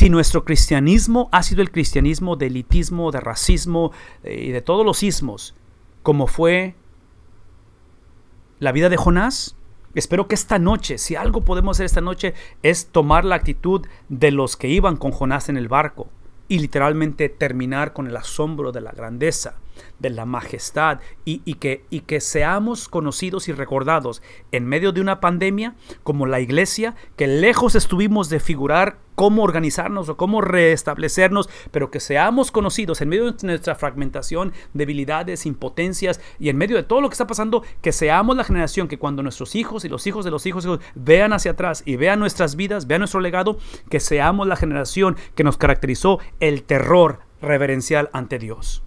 nuestro cristianismo ha sido el cristianismo de elitismo, de racismo y de todos los ismos, como fue la vida de Jonás, espero que esta noche, si algo podemos hacer esta noche, es tomar la actitud de los que iban con Jonás en el barco y literalmente terminar con el asombro de la grandeza, de la majestad y que seamos conocidos y recordados en medio de una pandemia como la iglesia, que lejos estuvimos de figurar cómo organizarnos o cómo restablecernos, pero que seamos conocidos en medio de nuestra fragmentación, debilidades, impotencias y en medio de todo lo que está pasando, que seamos la generación que cuando nuestros hijos y los hijos de los hijos vean hacia atrás y vean nuestras vidas, vean nuestro legado, que seamos la generación que nos caracterizó el terror reverencial ante Dios.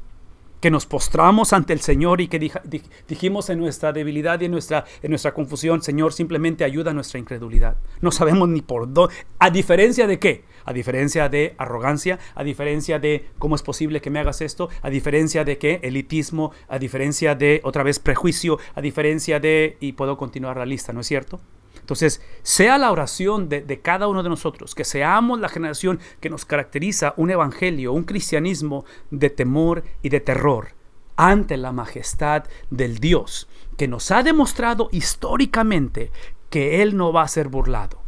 Que nos postramos ante el Señor y que dijimos en nuestra debilidad y en nuestra confusión, Señor, simplemente ayuda a nuestra incredulidad. No sabemos ni por dónde. ¿A diferencia de qué? A diferencia de arrogancia, a diferencia de cómo es posible que me hagas esto, a diferencia de qué, elitismo, a diferencia de, otra vez, prejuicio, a diferencia de, y puedo continuar la lista, ¿no es cierto? Entonces, sea la oración de cada uno de nosotros, que seamos la generación que nos caracteriza un evangelio, un cristianismo de temor y de terror ante la majestad del Dios, que nos ha demostrado históricamente que Él no va a ser burlado.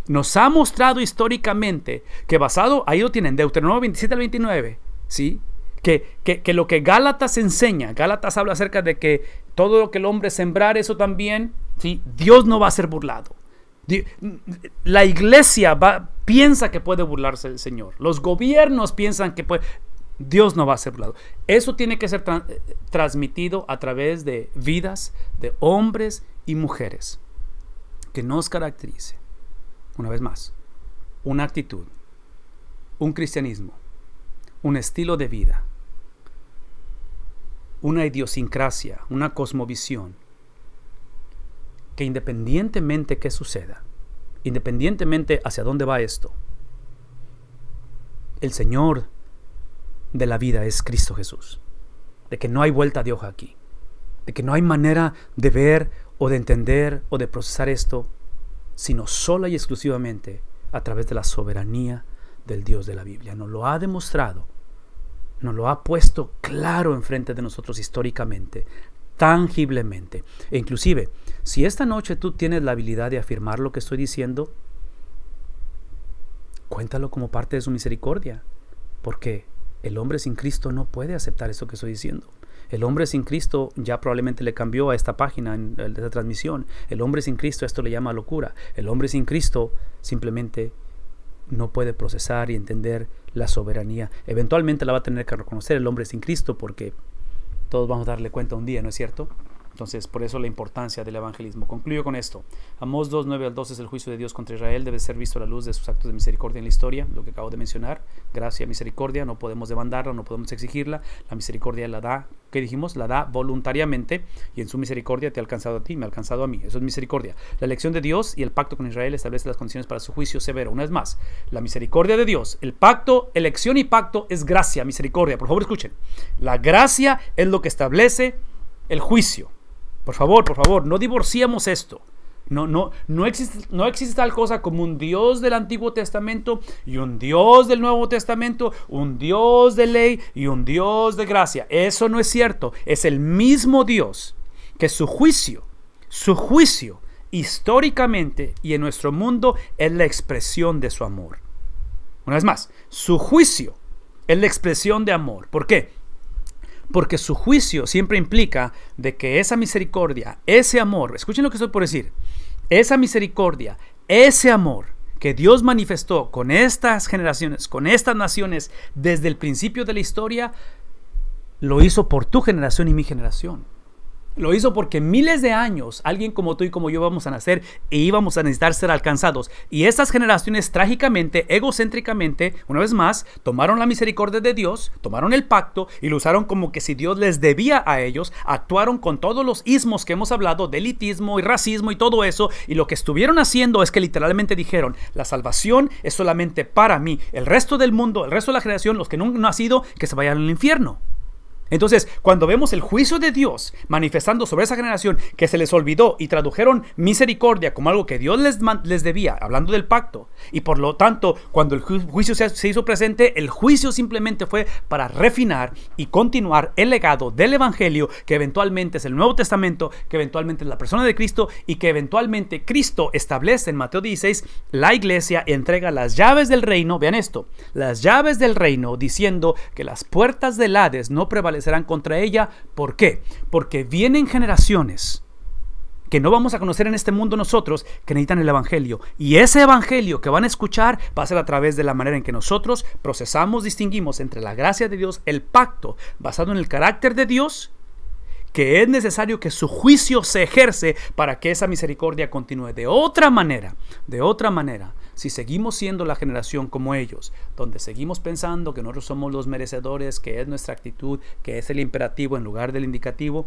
Nos ha mostrado históricamente que basado, ahí lo tienen, Deuteronomio 27 al 29, ¿sí? Que lo que Gálatas enseña, Gálatas habla acerca de que todo lo que el hombre sembrar, eso también, ¿sí? Dios no va a ser burlado. La iglesia piensa que puede burlarse del Señor. Los gobiernos piensan que puede. Dios no va a ser burlado. Eso tiene que ser transmitido a través de vidas de hombres y mujeres que nos caracterice. Una vez más, una actitud, un cristianismo, un estilo de vida, una idiosincrasia, una cosmovisión, que independientemente que suceda, independientemente hacia dónde va esto, el Señor de la vida es Cristo Jesús, de que no hay vuelta de hoja aquí, de que no hay manera de ver o de entender o de procesar esto, sino sola y exclusivamente a través de la soberanía del Dios de la Biblia. Nos lo ha demostrado, nos lo ha puesto claro enfrente de nosotros históricamente, tangiblemente. E inclusive, si esta noche tú tienes la habilidad de afirmar lo que estoy diciendo, cuéntalo como parte de su misericordia, porque el hombre sin Cristo no puede aceptar esto que estoy diciendo. El hombre sin Cristo ya probablemente le cambió a esta página en esta transmisión. El hombre sin Cristo, esto le llama locura. El hombre sin Cristo simplemente no puede procesar y entender la soberanía. Eventualmente la va a tener que reconocer el hombre sin Cristo, porque todos vamos a darle cuenta un día, ¿no es cierto? Entonces, por eso la importancia del evangelismo. Concluyo con esto. Amós 2, 9 al 12 es el juicio de Dios contra Israel. Debe ser visto a la luz de sus actos de misericordia en la historia, lo que acabo de mencionar. Gracia, misericordia, no podemos demandarla, no podemos exigirla. La misericordia la da, ¿qué dijimos? La da voluntariamente, y en su misericordia te ha alcanzado a ti, me ha alcanzado a mí. Eso es misericordia. La elección de Dios y el pacto con Israel establece las condiciones para su juicio severo. Una vez más, la misericordia de Dios, el pacto, elección y pacto es gracia, misericordia. Por favor, escuchen. La gracia es lo que establece el juicio. Por favor, no divorciemos esto. No existe tal cosa como un Dios del Antiguo Testamento y un Dios del Nuevo Testamento, un Dios de ley y un Dios de gracia. Eso no es cierto. Es el mismo Dios que su juicio históricamente y en nuestro mundo es la expresión de su amor. Una vez más, su juicio es la expresión de amor. ¿Por qué? Porque su juicio siempre implica de que esa misericordia, ese amor, escuchen lo que estoy por decir, esa misericordia, ese amor que Dios manifestó con estas generaciones, con estas naciones desde el principio de la historia, lo hizo por tu generación y mi generación. Lo hizo porque miles de años alguien como tú y como yo vamos a nacer e íbamos a necesitar ser alcanzados. Y estas generaciones trágicamente, egocéntricamente, una vez más, tomaron la misericordia de Dios, tomaron el pacto y lo usaron como que si Dios les debía a ellos. Actuaron con todos los ismos que hemos hablado, de elitismo y racismo y todo eso. Y lo que estuvieron haciendo es que literalmente dijeron, la salvación es solamente para mí. El resto del mundo, el resto de la generación, los que no han nacido, que se vayan al infierno. Entonces, cuando vemos el juicio de Dios manifestando sobre esa generación que se les olvidó y tradujeron misericordia como algo que Dios les debía, hablando del pacto, y por lo tanto, cuando el juicio se hizo presente, el juicio simplemente fue para refinar y continuar el legado del Evangelio, que eventualmente es el Nuevo Testamento, que eventualmente es la persona de Cristo, y que eventualmente Cristo establece en Mateo 16, la iglesia entrega las llaves del reino, vean esto, las llaves del reino, diciendo que las puertas del Hades no prevalecerán contra ella. ¿Por qué? Porque vienen generaciones que no vamos a conocer en este mundo nosotros, que necesitan el Evangelio. Y ese Evangelio que van a escuchar va a ser a través de la manera en que nosotros procesamos, distinguimos entre la gracia de Dios, el pacto basado en el carácter de Dios, que es necesario que su juicio se ejerce para que esa misericordia continúe. De otra manera, si seguimos siendo la generación como ellos, donde seguimos pensando que nosotros somos los merecedores, que es nuestra actitud, que es el imperativo en lugar del indicativo,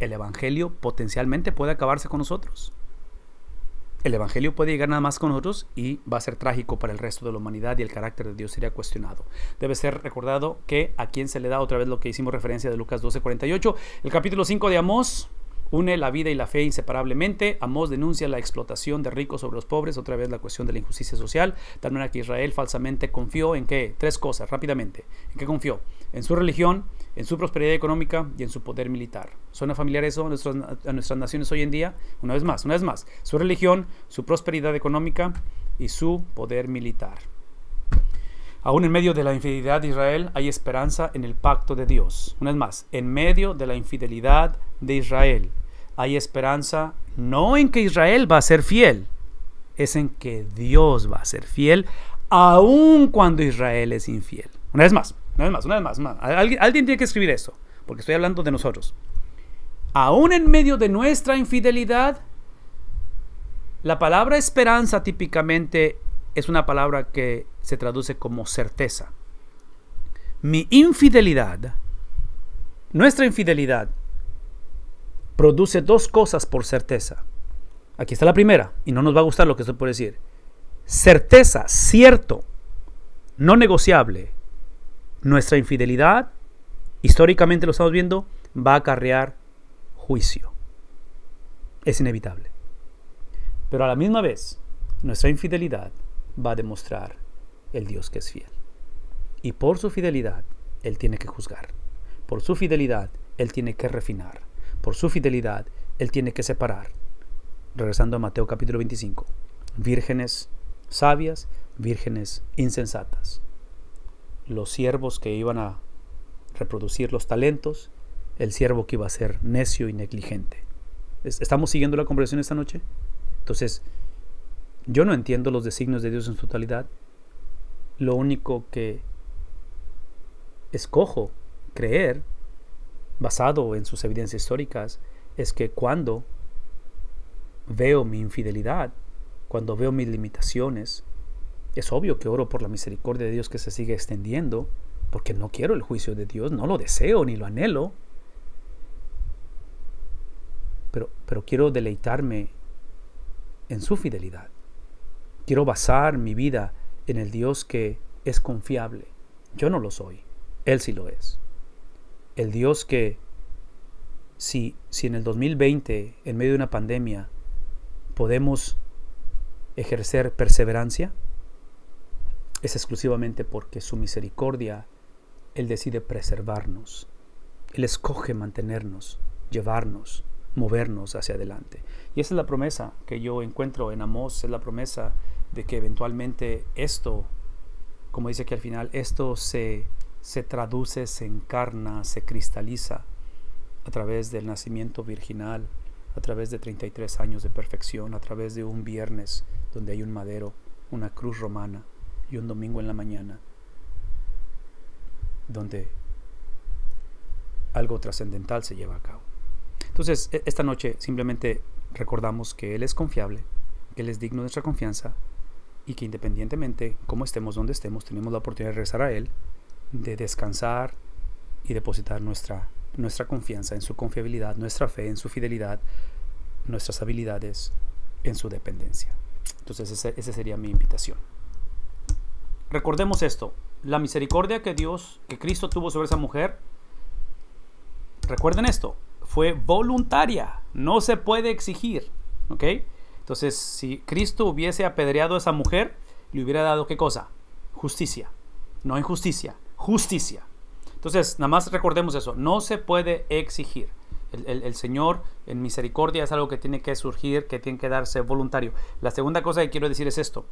el Evangelio potencialmente puede acabarse con nosotros. El Evangelio puede llegar nada más con nosotros y va a ser trágico para el resto de la humanidad y el carácter de Dios sería cuestionado. Debe ser recordado que a quien se le da otra vez lo que hicimos referencia de Lucas 12:48. El capítulo 5 de Amós une la vida y la fe inseparablemente. Amós denuncia la explotación de ricos sobre los pobres, otra vez la cuestión de la injusticia social. Tal manera que Israel falsamente confió en ¿qué? Tres cosas, rápidamente. ¿En qué confió? En su religión, en su prosperidad económica y en su poder militar. ¿Suena familiar eso a nuestras naciones hoy en día? Una vez más, su religión, su prosperidad económica y su poder militar. Aún en medio de la infidelidad de Israel hay esperanza en el pacto de Dios. Una vez más, en medio de la infidelidad de Israel hay esperanza no en que Israel va a ser fiel, es en que Dios va a ser fiel aun cuando Israel es infiel. Una vez más. Alguien tiene que escribir esto, porque estoy hablando de nosotros. Aún en medio de nuestra infidelidad, la palabra esperanza típicamente es una palabra que se traduce como certeza. Mi infidelidad, nuestra infidelidad, produce dos cosas por certeza. Aquí está la primera, y no nos va a gustar lo que estoy por decir. Certeza, cierto, no negociable. Nuestra infidelidad, históricamente lo estamos viendo, va a acarrear juicio. Es inevitable. Pero a la misma vez, nuestra infidelidad va a demostrar el Dios que es fiel. Y por su fidelidad, Él tiene que juzgar. Por su fidelidad, Él tiene que refinar. Por su fidelidad, Él tiene que separar. Regresando a Mateo capítulo 25. Vírgenes sabias, vírgenes insensatas. Los siervos que iban a reproducir los talentos, el siervo que iba a ser necio y negligente. ¿Estamos siguiendo la conversación esta noche? Entonces, yo no entiendo los designios de Dios en su totalidad. Lo único que escojo creer, basado en sus evidencias históricas, es que cuando veo mi infidelidad, cuando veo mis limitaciones, es obvio que oro por la misericordia de Dios que se sigue extendiendo, porque no quiero el juicio de Dios, no lo deseo ni lo anhelo, pero quiero deleitarme en su fidelidad. Quiero basar mi vida en el Dios que es confiable. Yo no lo soy, Él sí lo es. El Dios que, si en el 2020, en medio de una pandemia, podemos ejercer perseverancia, es exclusivamente porque su misericordia, Él decide preservarnos. Él escoge mantenernos, llevarnos, movernos hacia adelante. Y esa es la promesa que yo encuentro en Amós, es la promesa de que eventualmente esto, como dice aquí al final, esto se traduce, se encarna, se cristaliza a través del nacimiento virginal, a través de 33 años de perfección, a través de un viernes donde hay un madero, una cruz romana y un domingo en la mañana donde algo trascendental se lleva a cabo. Entonces, esta noche simplemente recordamos que Él es confiable, que Él es digno de nuestra confianza y que independientemente cómo estemos, donde estemos, tenemos la oportunidad de regresar a Él, de descansar y depositar nuestra confianza en su confiabilidad, nuestra fe en su fidelidad, nuestras habilidades en su dependencia. Entonces esa sería mi invitación. Recordemos esto, la misericordia que Cristo tuvo sobre esa mujer, recuerden esto, fue voluntaria, no se puede exigir, ¿ok? Entonces, si Cristo hubiese apedreado a esa mujer, le hubiera dado ¿qué cosa? Justicia, no injusticia, justicia. Entonces, nada más recordemos eso, no se puede exigir. El Señor en misericordia es algo que tiene que surgir, que tiene que darse voluntario. La segunda cosa que quiero decir es esto.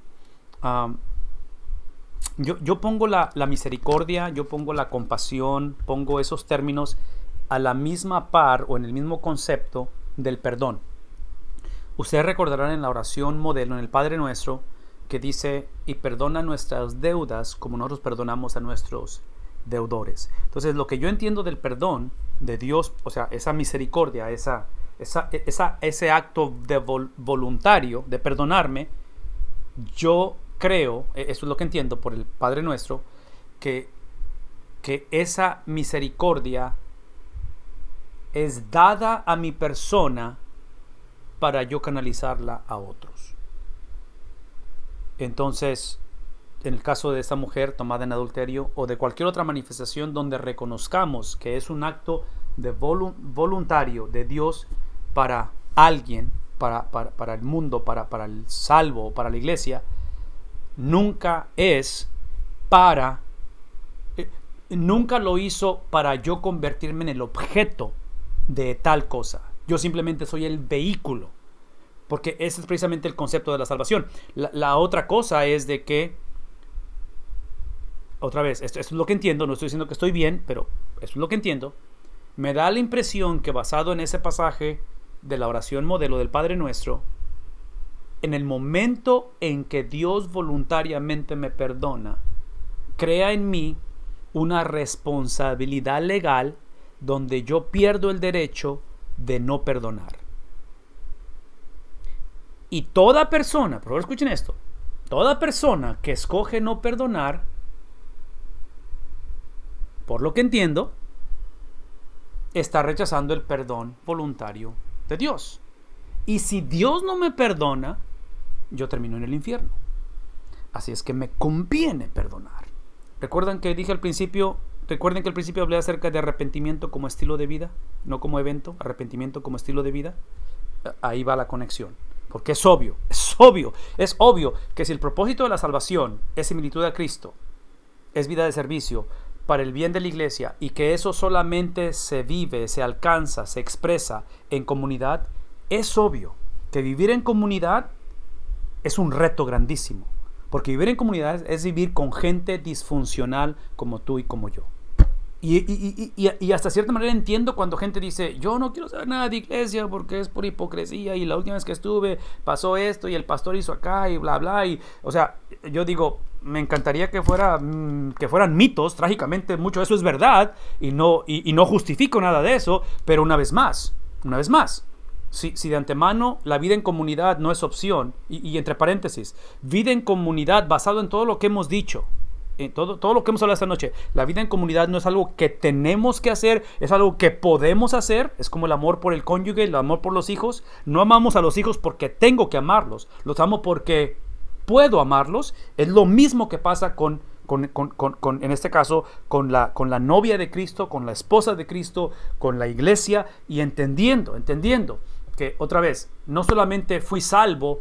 Yo pongo la misericordia, yo pongo la compasión, pongo esos términos a la misma par o en el mismo concepto del perdón. Ustedes recordarán en la oración modelo, en el Padre Nuestro, que dice, y perdona nuestras deudas como nosotros perdonamos a nuestros deudores. Entonces, lo que yo entiendo del perdón de Dios, o sea, esa misericordia, ese acto de voluntario de perdonarme, yo creo, eso es lo que entiendo por el Padre Nuestro, que esa misericordia es dada a mi persona para yo canalizarla a otros. Entonces, en el caso de esta mujer tomada en adulterio o de cualquier otra manifestación donde reconozcamos que es un acto de voluntario de Dios para alguien, para el mundo, para el salvo, para la iglesia, nunca lo hizo para yo convertirme en el objeto de tal cosa. Yo simplemente soy el vehículo, porque ese es precisamente el concepto de la salvación. La otra cosa es de que, otra vez, esto es lo que entiendo, no estoy diciendo que estoy bien, pero eso es lo que entiendo. Me da la impresión que basado en ese pasaje de la oración modelo del Padre Nuestro, en el momento en que Dios voluntariamente me perdona, crea en mí una responsabilidad legal donde yo pierdo el derecho de no perdonar. Y toda persona, por favor escuchen esto, toda persona que escoge no perdonar, por lo que entiendo, está rechazando el perdón voluntario de Dios. Y si Dios no me perdona, yo termino en el infierno. Así es que me conviene perdonar. Recuerden que al principio hablé acerca de arrepentimiento como estilo de vida, no como evento, arrepentimiento como estilo de vida. Ahí va la conexión. Porque es obvio que si el propósito de la salvación es similitud a Cristo, es vida de servicio para el bien de la iglesia y que eso solamente se vive, se alcanza, se expresa en comunidad, es obvio que vivir en comunidad es un reto grandísimo. Porque vivir en comunidad es vivir con gente disfuncional como tú y como yo. Y hasta cierta manera entiendo cuando gente dice, yo no quiero saber nada de iglesia porque es por hipocresía y la última vez que estuve pasó esto y el pastor hizo acá y bla bla. O sea, yo digo, me encantaría que fueran mitos, trágicamente mucho de eso es verdad y no justifico nada de eso, pero una vez más, si de antemano la vida en comunidad no es opción, y entre paréntesis, vida en comunidad basado en todo lo que hemos dicho, en todo lo que hemos hablado esta noche, la vida en comunidad no es algo que tenemos que hacer, es algo que podemos hacer. Es como el amor por el cónyuge, el amor por los hijos. No amamos a los hijos porque tengo que amarlos, los amo porque puedo amarlos. Es lo mismo que pasa con en este caso, con la novia de Cristo, con la esposa de Cristo, con la iglesia, y entendiendo que, otra vez, no solamente fui salvo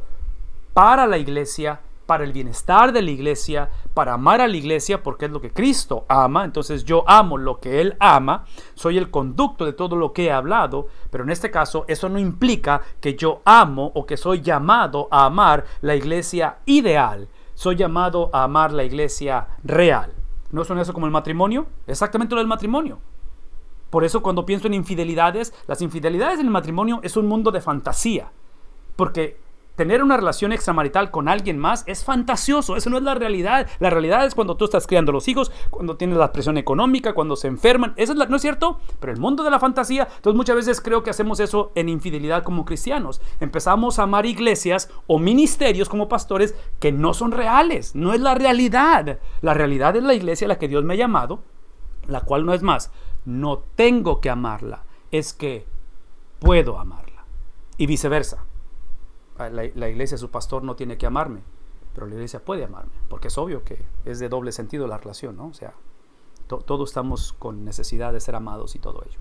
para la iglesia, para el bienestar de la iglesia, para amar a la iglesia, porque es lo que Cristo ama. Entonces yo amo lo que Él ama, soy el conducto de todo lo que he hablado, pero en este caso eso no implica que yo amo o que soy llamado a amar la iglesia ideal. Soy llamado a amar la iglesia real. ¿No son eso como el matrimonio? Exactamente lo del matrimonio. Por eso cuando pienso en infidelidades, las infidelidades en el matrimonio es un mundo de fantasía, porque tener una relación extramarital con alguien más es fantasioso, eso no es la realidad. La realidad es cuando tú estás criando los hijos, cuando tienes la presión económica, cuando se enferman. Eso es ¿no es cierto? Pero el mundo de la fantasía, entonces muchas veces creo que hacemos eso en infidelidad como cristianos. Empezamos a amar iglesias o ministerios como pastores que no son reales, no es la realidad. La realidad es la iglesia a la que Dios me ha llamado, la cual no es más, no tengo que amarla, es que puedo amarla. Y viceversa. La iglesia, su pastor no tiene que amarme, pero la iglesia puede amarme, porque es obvio que es de doble sentido la relación, ¿no? O sea, todos estamos con necesidad de ser amados y todo ello.